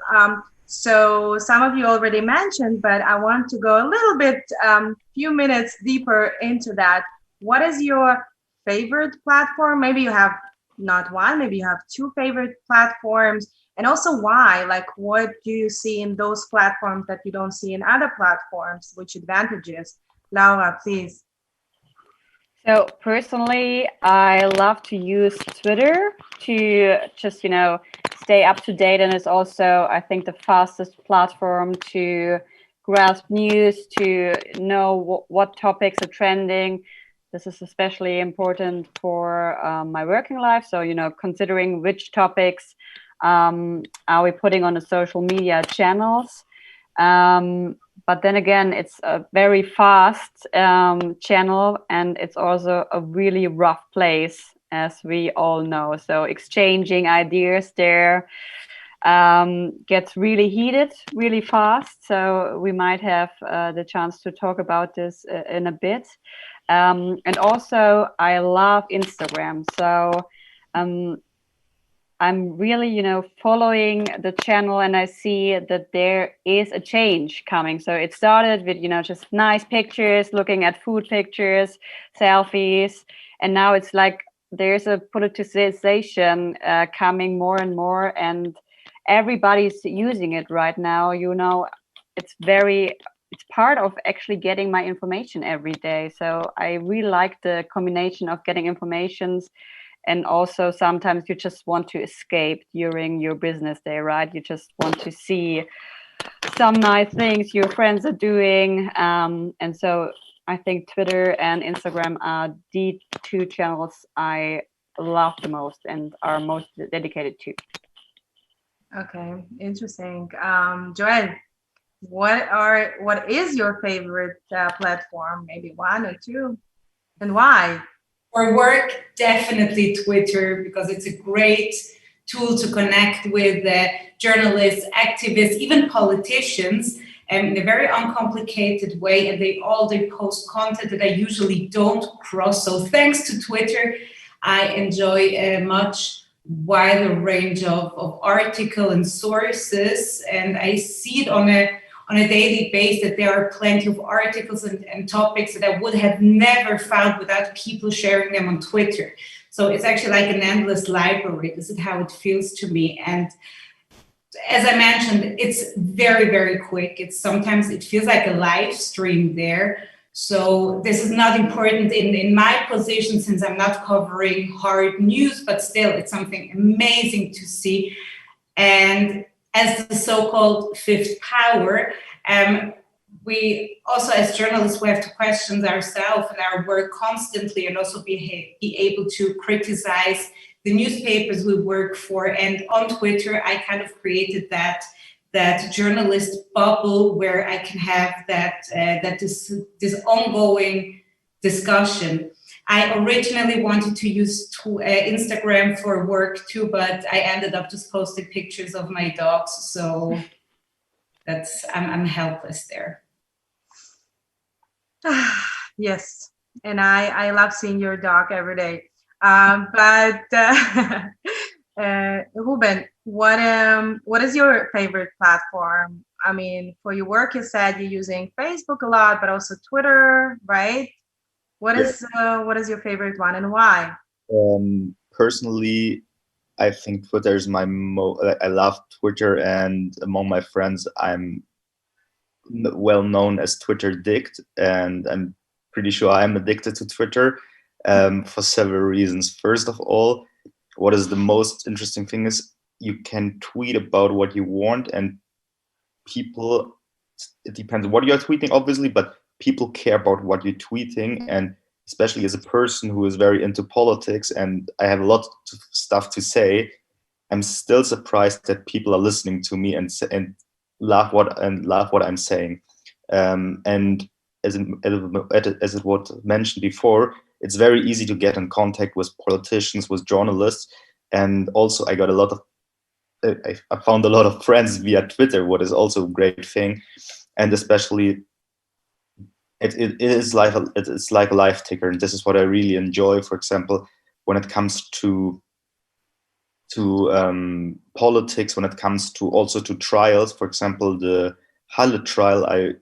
So some of you already mentioned, but I want to go a little bit, few minutes deeper into that. What is your favorite platform? Maybe you have not one, maybe you have two favorite platforms. And also why? Like, what do you see in those platforms that you don't see in other platforms? Which advantages? Laura, please. So personally, I love to use Twitter to just, stay up to date. And it's also, I think, the fastest platform to grasp news, to know what topics are trending. This is especially important for my working life. So, considering which topics are we putting on the social media channels. But then again, it's a very fast channel, and it's also a really rough place, as we all know. So exchanging ideas there gets really heated really fast. So we might have the chance to talk about this in a bit. And also, I love Instagram. So I'm really, following the channel, and I see that there is a change coming. So it started with, just nice pictures, looking at food pictures, selfies. And now it's like there's a politicization coming more and more, and everybody's using it right now. It's part of actually getting my information every day. So I really like the combination of getting informations. And also sometimes you just want to escape during your business day, right? You just want to see some nice things your friends are doing. And so I think Twitter and Instagram are the two channels I love the most and are most dedicated to. Okay, interesting. Joel, what is your favorite platform? Maybe one or two, and why? For work, definitely Twitter, because it's a great tool to connect with journalists, activists, even politicians, in a very uncomplicated way. And they post content that I usually don't cross. So thanks to Twitter, I enjoy a much wider range of article and sources. And I see it on a daily basis that there are plenty of articles and topics that I would have never found without people sharing them on Twitter. So it's actually like an endless library. This is how it feels to me. And as I mentioned, it's very, very quick. Sometimes it feels like a live stream there. So this is not important in my position, since I'm not covering hard news, but still it's something amazing to see. And as the so-called fifth power, we also, as journalists, we have to question ourselves and our work constantly, and also be able to criticize the newspapers we work for. And on Twitter, I kind of created that journalist bubble where I can have this ongoing discussion. I originally wanted to use Instagram for work too, but I ended up just posting pictures of my dogs. So I'm helpless there. Yes, and I love seeing your dog every day. But Ruben, what is your favorite platform? I mean, for your work, you said you're using Facebook a lot, but also Twitter, right? What is your favorite one, and why? Personally, I think Twitter is I love Twitter, and among my friends, I'm well known as Twitter addict, and I'm pretty sure I'm addicted to Twitter for several reasons. First of all, what is the most interesting thing is you can tweet about what you want, and people, it depends what you're tweeting, obviously, but people care about what you're tweeting. And especially as a person who is very into politics and I have a lot of stuff to say, I'm still surprised that people are listening to me and love what I'm saying. And as it was mentioned before, it's very easy to get in contact with politicians, with journalists, and also I found a lot of friends via Twitter, what is also a great thing. And especially it's like a life ticker, and this is what I really enjoy. For example, when it comes to politics, when it comes to also to trials, for example, the Halle trial,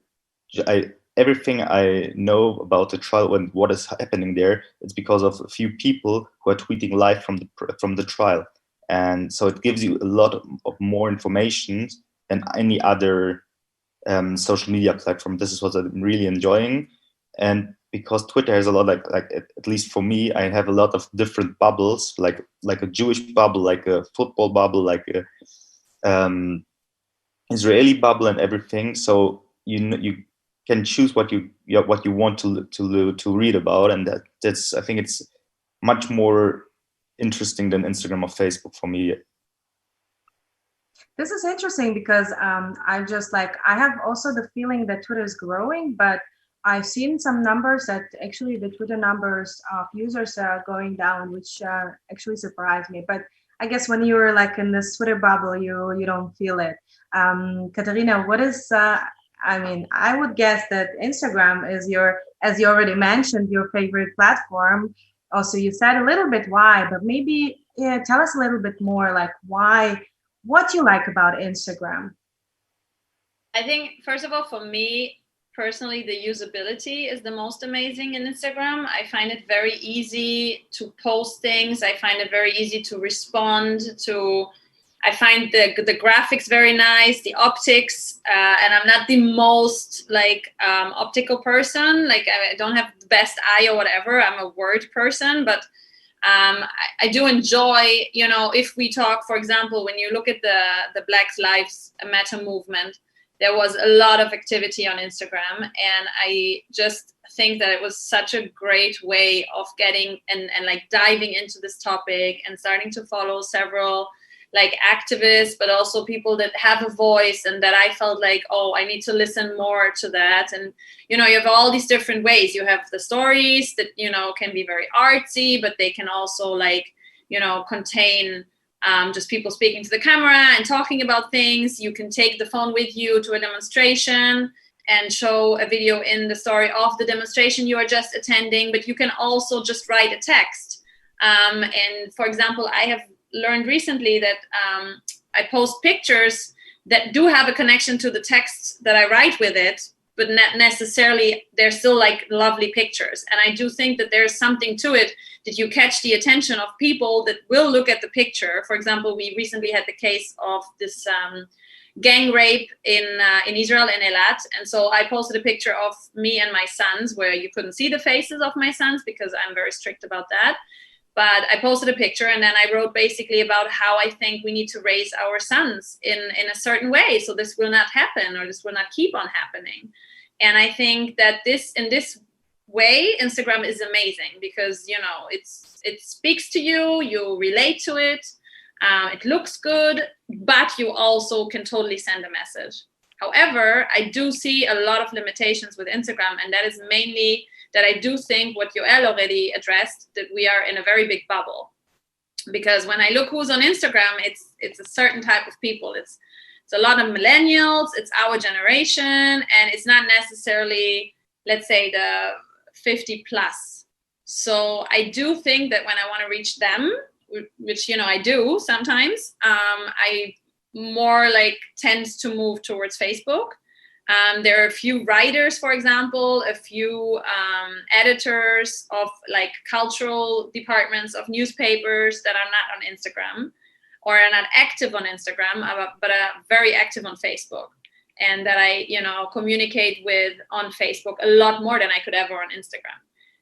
everything I know about the trial and what is happening there, it's because of a few people who are tweeting live from the trial. And so it gives you a lot of more information than any other social media platform. This is what I'm really enjoying. And because Twitter has a lot, like at least for me, I have a lot of different bubbles, like a Jewish bubble, like a football bubble, like a Israeli bubble, and everything. So you can choose what you want to read about, and that's I think it's much more interesting than Instagram or Facebook for me. This is interesting because I have also the feeling that Twitter is growing, but I've seen some numbers that actually the Twitter numbers of users are going down, which actually surprised me. But I guess when you're like in this Twitter bubble, you don't feel it. Katerina, what is, I would guess that Instagram is as you already mentioned, your favorite platform. Also, you said a little bit why, but maybe tell us a little bit more, like why, what you like about Instagram. I think, first of all, for me personally, the usability is the most amazing in Instagram. I find it very easy to post things. I find it very easy to respond to. I find the graphics very nice, the optics, and I'm not the most optical person. Like I don't have the best eye or whatever. I'm a word person, but I do enjoy, if we talk, for example, when you look at the Black Lives Matter movement, there was a lot of activity on Instagram, and I just think that it was such a great way of getting and diving into this topic and starting to follow several activists, but also people that have a voice, and that I felt like, oh, I need to listen more to that. And you have all these different ways. You have the stories that can be very artsy, but they can also contain just people speaking to the camera and talking about things. You can take the phone with you to a demonstration and show a video in the story of the demonstration you are just attending, but you can also just write a text. And for example, I have learned recently that I post pictures that do have a connection to the text that I write with it, but not necessarily they're still lovely pictures. And I do think that there's something to it, that you catch the attention of people that will look at the picture. For example, we recently had the case of this gang rape in Israel, in Eilat. And so I posted a picture of me and my sons where you couldn't see the faces of my sons because I'm very strict about that. But I posted a picture, and then I wrote basically about how I think we need to raise our sons in a certain way, so this will not happen, or this will not keep on happening. And I think that in this way, Instagram is amazing because, it speaks to you, you relate to it, it looks good, but you also can totally send a message. However, I do see a lot of limitations with Instagram, and that is mainly that I do think what Yoel already addressed, that we are in a very big bubble. Because when I look who's on Instagram, it's a certain type of people. It's a lot of millennials, it's our generation, and it's not necessarily, let's say, the 50 plus. So I do think that when I want to reach them, which, I do sometimes, I more tends to move towards Facebook. There are a few writers, for example, a few editors of cultural departments of newspapers that are not on Instagram or are not active on Instagram, but are very active on Facebook, and that I, communicate with on Facebook a lot more than I could ever on Instagram.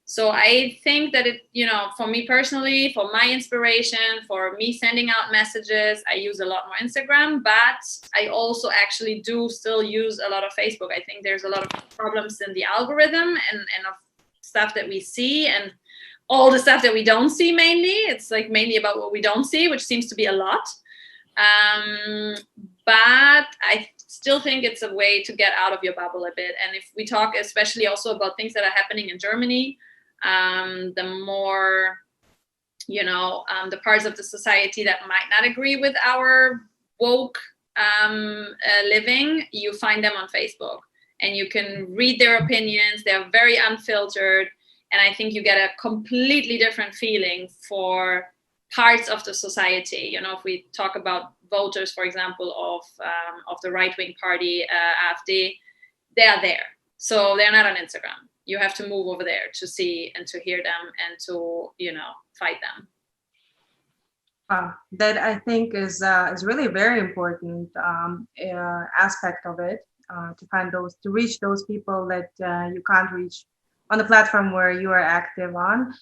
So I think that it, for me personally, for my inspiration, for me sending out messages, I use a lot more Instagram, but I also actually do still use a lot of Facebook. I think there's a lot of problems in the algorithm and of stuff that we see, and all the stuff that we don't see mainly. It's mainly about what we don't see, which seems to be a lot. But I still think it's a way to get out of your bubble a bit. And if we talk especially also about things that are happening in Germany, the more, the parts of the society that might not agree with our woke living, you find them on Facebook, and you can read their opinions. They're very unfiltered, and I think you get a completely different feeling for parts of the society. If we talk about voters, for example, of the right-wing party, ARD, they are there. So they're not on Instagram. You have to move over there to see and to hear them and to, fight them. That I think is really very important aspect of it, to reach those people that you can't reach on the platform where you are active on.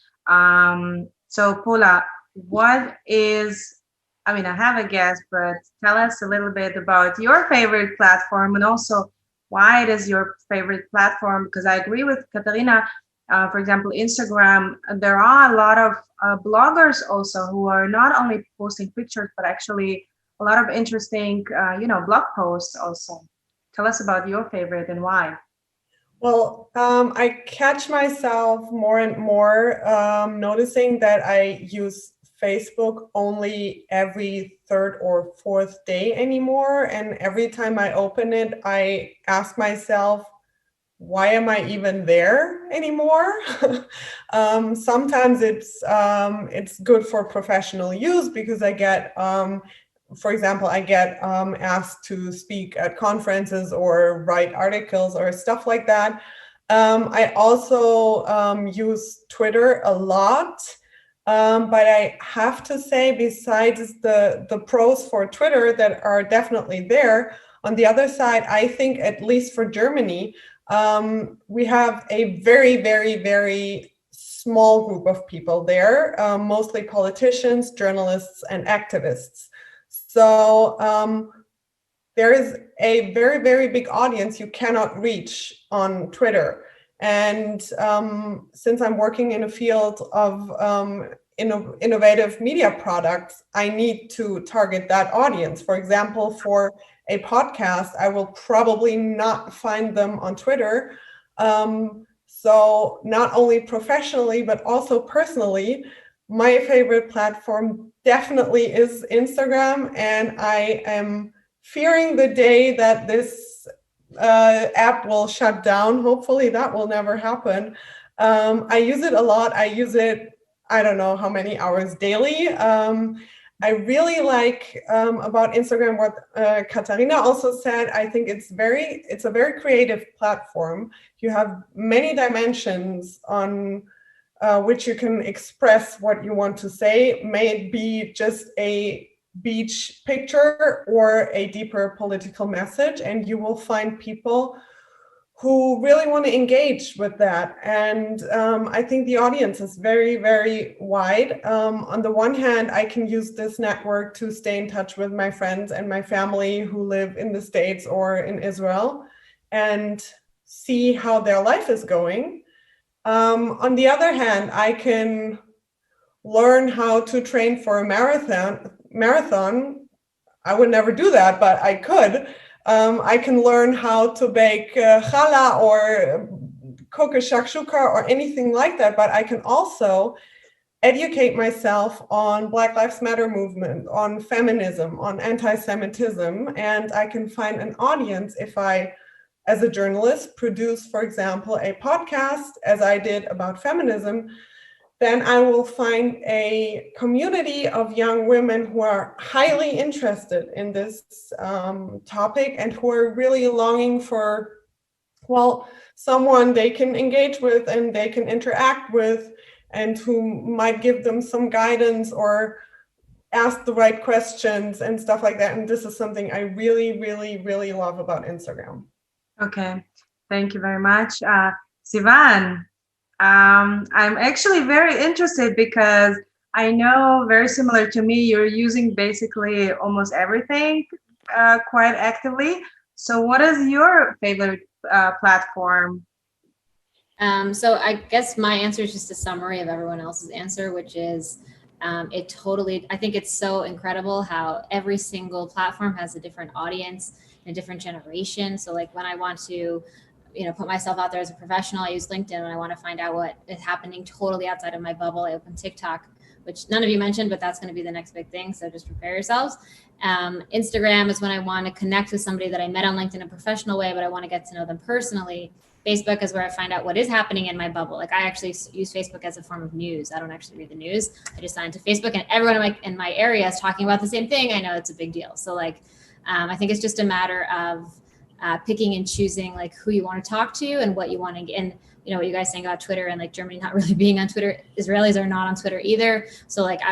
So Paula, what is, I mean, I have a guess, but tell us a little bit about your favorite platform and also why it is your favorite platform, because I agree with Katarina. For example, Instagram, there are a lot of bloggers also who are not only posting pictures, but actually a lot of interesting, blog posts also. Tell us about your favorite and why. Well, I catch myself more and more noticing that I use Facebook only every third or fourth day anymore. And every time I open it, I ask myself, why am I even there anymore? Sometimes it's good for professional use because I get, for example, I get asked to speak at conferences or write articles or stuff like that. I also use Twitter a lot. But I have to say, besides the pros for Twitter that are definitely there, on the other side, I think, at least for Germany, we have a very, very, very small group of people there, mostly politicians, journalists, and activists. So there is a very, very big audience you cannot reach on Twitter. And since I'm working in a field of innovative media products, I need to target that audience. For example, for a podcast, I will probably not find them on Twitter. So not only professionally, but also personally, my favorite platform definitely is Instagram. And I am fearing the day that this app will shut down. Hopefully that will never happen. I use it a lot. I use it, I don't know how many hours daily. I really like about Instagram what Katarina also said. I think it's a very creative platform. You have many dimensions on which you can express what you want to say. May it be just a beach picture or a deeper political message, and you will find people who really want to engage with that. And I think the audience is very, very wide. On the one hand, I can use this network to stay in touch with my friends and my family who live in the States or in Israel and see how their life is going. On the other hand, I can learn how to train for a marathon. I would never do that, but I could. I can learn how to bake challah or cook a shakshuka or anything like that, but I can also educate myself on Black Lives Matter movement, on feminism, on anti-Semitism, and I can find an audience if I, as a journalist, produce, for example, a podcast, as I did about feminism. Then I will find a community of young women who are highly interested in this topic and who are really longing for, well, someone they can engage with and they can interact with and who might give them some guidance or ask the right questions and stuff like that. And this is something I really, really, really love about Instagram. Okay, thank you very much. Sivan, I'm actually very interested because I know, very similar to me, you're using basically almost everything quite actively. So what is your favorite platform? So I guess my answer is just a summary of everyone else's answer, which is I think it's so incredible how every single platform has a different audience and a different generation. So like when I want to put myself out there as a professional, I use LinkedIn. When I want to find out what is happening totally outside of my bubble, I open TikTok, which none of you mentioned, but that's going to be the next big thing. So just prepare yourselves. Instagram is when I want to connect with somebody that I met on LinkedIn in a professional way, but I want to get to know them personally. Facebook is where I find out what is happening in my bubble. Like I actually use Facebook as a form of news. I don't actually read the news. I just sign into Facebook and everyone in my area is talking about the same thing. I know it's a big deal. So like, I think it's just a matter of picking and choosing like who you want to talk to and what you want to, and you know what you guys saying about Twitter and like Germany not really being on Twitter. Israelis are not on Twitter either. So like I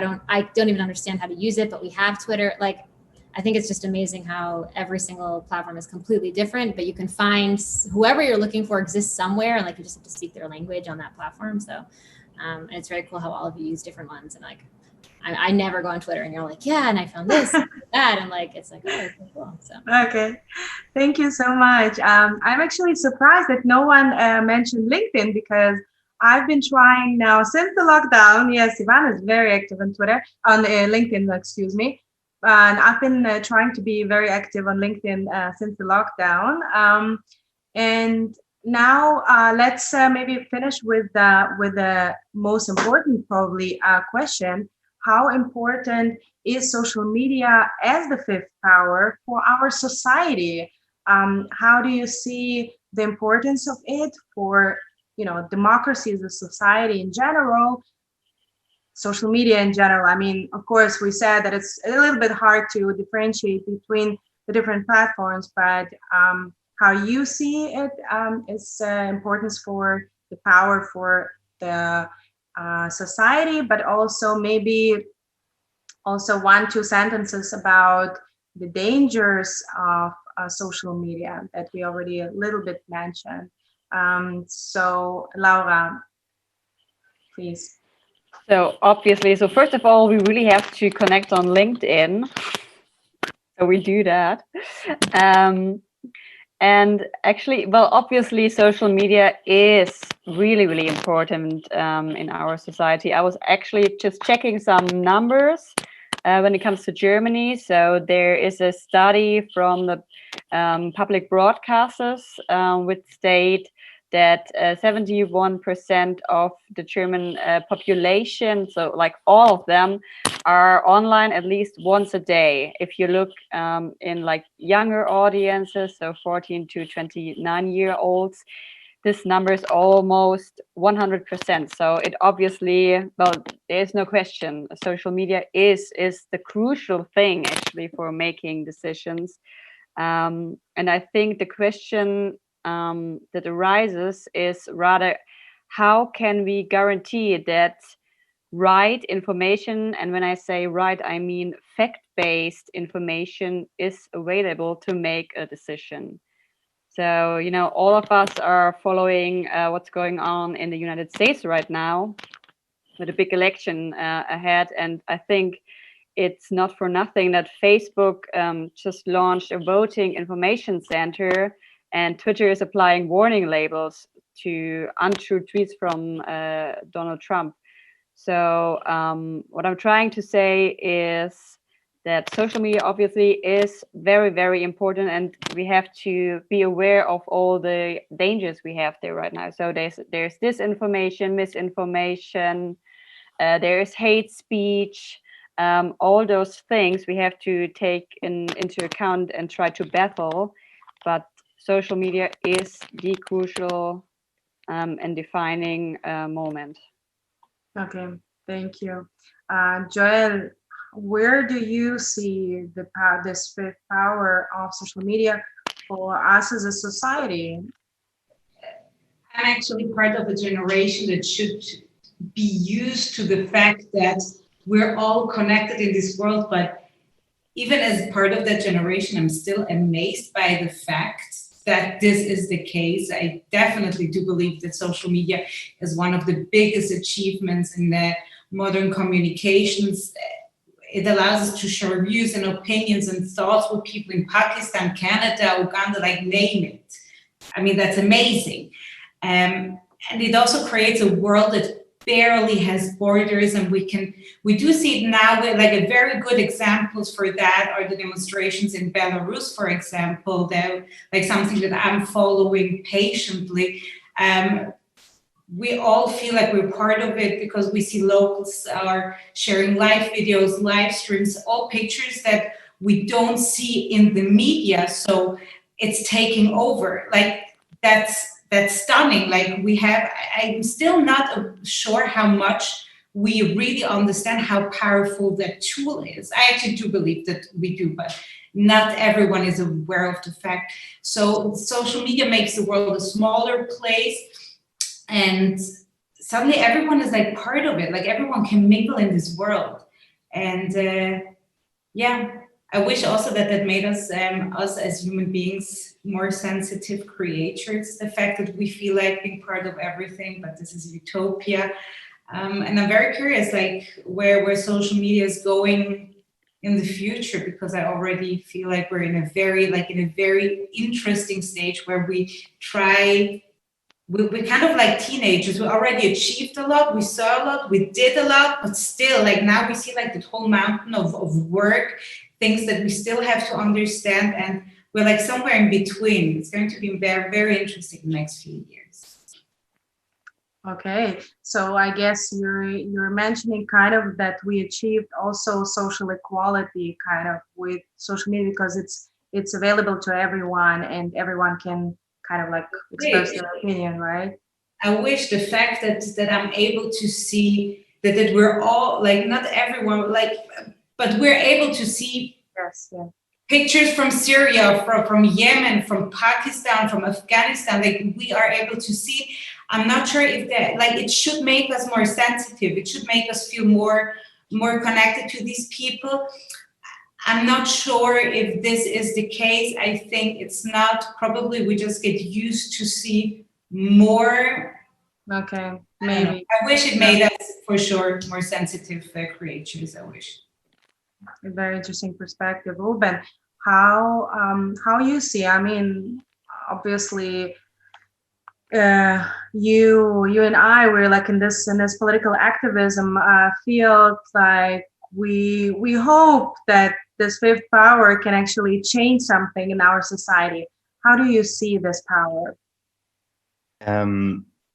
don't even understand how to use it, but we have Twitter. Like I think it's just amazing how every single platform is completely different, but you can find whoever you're looking for exists somewhere, and like you just have to speak their language on that platform. So and it's very cool how all of you use different ones, and like I never go on Twitter and you're like, yeah, and I found this, and that, and like it's like, oh, okay, cool. So Okay, thank you so much. I'm actually surprised that no one mentioned LinkedIn, because I've been trying now since the lockdown. Yes, Ivan is very active on Twitter, on LinkedIn, excuse me. And I've been trying to be very active on LinkedIn since the lockdown. And now let's maybe finish with the most important probably question. How important is social media as the fifth power for our society? How do you see the importance of it for, you know, democracy as a society in general, social media in general? I mean, of course, we said that it's a little bit hard to differentiate between the different platforms, but how you see it is importance for the power for the society, but also maybe also 1-2 sentences about the dangers of social media that we already a little bit mentioned. So Laura, please. So obviously, so first of all, we really have to connect on LinkedIn. So we do that. And actually, well, obviously, social media is really, really important in our society. I was actually just checking some numbers when it comes to Germany. So there is a study from the public broadcasters which state that 71% of the German population, so like all of them, are online at least once a day. If you look in like younger audiences, so 14 to 29-year-olds, this number is almost 100%. So it obviously, well, there's no question, social media is the crucial thing actually for making decisions. And I think the question that arises is rather, how can we guarantee that right information, and when I say right, I mean fact-based information, is available to make a decision? So, you know, all of us are following what's going on in the United States right now with a big election ahead. And I think it's not for nothing that Facebook just launched a voting information center, and Twitter is applying warning labels to untrue tweets from Donald Trump. So what I'm trying to say is that social media obviously is very, very important, and we have to be aware of all the dangers we have there right now. So there's disinformation, misinformation, there is hate speech, all those things we have to take into account and try to battle. But social media is the crucial and defining moment. Okay, thank you. Joel, where do you see this fifth power of social media for us as a society? I'm actually part of a generation that should be used to the fact that we're all connected in this world, but even as part of that generation, I'm still amazed by the fact that this is the case. I definitely do believe that social media is one of the biggest achievements in the modern communications. It allows us to share views and opinions and thoughts with people in Pakistan, Canada, Uganda, like name it. I mean, that's amazing. And it also creates a world that barely has borders, and we do see it now. Like a very good examples for that are the demonstrations in Belarus, for example. They're like something that I'm following patiently. We all feel like we're part of it because we see locals are sharing live videos, live streams, all pictures that we don't see in the media. So it's taking over. Like that's stunning. Like I'm still not sure how much we really understand how powerful that tool is. I actually do believe that we do, but not everyone is aware of the fact. So social media makes the world a smaller place, and suddenly everyone is like part of it. Like everyone can mingle in this world. And yeah, I wish also that made us as human beings more sensitive creators. The fact that we feel like being part of everything, but this is utopia. And I'm very curious, like where social media is going in the future, because I already feel like we're in a very interesting stage where we're kind of like teenagers. We already achieved a lot, we saw a lot, we did a lot, but still, like now we see like the whole mountain of work, things that we still have to understand, and we're like somewhere in between. It's going to be very, very interesting the next few years. Okay, so I guess you're mentioning kind of that we achieved also social equality kind of with social media, because it's available to everyone and everyone can kind of like express their opinion, right? I wish the fact that I'm able to see that we're all, like, not everyone, like, but we're able to see pictures from Syria, from Yemen, from Pakistan, from Afghanistan. Like we are able to see. I'm not sure if that, like, it should make us more sensitive. It should make us feel more connected to these people. I'm not sure if this is the case. I think it's not. Probably we just get used to see more. Okay, maybe. I wish it made us, for sure, more sensitive creatures. I wish. A very interesting perspective. Ruben, how you see? I mean, obviously, you and I were like in this political activism field. Like we hope that this fifth power can actually change something in our society. How do you see this power?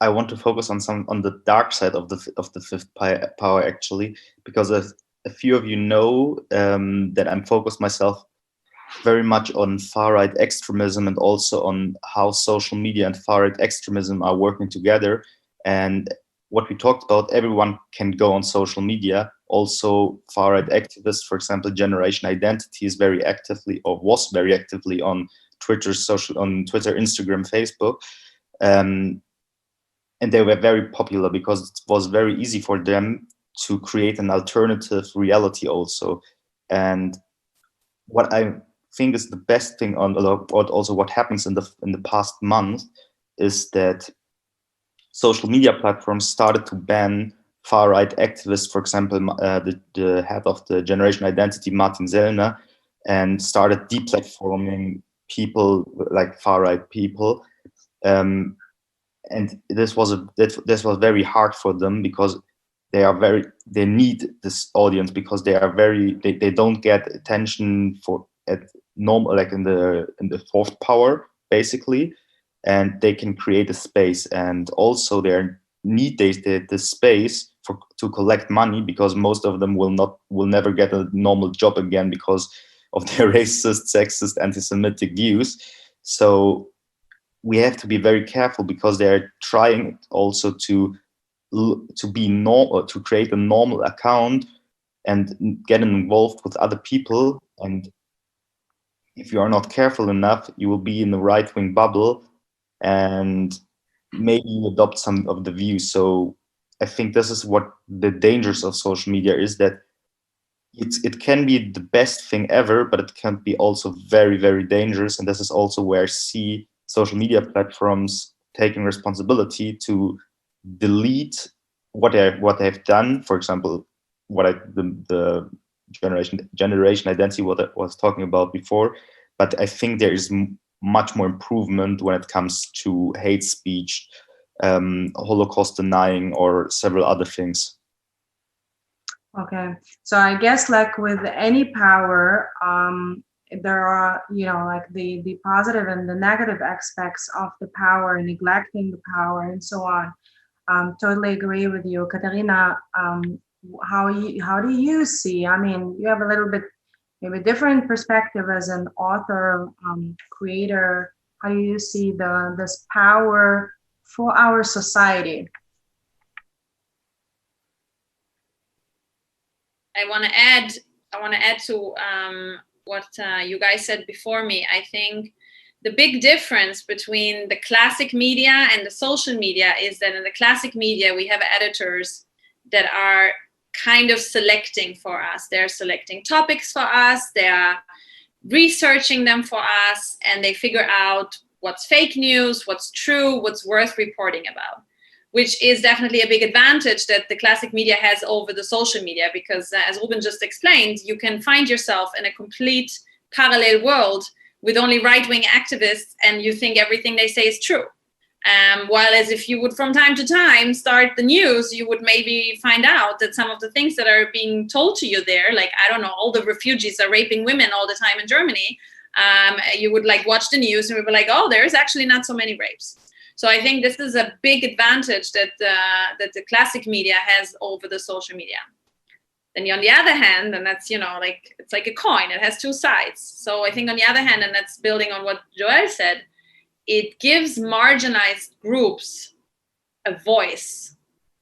I want to focus on the dark side of the fifth power, actually, because a few of you know that I'm focused myself very much on far-right extremism, and also on how social media and far-right extremism are working together. And what we talked about, everyone can go on social media. Also, far-right activists, for example, Generation Identity is very actively, or was very actively, on Twitter, Instagram, Facebook. And they were very popular because it was very easy for them to create an alternative reality also. And what I think is the best thing also what happens in the past month is that social media platforms started to ban far-right activists. For example, the head of the Generation Identity, Martin Sellner, and started deplatforming people like far-right people. And this was very hard for them, because they need this audience, because they don't get attention at normal, like in the fourth power basically, and they can create a space. And also they need the space to collect money, because most of them will never get a normal job again because of their racist, sexist, anti-Semitic views. So we have to be very careful, because they're trying also to be normal, to create a normal account and get involved with other people. And if you are not careful enough, you will be in the right-wing bubble, and maybe you adopt some of the views. So I think this is what the dangers of social media is, that it can be the best thing ever, but it can be also very, very dangerous. And this is also where I see social media platforms taking responsibility to delete what they've done. For example, the generation identity, what I was talking about before. But I think there is much more improvement when it comes to hate speech, Holocaust denying, or several other things. Okay, so I guess like with any power, there are, like the positive and the negative aspects of the power, neglecting the power, and so on. Totally agree with you, Katerina. How do you see? I mean, you have a little bit maybe different perspective as an author, creator. How do you see this power for our society? I want to add to what you guys said before me. I think the big difference between the classic media and the social media is that in the classic media, we have editors that are kind of selecting for us. They're selecting topics for us. They are researching them for us, and they figure out what's fake news, what's true, what's worth reporting about, which is definitely a big advantage that the classic media has over the social media, because as Ruben just explained, you can find yourself in a complete parallel world with only right-wing activists, and you think everything they say is true. While as if you would from time to time start the news, you would maybe find out that some of the things that are being told to you there, like, I don't know, all the refugees are raping women all the time in Germany. You would like watch the news and we were like, oh, there's actually not so many rapes. So I think this is a big advantage that the classic media has over the social media. Then on the other hand, and that's, like, it's like a coin, it has two sides. So I think on the other hand, and that's building on what Joel said, it gives marginalized groups a voice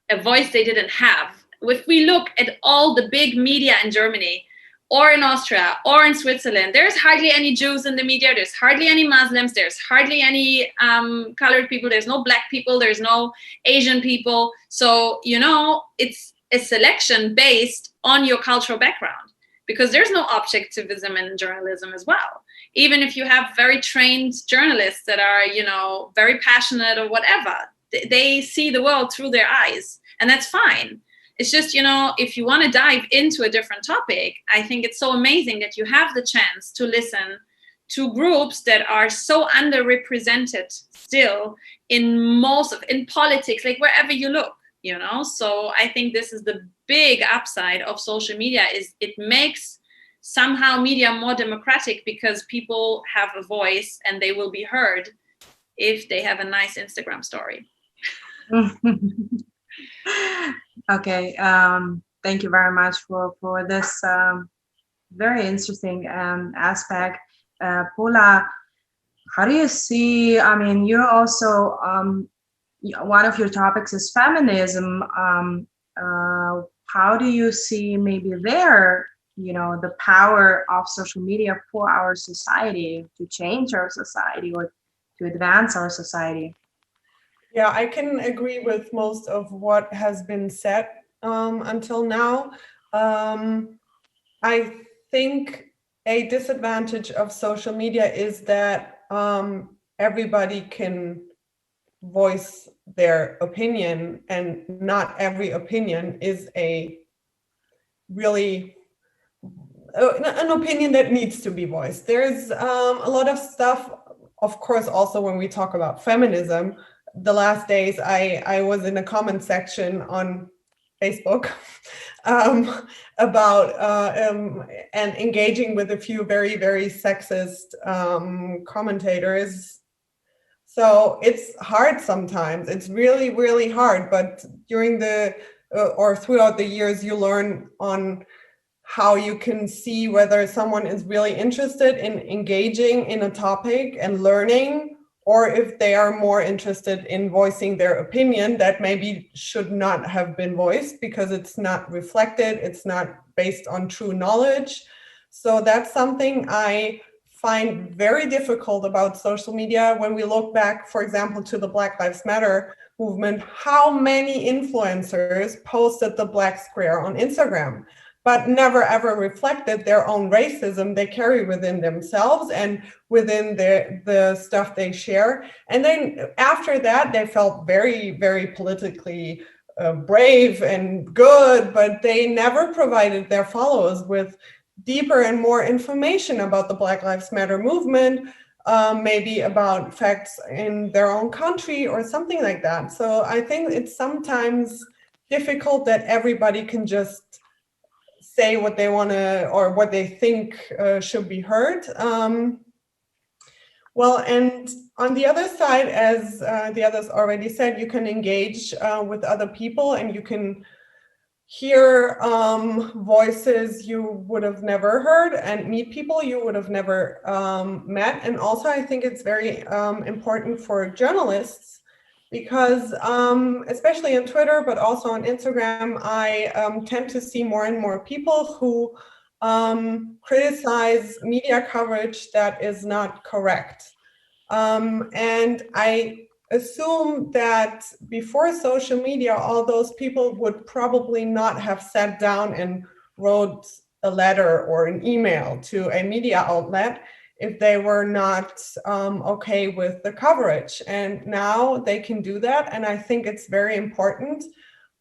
they didn't have. If we look at all the big media in Germany or in Austria or in Switzerland, there's hardly any Jews in the media, there's hardly any Muslims, there's hardly any colored people, there's no black people, there's no Asian people. So, it's a selection based on your cultural background, because there's no objectivism in journalism as well. Even if you have very trained journalists that are, very passionate or whatever, they see the world through their eyes, and that's fine. It's just, if you want to dive into a different topic, I think it's so amazing that you have the chance to listen to groups that are so underrepresented still in politics, like wherever you look, So I think this is the big upside of social media, is it makes somehow media more democratic, because people have a voice and they will be heard if they have a nice Instagram story. Okay, thank you very much for this very interesting aspect. Paula, how do you see, you're also, one of your topics is feminism. How do you see maybe there, the power of social media for our society, to change our society or to advance our society? Yeah, I can agree with most of what has been said until now. I think a disadvantage of social media is that everybody can voice their opinion, and not every opinion is an opinion that needs to be voiced. There's a lot of stuff, of course, also when we talk about feminism. The last days I was in a comment section on Facebook about and engaging with a few very, very sexist commentators. So it's hard sometimes. It's really, really hard. But during throughout the years, you learn on how you can see whether someone is really interested in engaging in a topic and learning, or if they are more interested in voicing their opinion that maybe should not have been voiced because it's not reflected, it's not based on true knowledge. So that's something I find very difficult about social media. When we look back, for example, to the Black Lives Matter movement, how many influencers posted the black square on Instagram, but never ever reflected their own racism they carry within themselves and within the stuff they share. And then after that, they felt very, very politically brave and good, but they never provided their followers with deeper and more information about the Black Lives Matter movement, maybe about facts in their own country or something like that. So I think it's sometimes difficult that everybody can just say what they want to or what they think should be heard. Well, and on the other side, as the others already said, you can engage with other people and you can hear voices you would have never heard and meet people you would have never met. And also, I think it's very important for journalists because especially on Twitter, but also on Instagram, I tend to see more and more people who criticize media coverage that is not correct. And I assume that before social media, all those people would probably not have sat down and wrote a letter or an email to a media outlet if they were not okay with the coverage. And now they can do that. And I think it's very important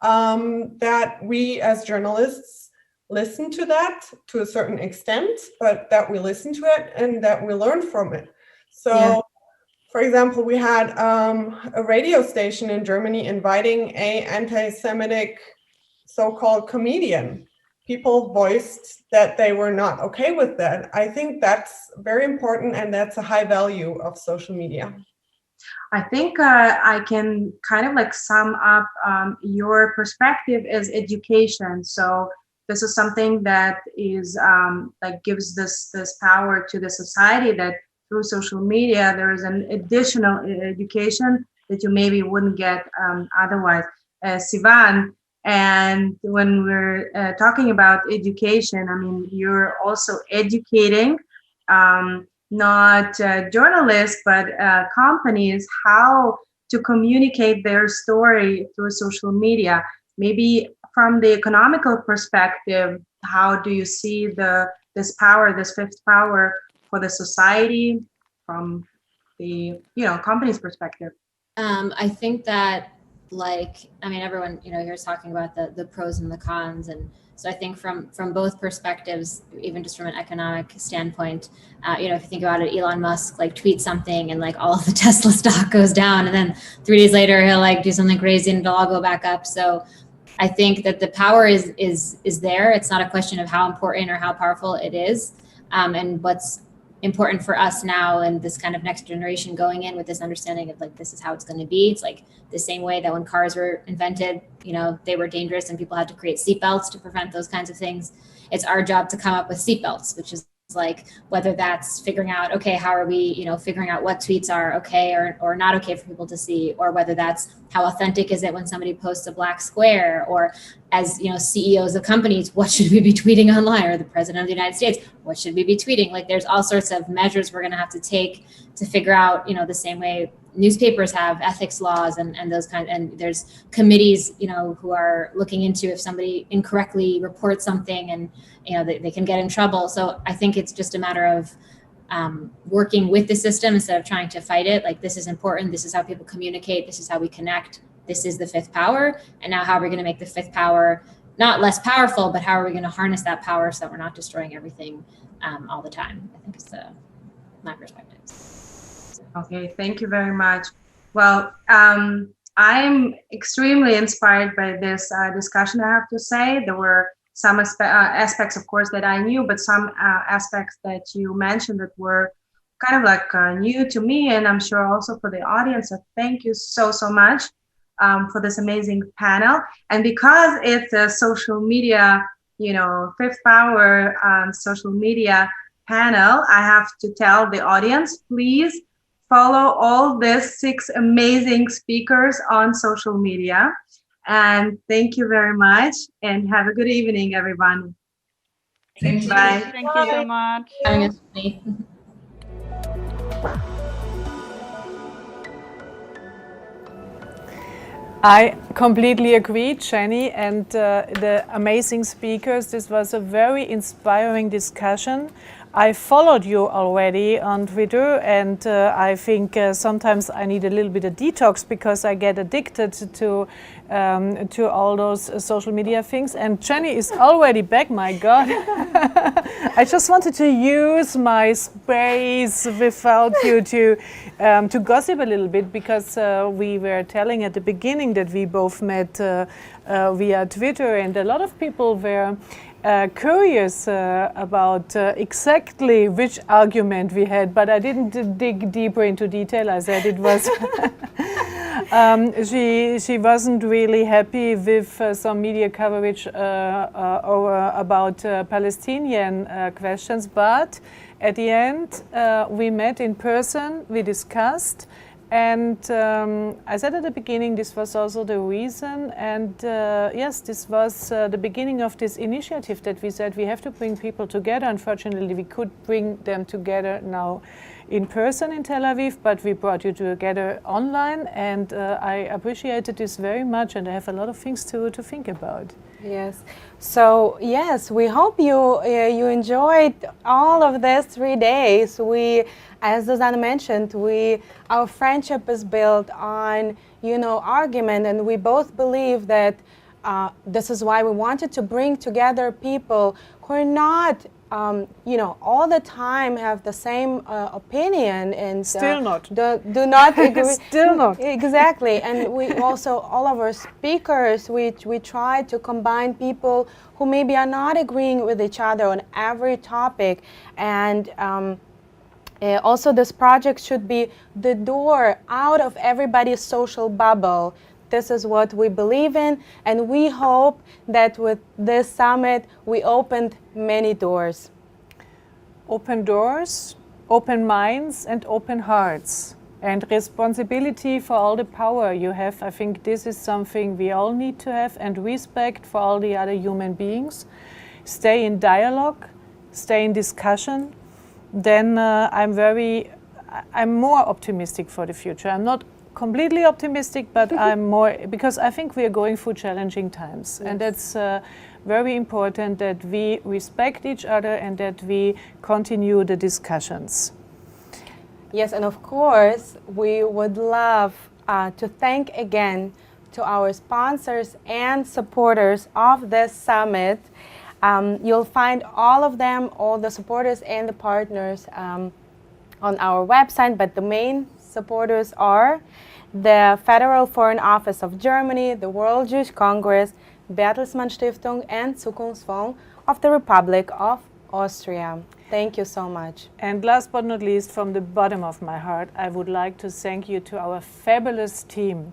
that we as journalists listen to that to a certain extent, but that we listen to it and that we learn from it. So, for example, we had a radio station in Germany inviting an anti-Semitic so-called comedian. People voiced that they were not okay with that. I think that's very important, and that's a high value of social media. I think I can kind of like sum up your perspective as education. So this is something that is like gives this power to the society, that through social media there is an additional education that you maybe wouldn't get otherwise. Sivan, and when we're talking about education, I mean, you're also educating not journalists, but companies how to communicate their story through social media. Maybe from the economical perspective, how do you see this power, this fifth power for the society from the company's perspective? I think that, everyone here is talking about the pros and the cons, and so I think from both perspectives, even just from an economic standpoint, if you think about it, Elon Musk tweets something and all of the Tesla stock goes down, and then 3 days later he'll do something crazy and it'll all go back up. So I think that the power is there. It's not a question of how important or how powerful it is, and what's important for us now and this kind of next generation going in with this understanding of this is how it's going to be. It's the same way that when cars were invented, they were dangerous and people had to create seatbelts to prevent those kinds of things. It's our job to come up with seatbelts, which is whether that's figuring out, okay, how are we, figuring out what tweets are okay or not okay for people to see, or whether that's how authentic is it when somebody posts a black square, or as CEOs of companies, what should we be tweeting online, or the president of the United States, what should we be tweeting? There's all sorts of measures we're going to have to take to figure out, the same way newspapers have ethics laws and those kinds, and there's committees, who are looking into if somebody incorrectly reports something and, they can get in trouble. So I think it's just a matter of working with the system instead of trying to fight it. This is important. This is how people communicate. This is how we connect. This is the fifth power. And now how are we going to make the fifth power not less powerful, but how are we going to harness that power so that we're not destroying everything all the time? I think is my perspective. Okay, thank you very much. Well, I'm extremely inspired by this discussion, I have to say. There were some aspects, of course, that I knew, but some aspects that you mentioned that were kind of new to me, and I'm sure also for the audience. So thank you so much for this amazing panel. And because it's a social media, fifth power social media panel, I have to tell the audience, please follow all these 6 amazing speakers on social media. And thank you very much, and have a good evening, everyone. Thank you. Bye. Thank you so much. I completely agree, Jenny, and the amazing speakers. This was a very inspiring discussion. I followed you already on Twitter, and I think sometimes I need a little bit of detox because I get addicted to all those social media things. And Jenny is already back, my God. I just wanted to use my space without you to gossip a little bit, because we were telling at the beginning that we both met via Twitter, and a lot of people were curious about exactly which argument we had, but I didn't dig deeper into detail. I said it was she wasn't really happy with some media coverage about Palestinian questions, but at the end we met in person, we discussed, And I said at the beginning, this was also the reason. And yes, this was the beginning of this initiative that we said we have to bring people together. Unfortunately, we could bring them together now in person in Tel Aviv, but we brought you together online. And I appreciated this very much. And I have a lot of things to think about. Yes. So yes, we hope you enjoyed all of these 3 days. As Susanne mentioned, our friendship is built on argument, and we both believe that this is why we wanted to bring together people who are not all the time have the same opinion and still not do not agree. Still not exactly. And we also, all of our speakers, we try to combine people who maybe are not agreeing with each other on every topic. And also this project should be the door out of everybody's social bubble. This is what we believe in, and we hope that with this summit we opened many doors. Open doors, open minds, and open hearts. And responsibility for all the power you have. I think this is something we all need to have, and respect for all the other human beings. Stay in dialogue, stay in discussion. Then I'm more optimistic for the future. I'm not completely optimistic, but I'm more, because I think we are going through challenging times. Yes. And that's very important that we respect each other and that we continue the discussions. Yes, and of course, we would love to thank again to our sponsors and supporters of this summit. You'll find all of them, all the supporters and the partners on our website, but the main supporters are the Federal Foreign Office of Germany, the World Jewish Congress, Bertelsmann Stiftung, and Zukunftsfonds of the Republic of Austria. Thank you so much. And last but not least, from the bottom of my heart, I would like to thank you to our fabulous team.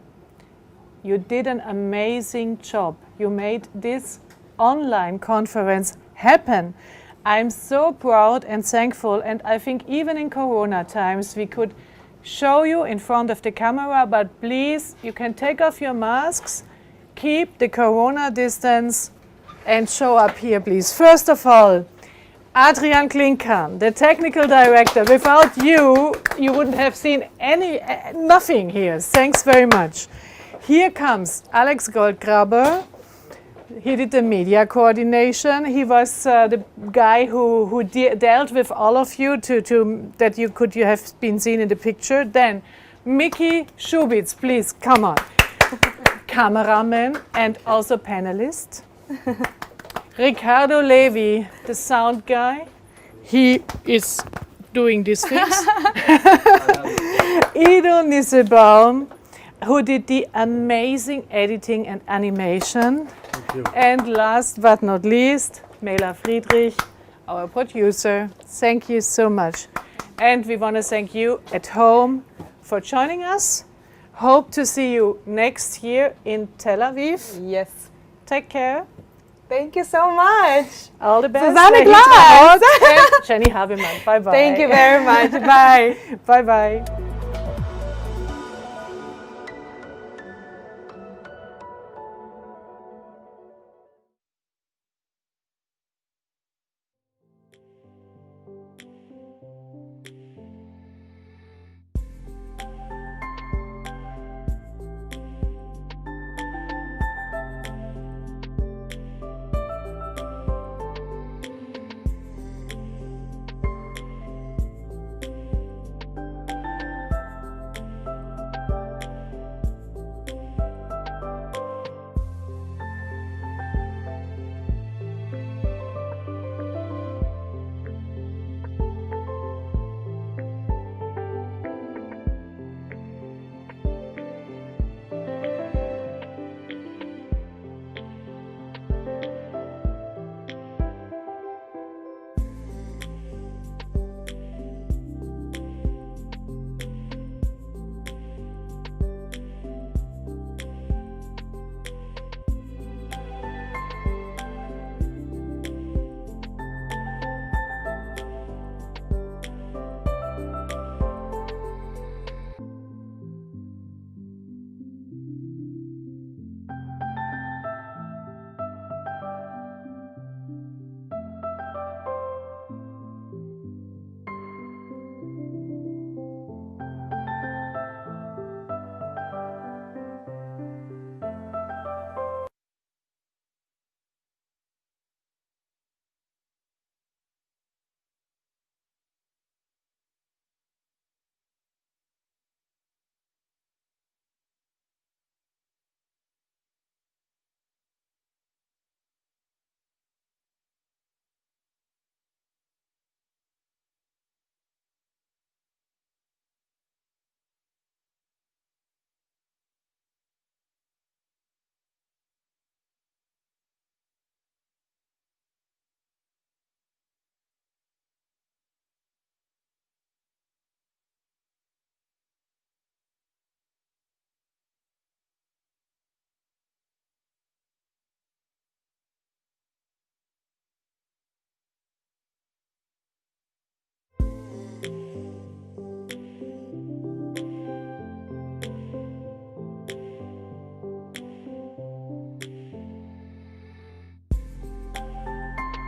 You did an amazing job. You made this online conference happen. I'm so proud and thankful, and I think even in Corona times we could show you in front of the camera, but please, you can take off your masks, keep the Corona distance, and show up here, please. First of all, Adrian Klinkern, the technical director. Without you, you wouldn't have seen nothing here. Thanks very much. Here comes Alex Goldgraber. He did the media coordination. He was the guy who dealt with all of you that you have been seen in the picture. Then Mickey Schubitz, please come on. Cameraman and also panelist. Ricardo Levi, the sound guy. He is doing these things. Ido Nissebaum, who did the amazing editing and animation. And last but not least, Mela Friedrich, our producer. Thank you so much. And we want to thank you at home for joining us. Hope to see you next year in Tel Aviv. Yes. Take care. Thank you so much. All the best. Susanne Glass. And Jenny Havemann. Bye-bye. Thank you very much. Bye. Bye-bye.